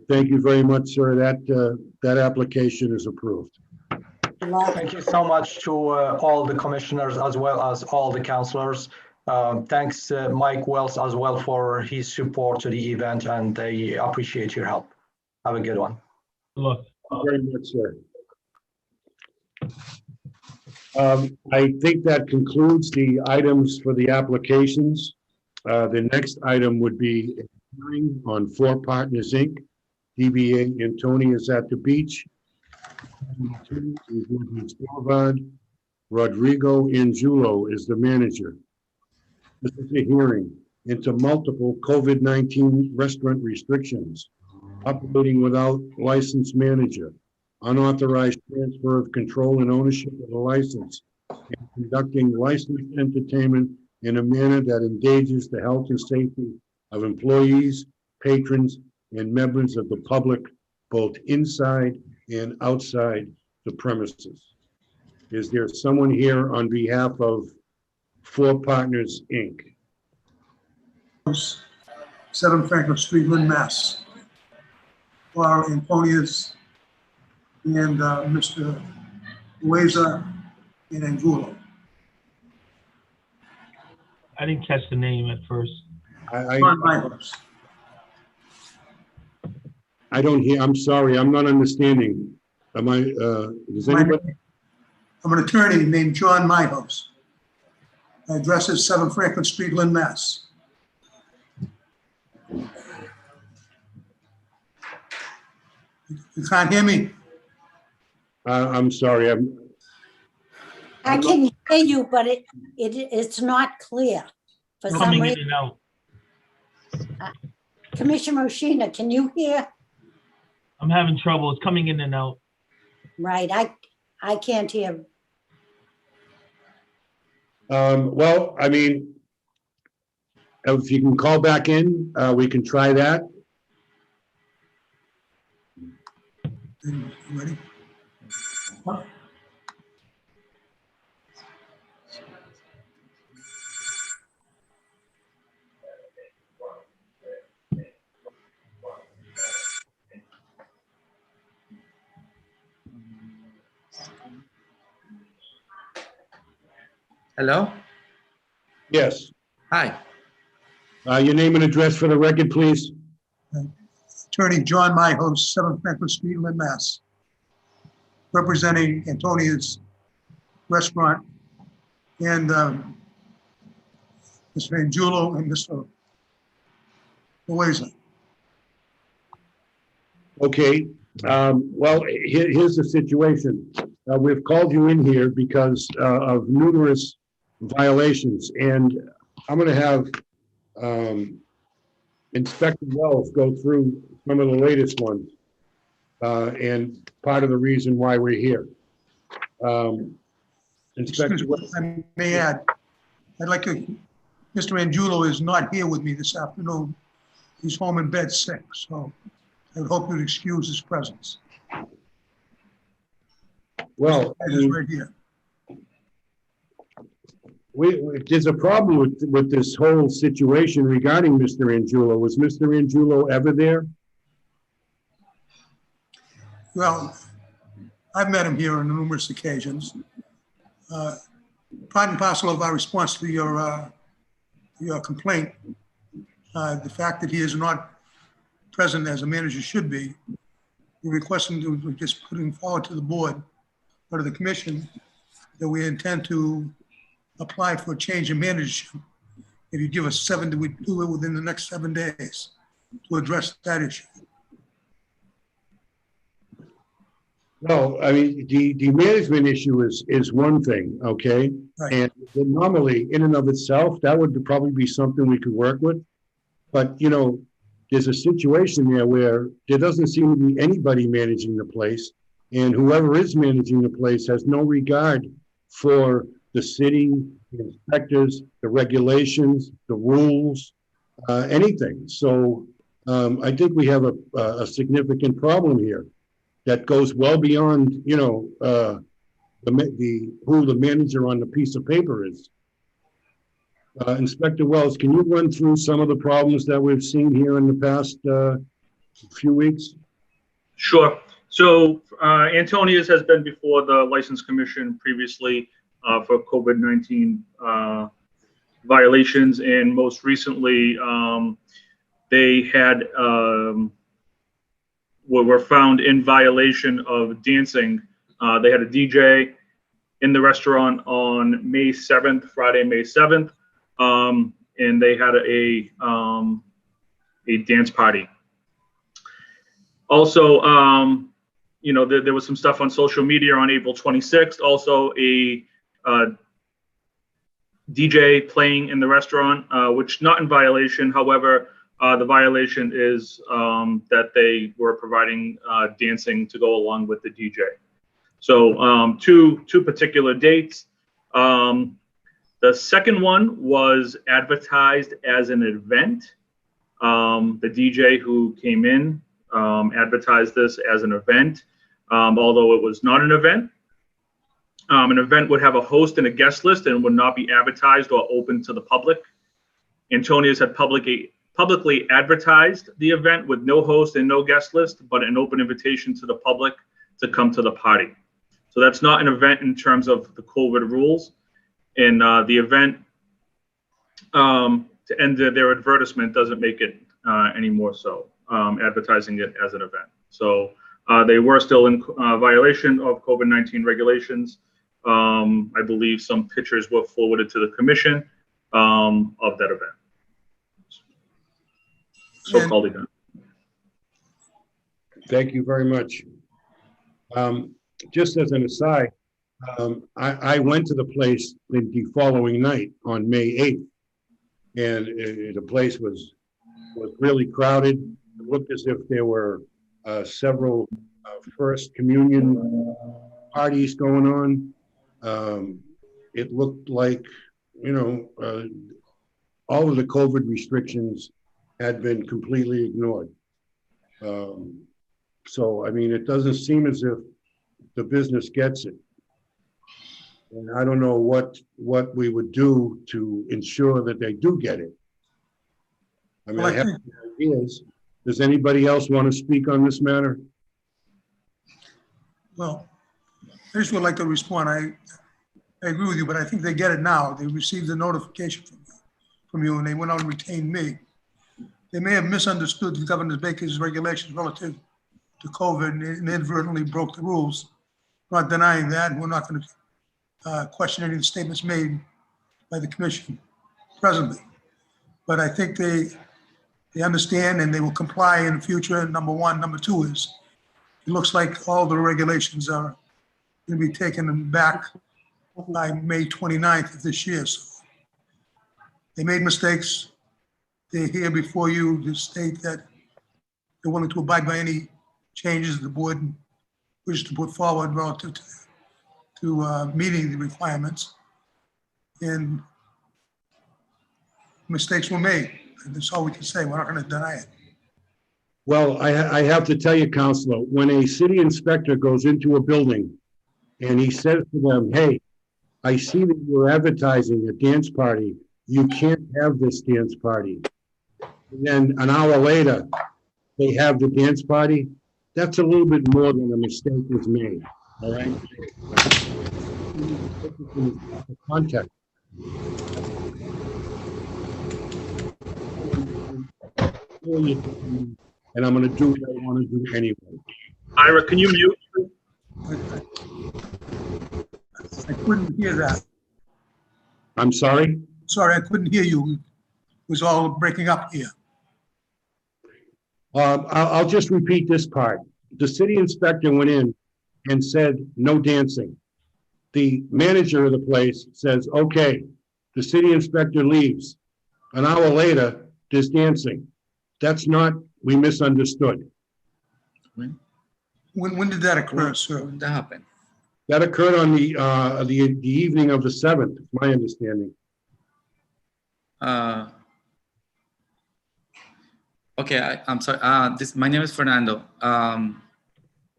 Thank you very much, sir. That application is approved. Thank you so much to all the commissioners as well as all the councilors. Thanks, Mike Wells, as well for his support to the event, and I appreciate your help. Have a good one. Good luck. Thank you very much, sir. I think that concludes the items for the applications. The next item would be a hearing on Four Partners, Inc., DBA Antonia's at the Beach, Boulevard. Rodrigo Angulo is the manager. This is a hearing into multiple COVID-19 restaurant restrictions, operating without licensed manager, unauthorized transfer of control and ownership of the license, and conducting licensed entertainment in a manner that endangers the health and safety of employees, patrons, and members of the public, both inside and outside the premises. Is there someone here on behalf of Four Partners, Inc.? 7 Franklin Street, Lynn, Mass. For Antonia's and Mr. Ueza and Angulo. I didn't catch the name at first. I don't hear, I'm sorry, I'm not understanding. Am I, does anybody? I'm an attorney named John Myhouse. My address is 7 Franklin Street, Lynn, Mass. You can't hear me? I'm sorry, I can hear you, but it's not clear for some Coming in reason. and out. Commissioner Oshina, can you hear? I'm having trouble. It's coming in and out. Right, I can't hear. Well, I mean, if you can call back in, we can try that. You ready? Hello? Yes. Hi. Your name and address for the record, please. Attorney John Myhouse, 7 Franklin Street, Lynn, Mass. Representing Antonia's Restaurant and Mr. Angulo and Mr. Ueza. Okay, well, here's the situation. We've called you in here because of numerous violations, and I'm gonna have Inspector Wells go through some of the latest ones, and part of the reason why we're here. Inspector Excuse me, Wells. I may add, I'd like to, Mr. Angulo is not here with me this afternoon. He's home in bed sick, so I would hope you'd excuse his presence. Well, He's right here. There's a problem with this whole situation regarding Mr. Angulo. Was Mr. Angulo ever there? Well, I've met him here on numerous occasions. Part and parcel of our response to your complaint, the fact that he is not present as a manager should be, we're requesting to just putting forward to the board or to the commission that we intend to apply for a change in managership. If you give us 7, we do it within the next 7 days to address that issue. No, I mean, the management issue is one thing, okay? Right. And normally, in and of itself, that would probably be something we could work with. But, you know, there's a situation there where there doesn't seem to be anybody managing the place. And whoever is managing the place has no regard for the city, the inspectors, the regulations, the rules, anything. So I think we have a significant problem here that goes well beyond, you know, who the manager on the piece of paper is. Inspector Wells, can you run through some of the problems that we've seen here in the past few weeks? Sure. So Antonia's has been before the License Commission previously for COVID-19 violations, and most recently they had were found in violation of dancing. They had a DJ in the restaurant on May 7th, Friday, May 7th. And they had a dance party. Also, you know, there was some stuff on social media on April 26th. Also, a DJ playing in the restaurant, which not in violation. However, the violation is that they were providing dancing to go along with the DJ. So two particular dates. The second one was advertised as an event. The DJ who came in advertised this as an event, although it was not an event. An event would have a host and a guest list and would not be advertised or open to the public. Antonia's had publicly advertised the event with no host and no guest list, but an open invitation to the public to come to the party. So that's not an event in terms of the COVID rules. And the event, to end their advertisement, doesn't make it any more so, advertising it as an event. So they were still in violation of COVID-19 regulations. I believe some pictures were forwarded to the commission of that event. So-called event. Thank you very much. Just as an aside, I went to the place the following night on May 8th, and the place was really crowded. It looked as if there were several First Communion parties going on. It looked like, you know, all of the COVID restrictions had been completely ignored. So, I mean, it doesn't seem as if the business gets it. And I don't know what we would do to ensure that they do get it. I mean, I have ideas. Does anybody else want to speak on this matter? Well, I just would like to respond. I agree with you, but I think they get it now. They received the notification from you and they went out and retained me. They may have misunderstood Governor Baker's regulations relative to COVID and inadvertently broke the rules. I'm not denying that. We're not going to question any of the statements made by the commission presently. But I think they understand and they will comply in the future, number one. Number two is, it looks like all the regulations are going to be taken back by May 29th of this year. So they made mistakes. They're here before you to state that they're willing to abide by any changes the board wishes to put forward relative to meeting the requirements. And mistakes were made. And that's all we can say. We're not going to deny it. Well, I have to tell you, Counselor, when a city inspector goes into a building and he says to them, hey, I see that you're advertising a dance party. You can't have this dance party. And then an hour later, they have the dance party. That's a little bit more than a mistake was made, all right? The context. And I'm going to do what I want to do anyway. Ira, can you mute? I couldn't hear that. I'm sorry? Sorry, I couldn't hear you. It was all breaking up here. I'll just repeat this part. The city inspector went in and said, no dancing. The manager of the place says, okay, the city inspector leaves. An hour later, there's dancing. That's not, we misunderstood. When did that occur, sir? When that happened? That occurred on the evening of the 7th, my understanding. Okay, I'm sorry. My name is Fernando.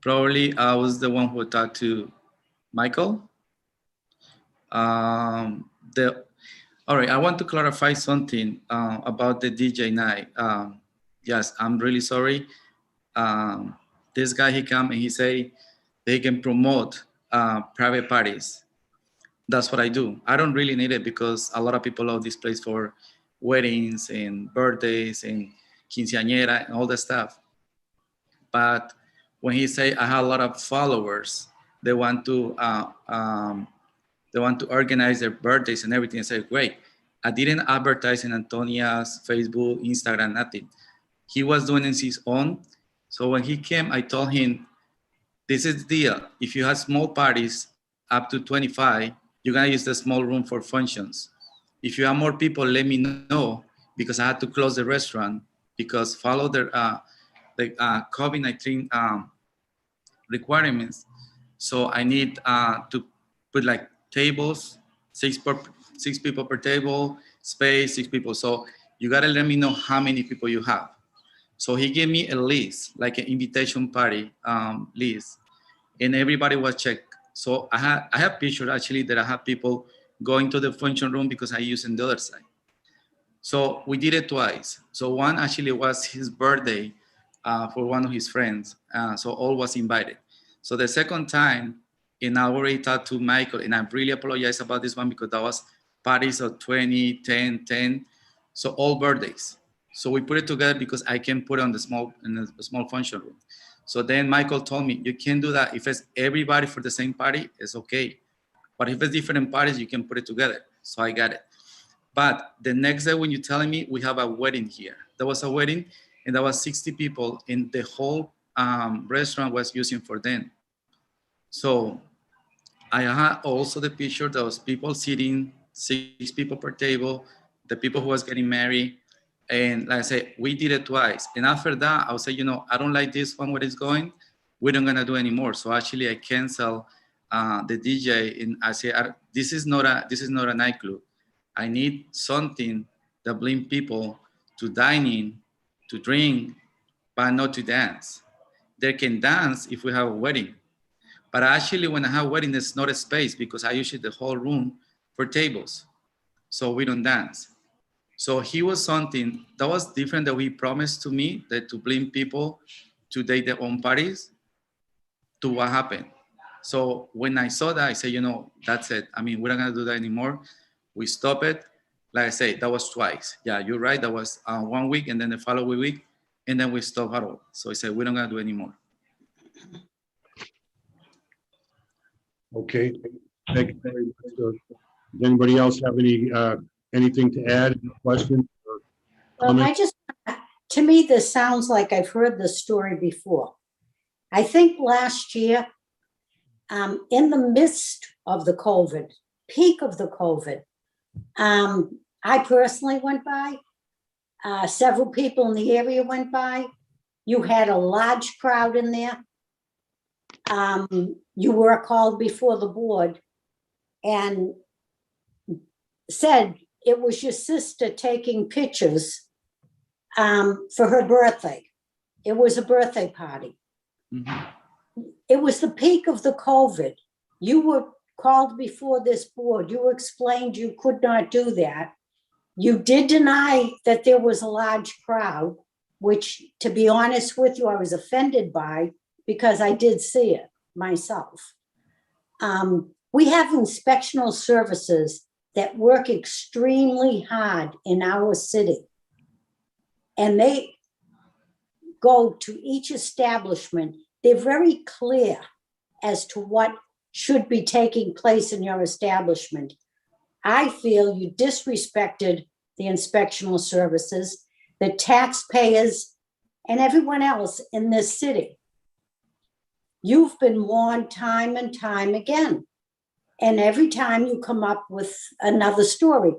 Probably I was the one who talked to Michael. All right, I want to clarify something about the DJ night. Yes, I'm really sorry. This guy, he come and he say they can promote private parties. That's what I do. I don't really need it because a lot of people love this place for weddings and birthdays and quinceañera and all that stuff. But when he say I have a lot of followers, they want to They want to organize their birthdays and everything. I said, great. I didn't advertise in Antonia's Facebook, Instagram, nothing. He was doing it his own. So when he came, I told him, this is the deal. If you have small parties up to 25, you're gonna use the small room for functions. If you have more people, let me know, because I had to close the restaurant because follow the COVID-19 requirements. So I need to put like tables, six people per table, space, 6 people. So you gotta let me know how many people you have. So he gave me a list, like an invitation party list, and everybody was checked. So I have pictures actually that I have people going to the function room because I use on the other side. So we did it twice. So one actually was his birthday for one of his friends. So all was invited. So the second time, and I already talked to Michael, and I really apologize about this one because that was parties of 20, 10, 10. So all birthdays. So we put it together because I can put it on the small function room. So then Michael told me, you can't do that. If it's everybody for the same party, it's okay. But if it's different parties, you can put it together. So I got it. But the next day when you're telling me we have a wedding here, there was a wedding and there was 60 people and the whole restaurant was using for them. So I had also the picture, there was people sitting, 6 people per table, the people who was getting married. And like I said, we did it twice. And after that, I would say, you know, I don't like this one, where it's going. We're not gonna do anymore. So actually I cancel the DJ and I say, this is not a nightclub. I need something that brings people to dine in, to drink, but not to dance. They can dance if we have a wedding. But actually when I have a wedding, it's not a space because I usually the whole room for tables. So we don't dance. So he was something that was different that he promised to me, that to bring people to date their own parties, to what happened. So when I saw that, I said, you know, that's it. I mean, we're not gonna do that anymore. We stop it. Like I said, that was twice. Yeah, you're right. That was 1 week and then the following week, and then we stopped at all. So I said, we're not gonna do anymore. Okay, thank you very much. Does anybody else have anything to add, questions? Well, to me, this sounds like I've heard this story before. I think last year, in the midst of the COVID, peak of the COVID, I personally went by, several people in the area went by. You had a large crowd in there. You were called before the board and said it was your sister taking pictures for her birthday. It was a birthday party. Mm-hmm. It was the peak of the COVID. You were called before this board. You explained you could not do that. You did deny that there was a large crowd, which, to be honest with you, I was offended by because I did see it myself. We have inspectional services that work extremely hard in our city. And they go to each establishment. They're very clear as to what should be taking place in your establishment. I feel you disrespected the inspectional services, the taxpayers, and everyone else in this city. You've been warned time and time again. And every time you come up with another story,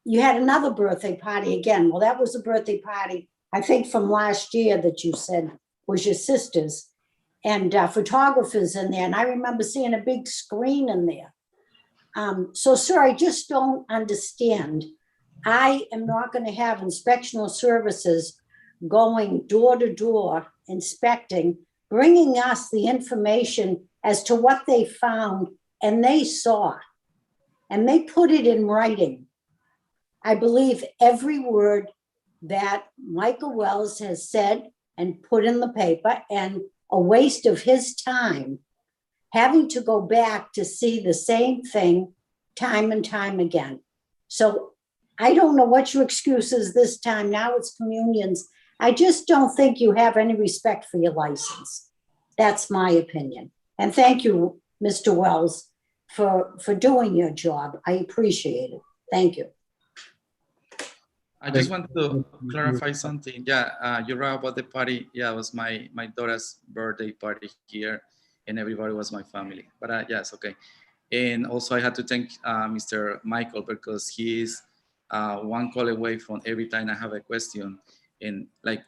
you had another birthday party again. Well, that was a birthday party, I think from last year that you said was your sister's, and photographers in there. And I remember seeing a big screen in there. So, sir, I just don't understand. I am not going to have inspectional services going door to door, inspecting, bringing us the information as to what they found and they saw, and they put it in writing. I believe every word that Michael Wells has said and put in the paper, and a waste of his time having to go back to see the same thing time and time again. So I don't know what your excuse is this time. Now it's communions. I just don't think you have any respect for your license. That's my opinion. And thank you, Mr. Wells, for doing your job. I appreciate it. Thank you. I just want to clarify something. Yeah, you're right about the party. Yeah, it was my daughter's birthday party here, and everybody was my family. But yes, okay. And also I had to thank Mr. Michael because he's one call away from every time I have a question. And like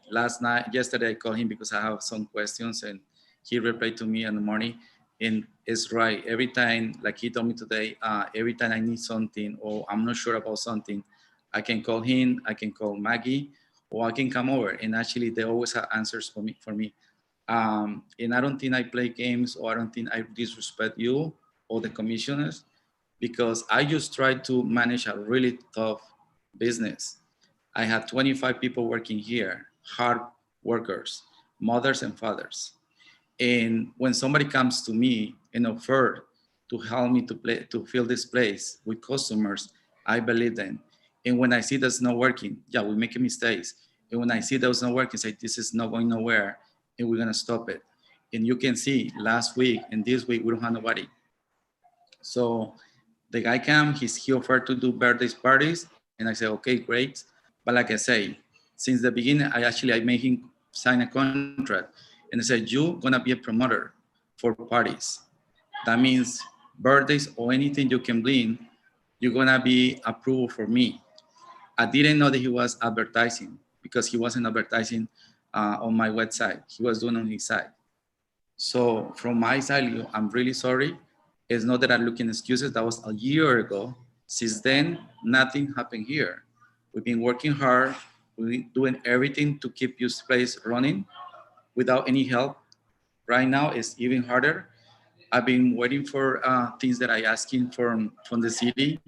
yesterday I called him because I have some questions, and he replied to me in the morning. And it's right, every time, like he told me today, every time I need something or I'm not sure about something, I can call him, I can call Maggie, or I can come over. And actually they always have answers for me. And I don't think I play games, or I don't think I disrespect you or the commissioners, because I just try to manage a really tough business. I have 25 people working here, hard workers, mothers and fathers. And when somebody comes to me and offer to help me to fill this place with customers, I believe them. And when I see that's not working, yeah, we make mistakes. And when I see that's not working, say this is not going nowhere, and we're gonna stop it. And you can see last week and this week we don't have nobody. So the guy came, he offered to do birthday parties, and I said, okay, great. But like I say, since the beginning, I made him sign a contract, and I said, you're gonna be a promoter for parties. That means birthdays or anything you can bring, you're gonna be approved for me. I didn't know that he was advertising, because he wasn't advertising on my website. He was doing on his side. So from my side, I'm really sorry. It's not that I'm looking excuses. That was a year ago. Since then, nothing happened here. We've been working hard. We're doing everything to keep this place running without any help. Right now, it's even harder. I've been waiting for things that I asking from the city,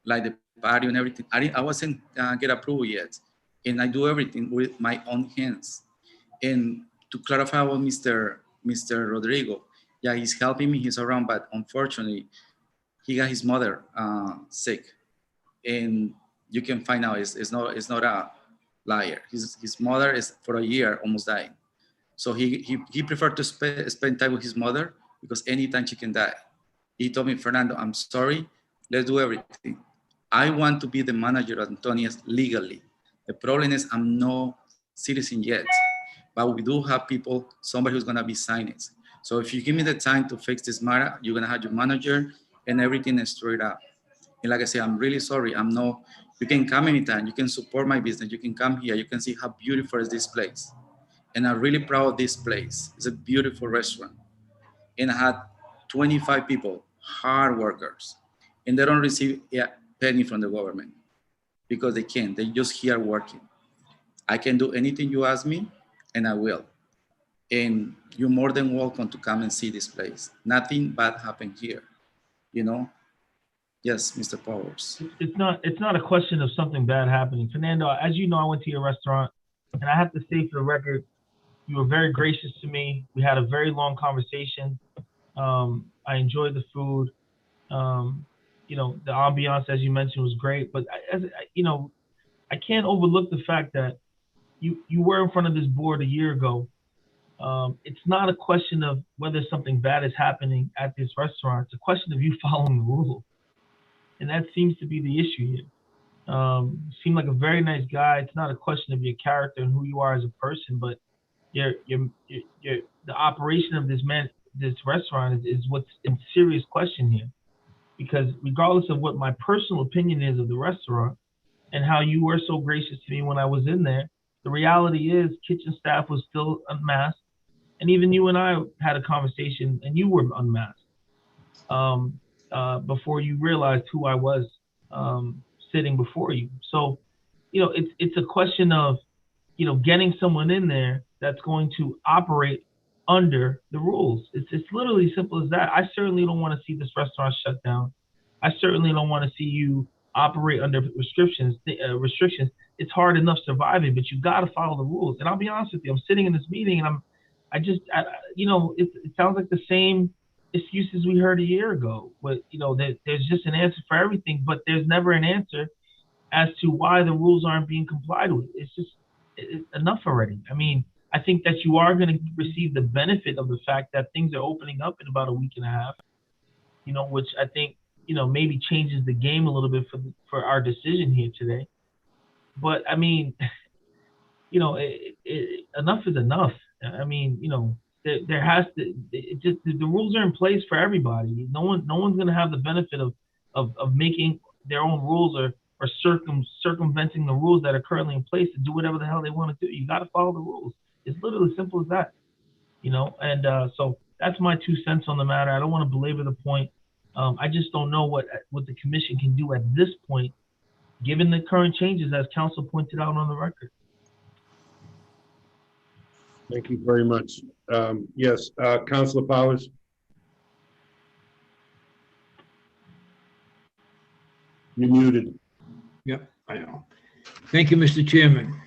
like the patio and everything. I wasn't get approval yet. And I do everything with my own hands. And to clarify what Mr. Rodrigo, yeah, he's helping me, he's around, but unfortunately, he got his mother sick. And you can find out it's not a liar. His mother is for a year almost dying. So he preferred to spend time with his mother, because anytime she can die. He told me, Fernando, I'm sorry, let's do everything. I want to be the manager of Antonia's legally. The problem is I'm no citizen yet, but we do have people, somebody who's gonna be signing it. So if you give me the time to fix this matter, you're gonna have your manager and everything is straight up. And like I say, I'm really sorry. You can come anytime, you can support my business, you can come here, you can see how beautiful is this place. And I'm really proud of this place. It's a beautiful restaurant. And I had 25 people, hard workers, and they don't receive a penny from the government because they can't. They just here working. I can do anything you ask me, and I will. And you're more than welcome to come and see this place. Nothing bad happened here, you know? Yes, Mr. Powers. It's not a question of something bad happening. Fernando, as you know, I went to your restaurant, and I have to say for the record, you were very gracious to me. We had a very long conversation. I enjoyed the food. You know, the ambiance, as you mentioned, was great. But I can't overlook the fact that you were in front of this board a year ago. It's not a question of whether something bad is happening at this restaurant. It's a question of you following the rules. And that seems to be the issue here. You seem like a very nice guy. It's not a question of your character and who you are as a person, but the operation of this restaurant is what's in serious question here. Because regardless of what my personal opinion is of the restaurant and how you were so gracious to me when I was in there, the reality is kitchen staff was still unmasked. And even you and I had a conversation and you were unmasked before you realized who I was sitting before you. So, it's a question of, getting someone in there that's going to operate under the rules. It's literally simple as that. I certainly don't want to see this restaurant shut down. I certainly don't want to see you operate under restrictions. It's hard enough surviving, but you got to follow the rules. And I'll be honest with you, I'm sitting in this meeting and it sounds like the same excuses we heard a year ago. But there's just an answer for everything, but there's never an answer as to why the rules aren't being complied with. It's enough already. I mean, I think that you are going to receive the benefit of the fact that things are opening up in about a week and a half. which I think, maybe changes the game a little bit for our decision here today. But I mean, enough is enough. I mean, there has to, the rules are in place for everybody. No one's going to have the benefit of making their own rules or circumventing the rules that are currently in place to do whatever the hell they want to do. You got to follow the rules. It's literally as simple as that, and so that's my 2 cents on the matter. I don't want to belabor the point. I just don't know what the commission can do at this point, given the current changes, as council pointed out on the record. Thank you very much. Yes, Councilor Powers. You're muted. Yep, I know. Thank you, Mr. Chairman.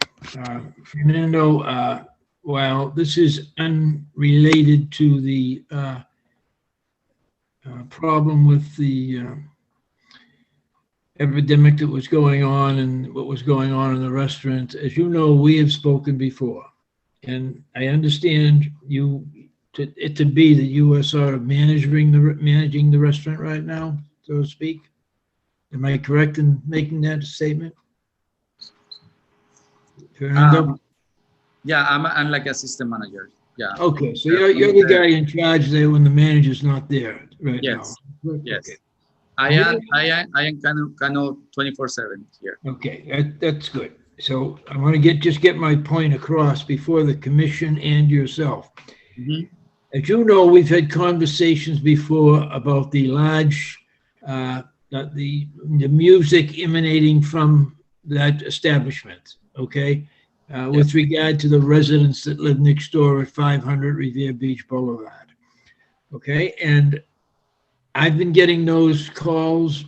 Fernando, while this is unrelated to the problem with the epidemic that was going on and what was going on in the restaurant, as you know, we have spoken before. And I understand it to be that you are sort of managing the restaurant right now, so to speak. Am I correct in making that statement? Fernando? Yeah, I'm like assistant manager. Yeah. Okay, so you're the guy in charge there when the manager's not there right yes. now. Yes. Okay. I am kind of 24/7 here. Okay, that's good. So I want to get my point across before the commission and yourself. Mm-hmm. As you know, we've had conversations before about the large, the music emanating from that establishment, okay? With regard to the residents that live next door at 500 Revere Beach Boulevard, okay? And I've been getting those calls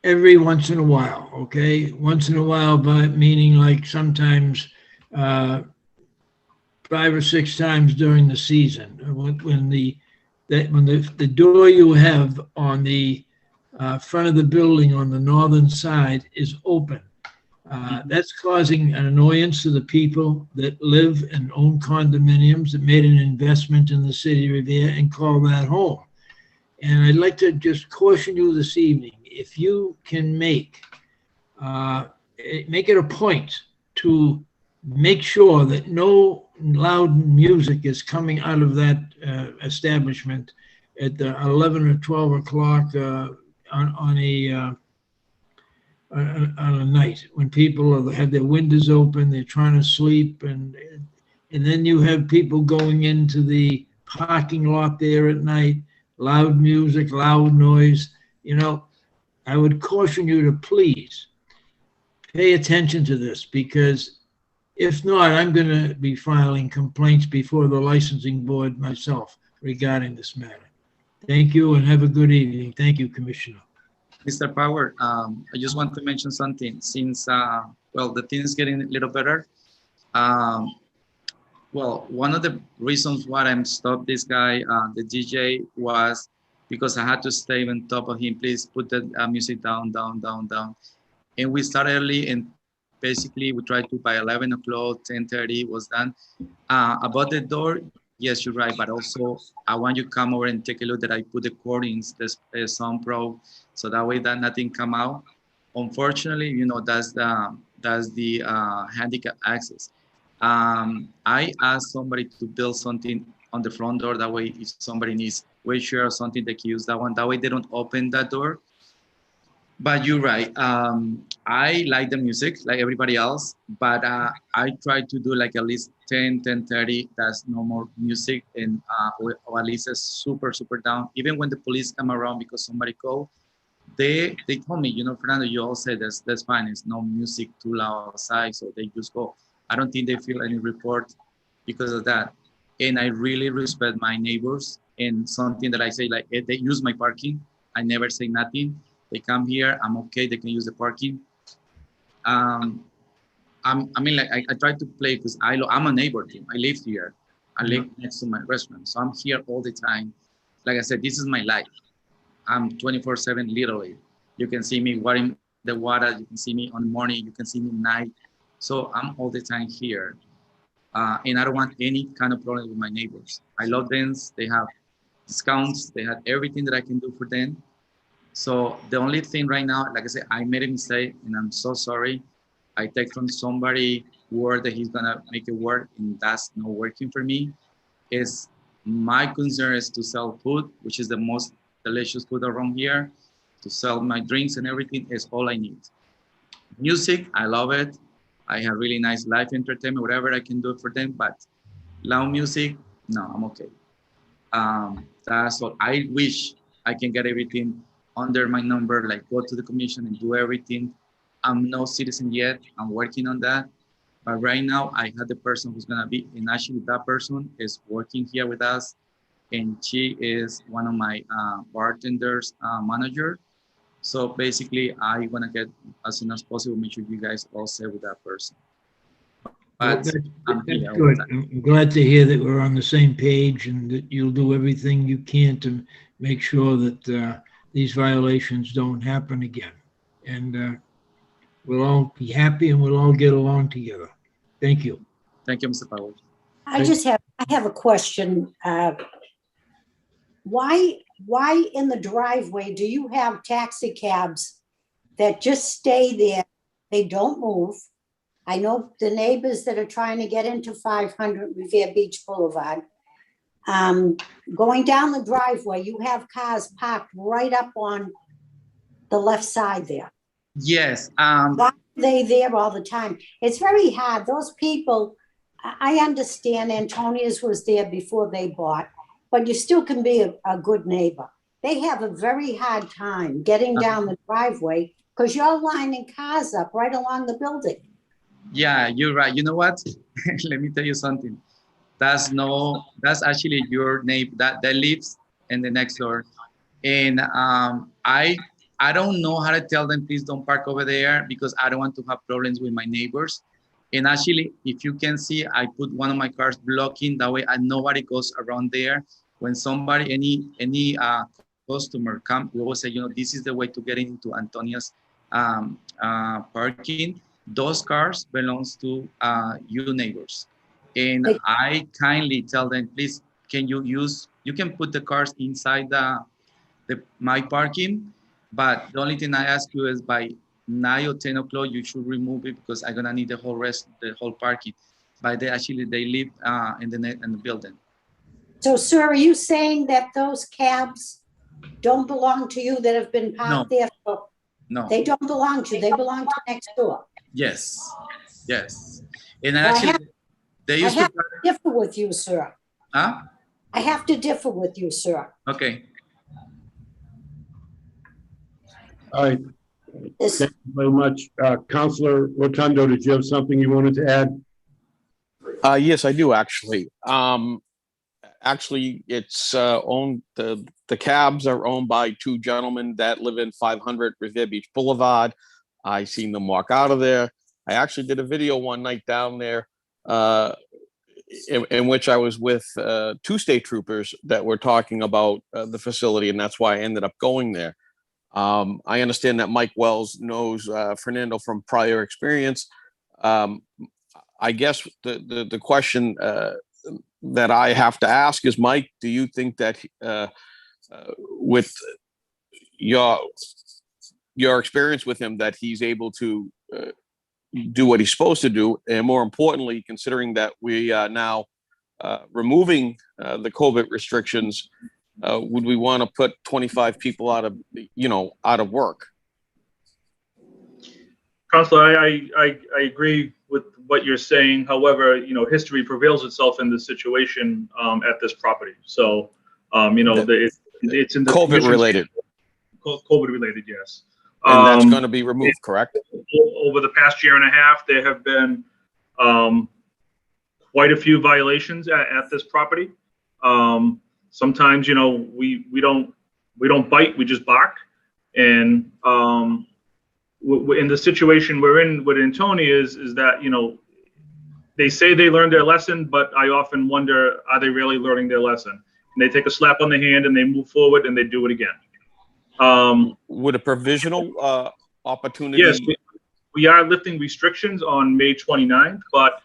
every once in a while, okay? Once in a while, but meaning like sometimes 5 or 6 times during the season. When the door you have on the front of the building on the northern side is open. That's causing an annoyance to the people that live and own condominiums that made an investment in the city of Revere and call that home. And I'd like to just caution you this evening, if you can make it a point to make sure that no loud music is coming out of that establishment at 11 or 12 o'clock on a night when people have their windows open, they're trying to sleep, and then you have people going into the parking lot there at night, loud music, loud noise. I would caution you to please pay attention to this, because if not, I'm going to be filing complaints before the licensing board myself regarding this matter. Thank you and have a good evening. Thank you, Commissioner. Mr. Power, I just want to mention something. Since, the thing is getting a little better. One of the reasons why I'm stopped this guy, the DJ, was because I had to stay on top of him. Please put the music down. And we start early, and basically we tried to by 11 o'clock, 10:30 was done. About the door, yes, you're right. But also, I want you to come over and take a look that I put the cordings, the Sound Pro, so that way that nothing come out. Unfortunately, that's the handicap access. I asked somebody to build something on the front door. That way, if somebody needs wheelchair or something, they can use that one. That way, they don't open that door. But you're right. I like the music like everybody else, but I try to do like at least 10:30. That's no more music, and or at least a super down. Even when the police come around because somebody called, they told me, Fernando, you all said that's fine. It's no music too loud outside, so they just go. I don't think they feel any report because of that. And I really respect my neighbors, and something that I say, like, if they use my parking, I never say nothing. They come here, I'm okay, they can use the parking. I try to play because I'm a neighbor too. I live here. I live next to my restaurant. So I'm here all the time. Like I said, this is my life. I'm 24/7 literally. You can see me watering the water. You can see me on the morning. You can see me at night. So I'm all the time here. And I don't want any kind of problem with my neighbors. I love them. They have discounts. They had everything that I can do for them. So the only thing right now, like I said, I made a mistake and I'm so sorry. I take from somebody word that he's gonna make it work and that's not working for me. Is my concern is to sell food, which is the most delicious food around here. To sell my drinks and everything is all I need. Music, I love it. I have really nice live entertainment, whatever I can do for them, but loud music, no, I'm okay. That's all. I wish I can get everything under my number, like go to the commission and do everything. I'm no citizen yet. I'm working on that. But right now, I had the person who's gonna be, and actually that person is working here with us, and she is one of my bartenders manager. So basically, I wanna get as soon as possible, make sure you guys all set with that person. But That's I'm here all good. the time. I'm glad to hear that we're on the same page and that you'll do everything you can to make sure that these violations don't happen again. And we'll all be happy and we'll all get along together. Thank you. Thank you, Mr. Powers. I have a question. Why in the driveway do you have taxi cabs that just stay there? They don't move. I know the neighbors that are trying to get into 500 Revere Beach Boulevard. Going down the driveway, you have cars parked right up on the left side there. Yes. Why are they there all the time? It's very hard. Those people, I understand Antonia's was there before they bought, but you still can be a good neighbor. They have a very hard time getting down the driveway because you're lining cars up right along the building. Yeah, you're right. You know what? Let me tell you something. That's actually your neighbor that lives in the next door. And I don't know how to tell them, please don't park over there because I don't want to have problems with my neighbors. And actually, if you can see, I put one of my cars blocking that way and nobody goes around there. When somebody, any customer come, we always say, you know, this is the way to get into Antonia's parking. Those cars belongs to you neighbors. And I kindly tell them, please, can you can put the cars inside my parking, but the only thing I ask you is by 9 or 10 o'clock, you should remove it because I'm gonna need the whole parking. But they live in the building. So, sir, are you saying that those cabs don't belong to you that have been parked there? No. They don't belong to you. They belong to next door. Yes. And actually, they used I have to differ with you, sir. Huh? I have to differ with you, sir. Okay. All right. Thank you very much. Councilor Rotundo, did you have something you wanted to add? Yes, I do actually. Actually, it's owned, the cabs are owned by two gentlemen that live in 500 Revere Beach Boulevard. I seen them walk out of there. I actually did a video one night down there in which I was with two state troopers that were talking about the facility, and that's why I ended up going there. I understand that Mike Wells knows Fernando from prior experience. I guess the question that I have to ask is, Mike, do you think that with your experience with him, that he's able to do what he's supposed to do? And more importantly, considering that we are now removing the COVID restrictions, would we want to put 25 people out of work? Councilor, I agree with what you're saying. However, history prevails itself in this situation at this property. So, it's in the COVID related. COVID related, yes. And that's going to be removed, correct? Over the past year and a half, there have been quite a few violations at this property. Sometimes, we don't bite, we just bark. And in the situation we're in with Antonia is that, they say they learned their lesson, but I often wonder, are they really learning their lesson? And they take a slap on the hand and they move forward and they do it again. Would a provisional opportunity? Yes, we are lifting restrictions on May 29th, but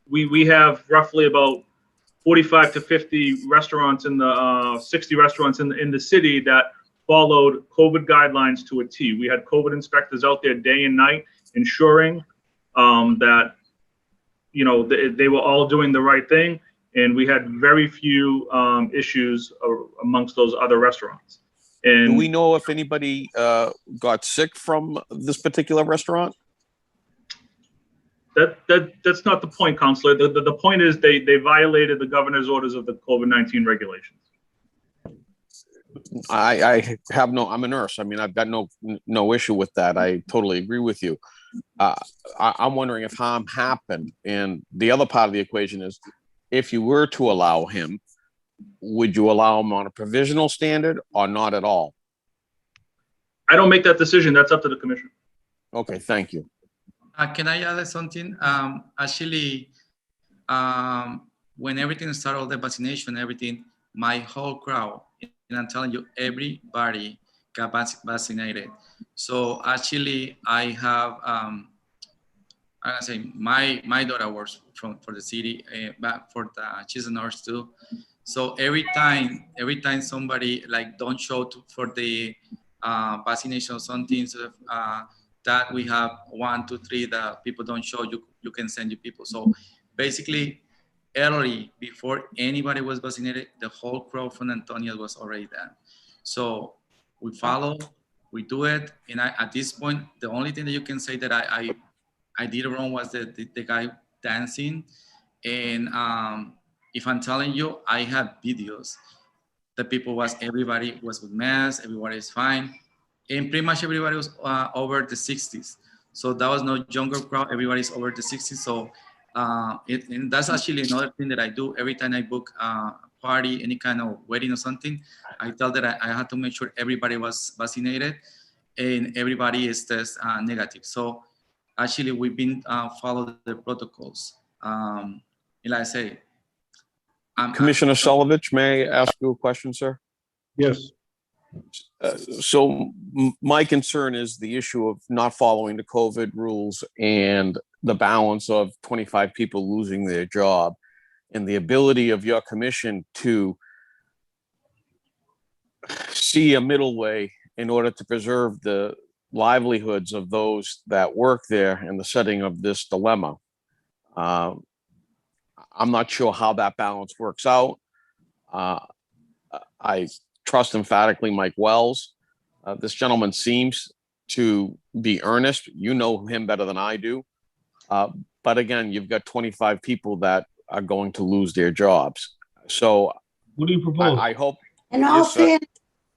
we have roughly about 45 to 50 restaurants in the 60 restaurants in the city that followed COVID guidelines to a T. We had COVID inspectors out there day and night, ensuring that they were all doing the right thing, and we had very few issues amongst those other restaurants. And do we know if anybody got sick from this particular restaurant? That's not the point, Counselor. The point is they violated the governor's orders of the COVID-19 regulations. I have no, I'm a nurse. I mean, I've got no issue with that. I totally agree with you. I'm wondering if harm happened. And the other part of the equation is, if you were to allow him, would you allow him on a provisional standard or not at all? I don't make that decision. That's up to the commission. Okay, thank you. Can I add something? Actually, when everything started, all the vaccination, everything, my whole crowd, and I'm telling you, everybody got vaccinated. So actually, I have, I say my daughter works for the city, but for the she's a nurse too. So every time somebody like don't show for the vaccination or something, so that we have 1, 2, 3 that people don't show, you can send you people. So basically, early before anybody was vaccinated, the whole crowd from Antonio was already there. So we follow, we do it, and at this point, the only thing that you can say that I did wrong was the guy dancing. And if I'm telling you, I have videos. The people everybody was with masks, everybody is fine. And pretty much everybody was over the 60s. So that was no younger crowd, everybody's over the 60s. So and that's actually another thing that I do every time I book a party, any kind of wedding or something. I tell that I had to make sure everybody was vaccinated and everybody is test negative. So actually we've been following the protocols. And like I say, Commissioner Solovich, may I ask you a question, sir? Yes. So my concern is the issue of not following the COVID rules and the balance of 25 people losing their job, and the ability of your commission to see a middle way in order to preserve the livelihoods of those that work there in the setting of this dilemma. I'm not sure how that balance works out. I trust emphatically Mike Wells. This gentleman seems to be earnest. You know him better than I do. But again, you've got 25 people that are going to lose their jobs. So what do you propose? I hope. In all fairness,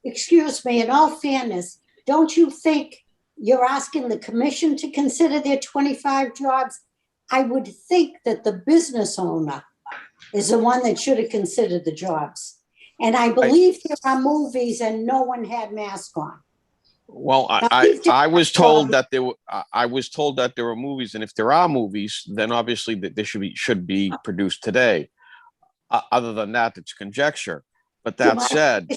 excuse me, in all fairness, don't you think you're asking the commission to consider their 25 jobs? I would think that the business owner is the one that should have considered the jobs. And I believe there are movies and no one had masks on. Well, I was told that there were movies, and if there are movies, then obviously that they should be produced today. Other than that, it's conjecture. But that said,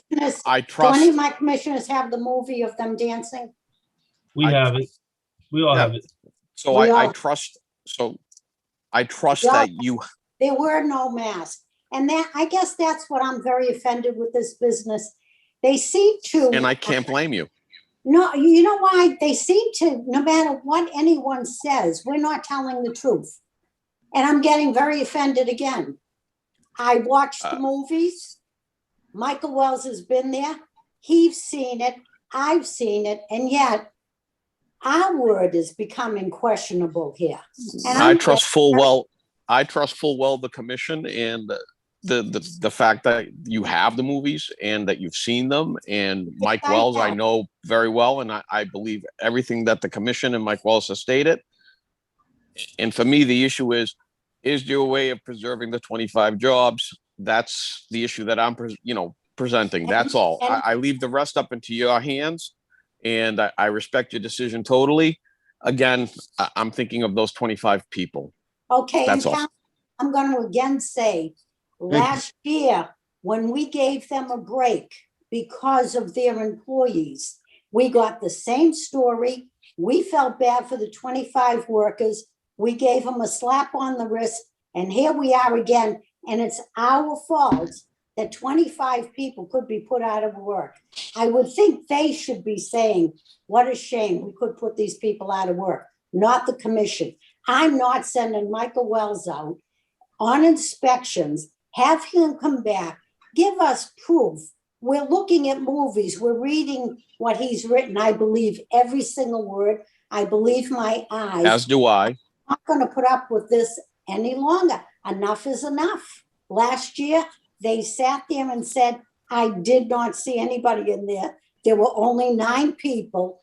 I trust. Do any of my commissioners have the movie of them dancing? We have it. We all have it. So I trust. So I trust that you. There were no masks, and that I guess that's what I'm very offended with this business. They seem to. And I can't blame you. No, you know why? They seem to, no matter what anyone says, we're not telling the truth. And I'm getting very offended again. I watched the movies. Michael Wells has been there. He's seen it. I've seen it. And yet our word is becoming questionable here. And I trust full well the commission and the fact that you have the movies and that you've seen them, and Mike Wells I know very well, and I believe everything that the commission and Mike Wells has stated. And for me, the issue is there a way of preserving the 25 jobs? That's the issue that I'm presenting. That's all. I leave the rest up into your hands, and I respect your decision totally. Again, I'm thinking of those 25 people. Okay, that's all. I'm going to again say, last year, when we gave them a break because of their employees, we got the same story. We felt bad for the 25 workers. We gave them a slap on the wrist, and here we are again. and it's our fault that 25 people could be put out of work. I would think they should be saying, what a shame, we could put these people out of work, not the commission. I'm not sending Michael Wells out on inspections, have him come back, give us proof. We're looking at movies, we're reading what he's written. I believe every single word. I believe my eyes. As do I. I'm not going to put up with this any longer. Enough is enough. Last year, they sat there and said, I did not see anybody in there. There were only 9 people.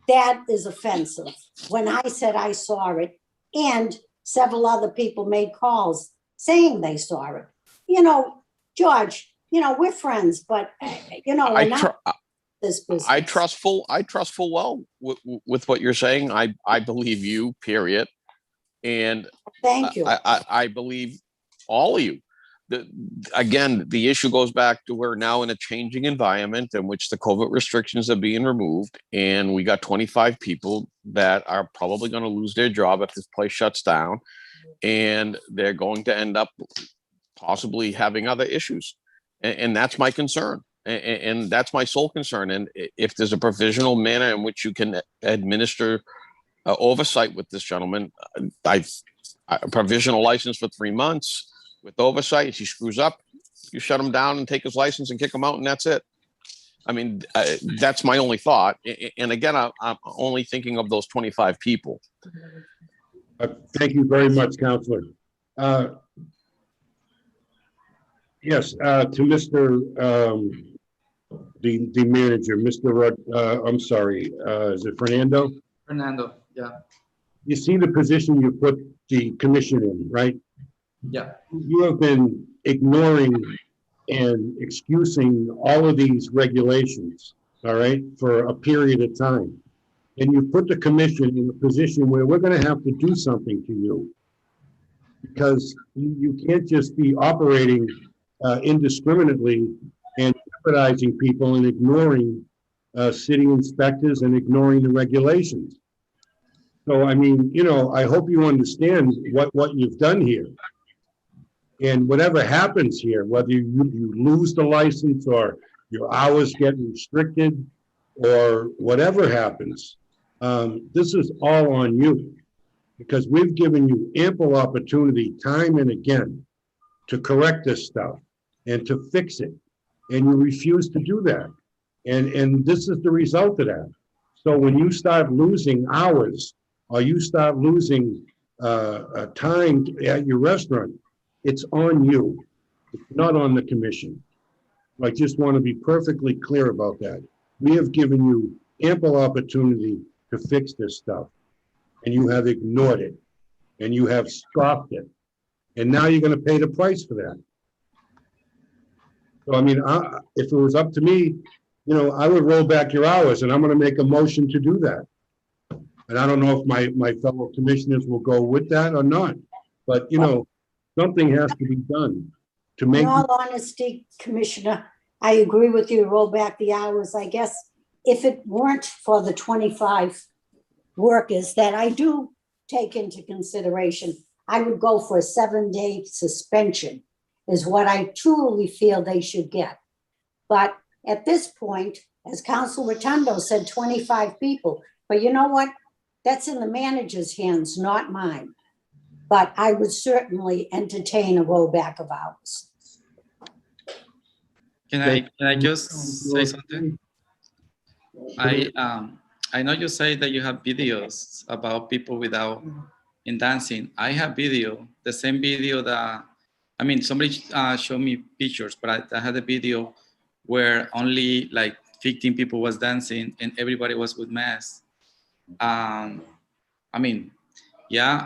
That is offensive. When I said I saw it, and several other people made calls saying they saw it. You know, George, you know, we're friends, but, you know, we're not this business. I trust full well with what you're saying. I believe you, period. And thank you. I believe all of you. Again, the issue goes back to we're now in a changing environment in which the COVID restrictions are being removed. And we got 25 people that are probably going to lose their job if this place shuts down. And they're going to end up possibly having other issues. And that's my concern. And that's my sole concern. And if there's a provisional manner in which you can administer oversight with this gentleman, a provisional license for 3 months with oversight. If he screws up, you shut him down and take his license and kick him out, and that's it. I mean, that's my only thought. And again, I'm only thinking of those 25 people. Thank you very much, Counselor. Yes, to Mr. The manager, Mr. I'm sorry, is it Fernando? Fernando, yeah. You see the position you put the commission in, right? Yeah. You have been ignoring and excusing all of these regulations, all right, for a period of time. And you put the commission in a position where we're going to have to do something to you, because you can't just be operating indiscriminately and jeopardizing people and ignoring city inspectors and ignoring the regulations. So, I mean, you know, I hope you understand what you've done here. And whatever happens here, whether you lose the license or your hours get restricted or whatever happens, this is all on you, because we've given you ample opportunity time and again to correct this stuff and to fix it. And you refuse to do that. And this is the result of that. So when you start losing hours or you start losing time at your restaurant, it's on you. It's not on the commission. I just want to be perfectly clear about that. We have given you ample opportunity to fix this stuff, and you have ignored it, and you have scoffed it, and now you're going to pay the price for that. So, I mean, if it was up to me, you know, I would roll back your hours, and I'm going to make a motion to do that. And I don't know if my fellow commissioners will go with that or not, but, you know, something has to be done to make. In all honesty, Commissioner, I agree with you, roll back the hours. I guess if it weren't for the 25 workers that I do take into consideration, I would go for a 7-day suspension is what I truly feel they should get. But at this point, as Council Rotundo said, 25 people. But you know what? That's in the manager's hands, not mine. But I would certainly entertain a rollback of hours. Can I just say something? I know you say that you have videos about people without in dancing. I have video, the same video that, I mean, somebody showed me pictures, but I had a video where only like 15 people was dancing and everybody was with masks. I mean, yeah,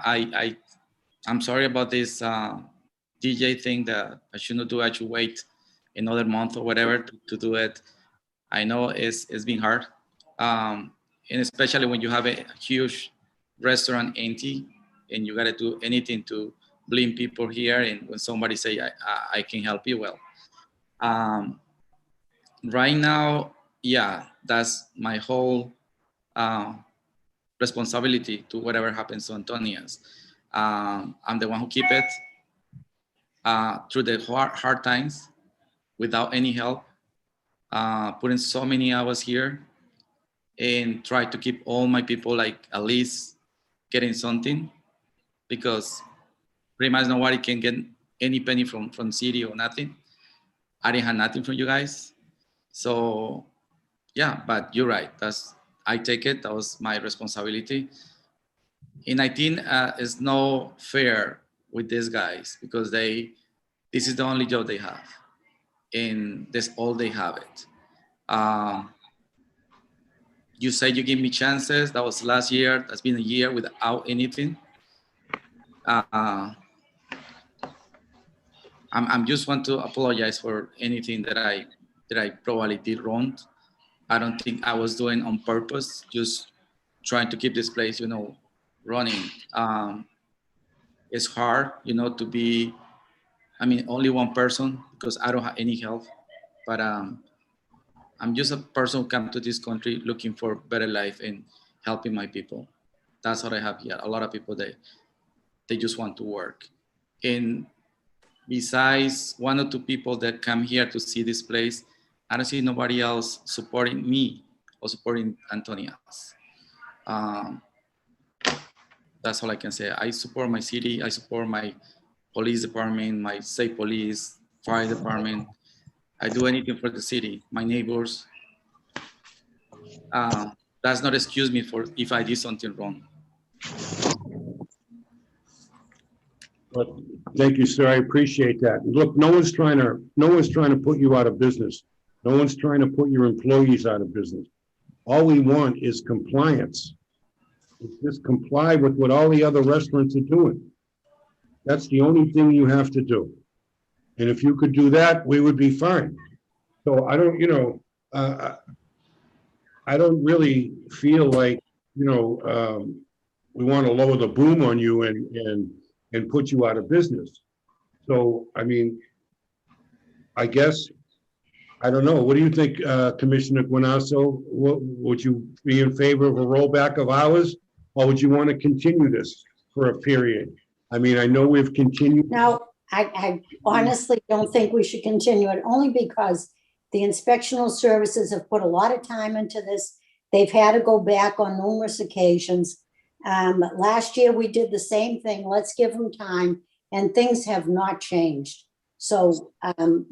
I'm sorry about this DJ thing that I shouldn't do. I should wait another month or whatever to do it. I know it's been hard. And especially when you have a huge restaurant empty and you got to do anything to blame people here. And when somebody say, I can help you, well, right now, yeah, that's my whole responsibility to whatever happens to Antonia's. I'm the one who keep it. through the hard times without any help, putting so many hours here and try to keep all my people like at least getting something, because pretty much nobody can get any penny from city or nothing. I didn't have nothing from you guys. So yeah, but you're right. I take it. That was my responsibility. And I think it's no fair with these guys because this is the only job they have. And that's all they have it. You said you give me chances. That was last year. That's been a year without anything. I'm just want to apologize for anything that I probably did wrong. I don't think I was doing on purpose, just trying to keep this place, running. It's hard, to be, only one person because I don't have any help, but I'm just a person who came to this country looking for better life and helping my people. That's what I have here. A lot of people, they just want to work. And besides one or two people that come here to see this place, I don't see nobody else supporting me or supporting Antonias. That's all I can say. I support my city. I support my police department, my state police, fire department. I do anything for the city, my neighbors. That's not excuse me for if I did something wrong. Thank you, sir. I appreciate that. Look, no one's trying to put you out of business. No one's trying to put your employees out of business. All we want is compliance. Just comply with what all the other restaurants are doing. That's the only thing you have to do. And if you could do that, we would be fine. So I don't, I don't really feel like, we want to lower the boom on you and put you out of business. So, I guess, I don't know. What do you think, Commissioner Guanasso? Would you be in favor of a rollback of hours, or would you want to continue this for a period? I know we've continued. No, I honestly don't think we should continue it, only because the inspectional services have put a lot of time into this. They've had to go back on numerous occasions. Last year we did the same thing. Let's give them time, and things have not changed. So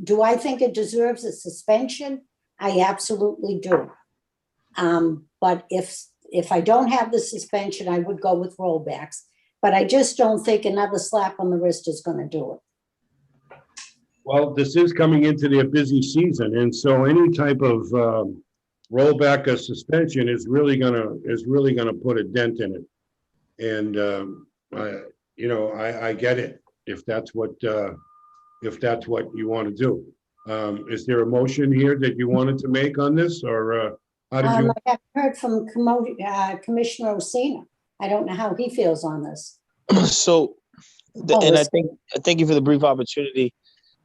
do I think it deserves a suspension? I absolutely do. But if I don't have the suspension, I would go with rollbacks. But I just don't think another slap on the wrist is going to do it. Well, this is coming into their busy season, and so any type of rollback or suspension is really gonna put a dent in it. And I get it if that's what you want to do. Is there a motion here that you wanted to make on this, or how did you? I haven't heard from Commissioner Osina. I don't know how he feels on this. So, and I thank you for the brief opportunity.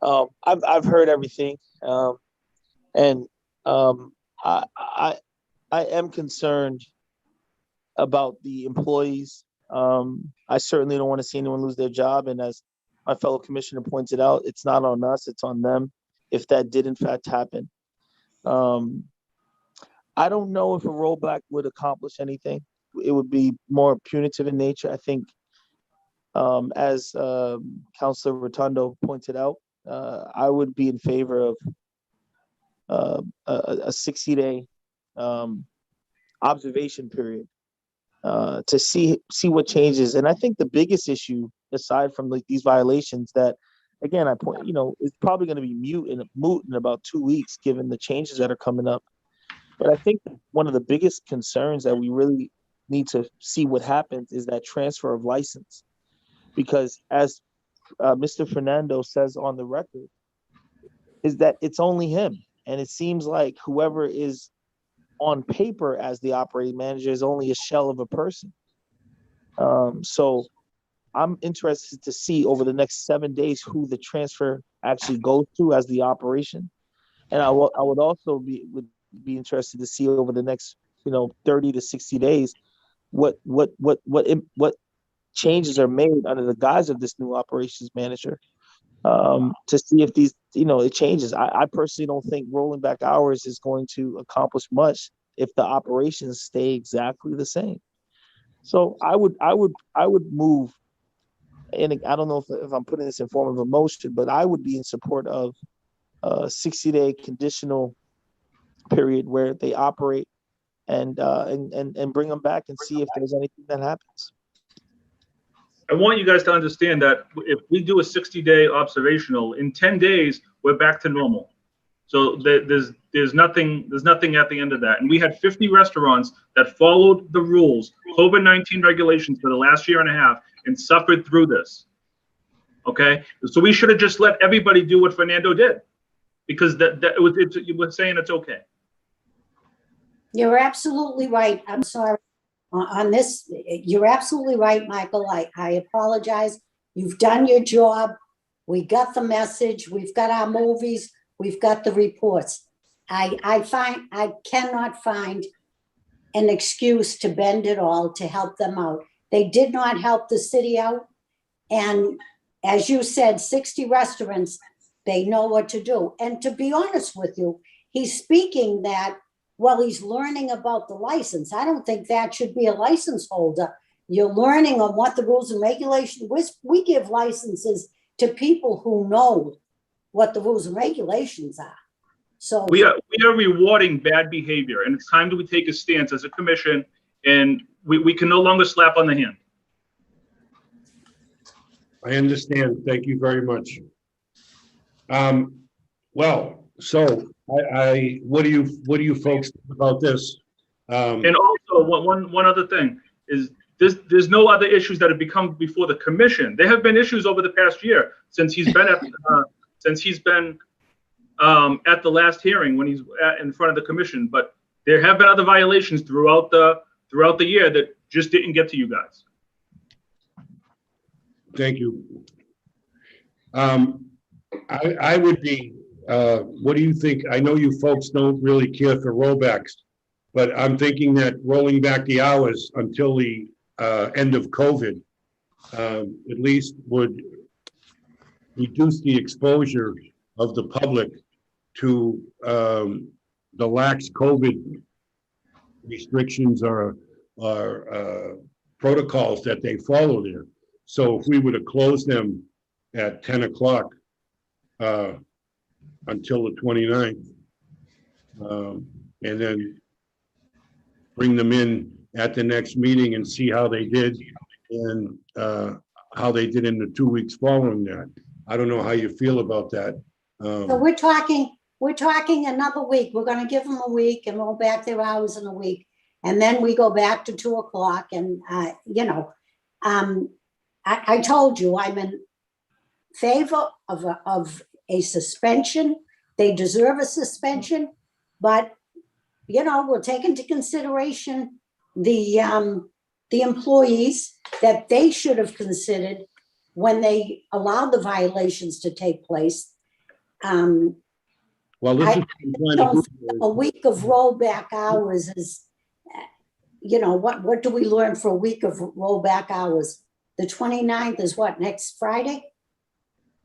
I've heard everything, and I am concerned about the employees. I certainly don't want to see anyone lose their job, and as my fellow commissioner pointed out, it's not on us, it's on them if that did in fact happen. I don't know if a rollback would accomplish anything. It would be more punitive in nature. I think, as Councilor Rotundo pointed out, I would be in favor of a 60-day observation period to see what changes. And I think the biggest issue, aside from these violations, that again I point, is probably going to be moot in about 2 weeks, given the changes that are coming up. But I think one of the biggest concerns that we really need to see what happens is that transfer of license, because as Mr. Fernando says on the record, is that it's only him, and it seems like whoever is on paper as the operating manager is only a shell of a person. So I'm interested to see over the next 7 days who the transfer actually goes to as the operation, and I would also be interested to see over the next 30 to 60 days what changes are made under the guise of this new operations manager. to see if these, it changes. I personally don't think rolling back hours is going to accomplish much if the operations stay exactly the same. So I would move, and I don't know if I'm putting this in form of a motion, but I would be in support of a 60-day conditional period where they operate and bring them back and see if there's anything that happens. I want you guys to understand that if we do a 60-day observational, in 10 days, we're back to normal. So there's nothing at the end of that. And we had 50 restaurants that followed the rules, COVID-19 regulations for the last year and a half and suffered through this. Okay? So we should have just let everybody do what Fernando did, because you were saying it's okay. You're absolutely right. I'm sorry. On this, you're absolutely right, Michael. I apologize. You've done your job. We got the message. We've got our movies. We've got the reports. I cannot find an excuse to bend it all to help them out. They did not help the city out. And as you said, 60 restaurants, they know what to do. And to be honest with you, he's speaking that, well, he's learning about the license. I don't think that should be a license holder. You're learning on what the rules and regulations. We give licenses to people who know what the rules and regulations are. So we are rewarding bad behavior, and it's time that we take a stance as a commission, and we can no longer slap on the hand. I understand. Thank you very much. Well, so what do you folks think about this? And also, one other thing is there's no other issues that have become before the commission. There have been issues over the past year since he's been at the last hearing when he's in front of the commission. But there have been other violations throughout the year that just didn't get to you guys. Thank you. I would be, what do you think? I know you folks don't really care for rollbacks, but I'm thinking that rolling back the hours until the end of COVID at least would reduce the exposure of the public to the lax COVID restrictions or protocols that they follow there. So if we were to close them at 10 o'clock until the 29th, and then bring them in at the next meeting and see how they did and how they did in the 2 weeks following that. I don't know how you feel about that. So we're talking another week. We're going to give them a week and roll back their hours in a week. And then we go back to 2 o'clock. And, I told you I'm in favor of a suspension. They deserve a suspension, but we'll take into consideration the employees that they should have considered when they allowed the violations to take place. Well, this is a week of rollback hours is, what do we learn for a week of rollback hours? The 29th is what, next Friday?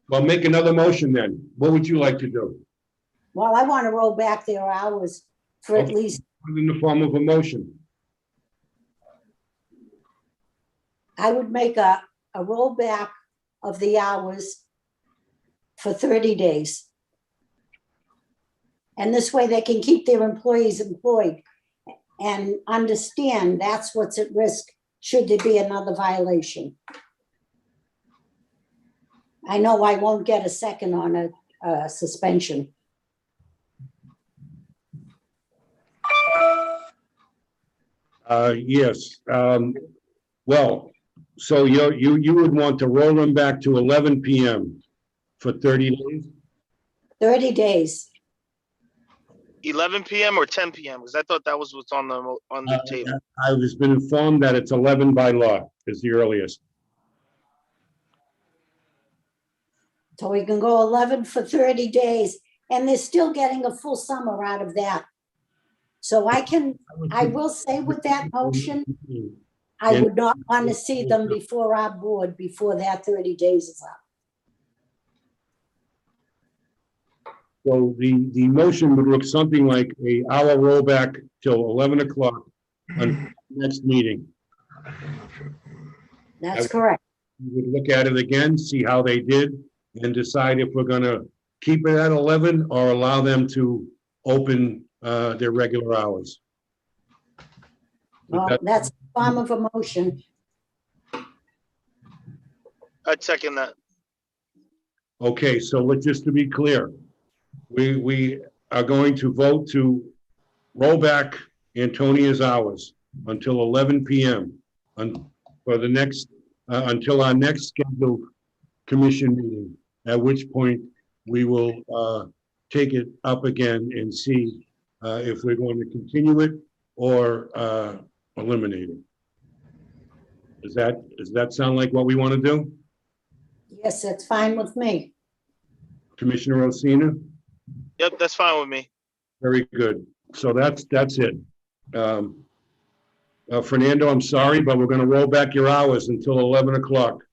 Well, make another motion then. What would you like to do? Well, I want to roll back their hours for at least. In the form of a motion. I would make a rollback of the hours for 30 days. And this way they can keep their employees employed and understand that's what's at risk should there be another violation. I know I won't get a second on a suspension. Yes. Well, so you would want to roll them back to 11 p.m. for 30 days? 30 days. 11 p.m. or 10 p.m. Because I thought that was what's on the table. I was been informed that it's 11 by law is the earliest. So we can go 11 for 30 days, and they're still getting a full summer out of that. So I will say with that motion, I would not want to see them before our board before that 30 days is up. So the motion would look something like a hour rollback till 11 o'clock on next meeting. That's correct. We would look at it again, see how they did, and decide if we're gonna keep it at 11 or allow them to open their regular hours. Well, that's a form of a motion. I'd second that. Okay, so just to be clear, we are going to vote to roll back Antonia's hours until 11 p.m. For the next, until our next scheduled commission meeting, at which point we will take it up again and see if we're going to continue it or eliminate it. Does that sound like what we want to do? Yes, that's fine with me. Commissioner Osina? Yep, that's fine with me. Very good. So that's it. Fernando, I'm sorry, but we're going to roll back your hours until 11 o'clock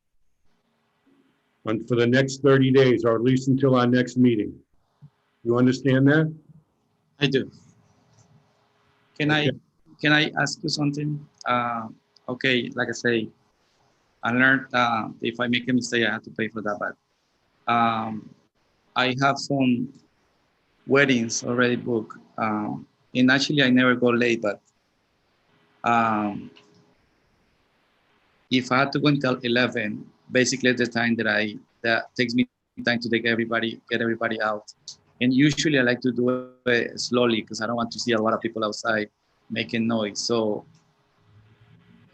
for the next 30 days, or at least until our next meeting. You understand that? I do. Can I ask you something? Okay, like I say, I learned if I make a mistake, I have to pay for that. But I have some weddings already booked. And actually, I never go late, but if I had to go until 11, basically the time that takes me time to get everybody out. And usually I like to do it slowly because I don't want to see a lot of people outside making noise. So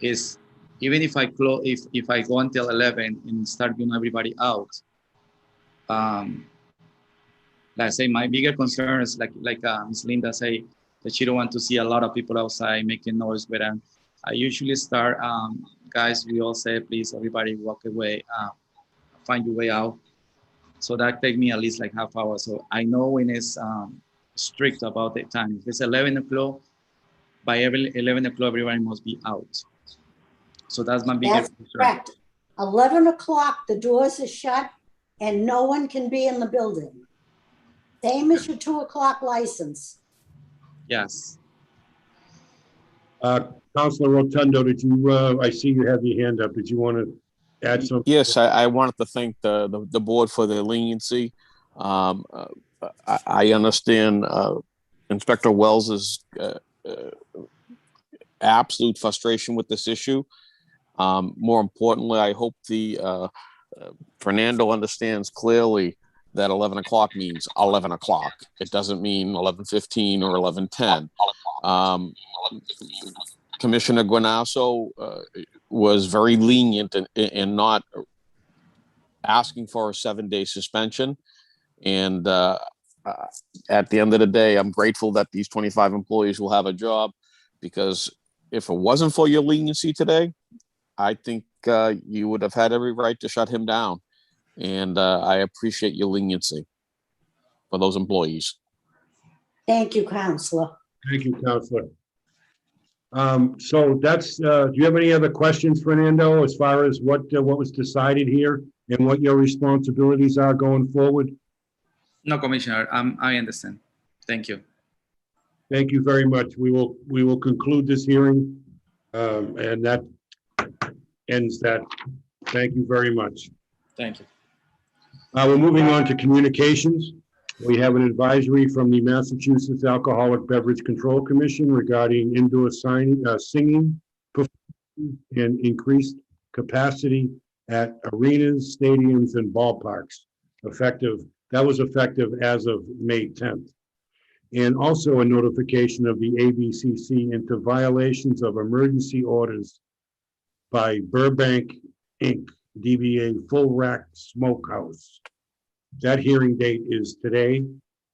even if I if I go until 11 and start getting everybody out, like I say, my bigger concern is like Ms. Linda say, that she don't want to see a lot of people outside making noise. But I usually start, guys, we all say, please, everybody walk away, find your way out. So that takes me at least like half hour. So I know when it's strict about the time. If it's 11 o'clock, by 11 o'clock, everybody must be out. So that's my biggest concern. Correct. 11 o'clock, the doors are shut and no one can be in the building. Same as your 2 o'clock license. Yes. Councilor Rotundo, did you, I see you have your hand up. Did you want to add something? Yes, I wanted to thank the board for their leniency. I understand Inspector Wells's absolute frustration with this issue. More importantly, I hope Fernando understands clearly that 11 o'clock means 11 o'clock. It doesn't mean 11:15 or 11:10. Commissioner Guanasso was very lenient in not asking for a 7-day suspension. And at the end of the day, I'm grateful that these 25 employees will have a job, because if it wasn't for your leniency today, I think you would have had every right to shut him down. And I appreciate your leniency for those employees. Thank you, Counselor. Thank you, Counselor. So that's, do you have any other questions, Fernando, as far as what was decided here and what your responsibilities are going forward? No, Commissioner, I understand. Thank you. Thank you very much. We will conclude this hearing, and that ends that. Thank you very much. Thank you. We're moving on to communications. We have an advisory from the Massachusetts Alcoholic Beverage Control Commission regarding indoor singing and increased capacity at arenas, stadiums, and ballparks. That was effective as of May 10th. And also a notification of the ABCC into violations of emergency orders by Burbank Inc., DBA Full Rack Smokehouse. That hearing date is today,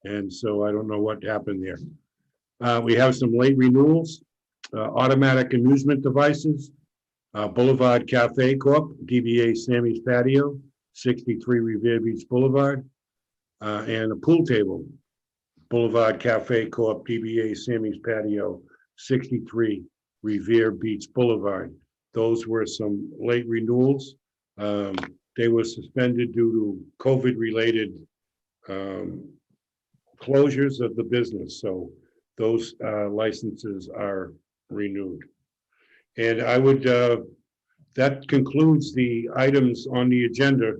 and so I don't know what happened there. We have some late renewals, automatic amusement devices, Boulevard Cafe Corp., DBA Sammy's Patio, 63 Revere Beach Boulevard, and a pool table, Boulevard Cafe Corp., DBA Sammy's Patio, 63 Revere Beach Boulevard. Those were some late renewals. They were suspended due to COVID-related closures of the business. So those licenses are renewed. And I would, that concludes the items on the agenda.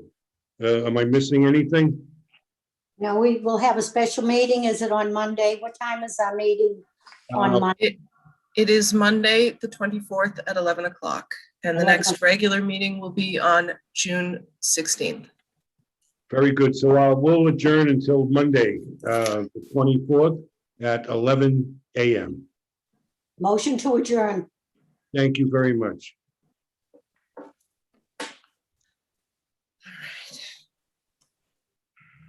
Am I missing anything? Now, we will have a special meeting. Is it on Monday? What time is our meeting on Monday? It is Monday, the 24th at 11 o'clock. And the 11 next regular meeting will be on June 16th. Very good. So we'll adjourn until Monday, the 24th at 11 a.m. Motion to adjourn. Thank you very much.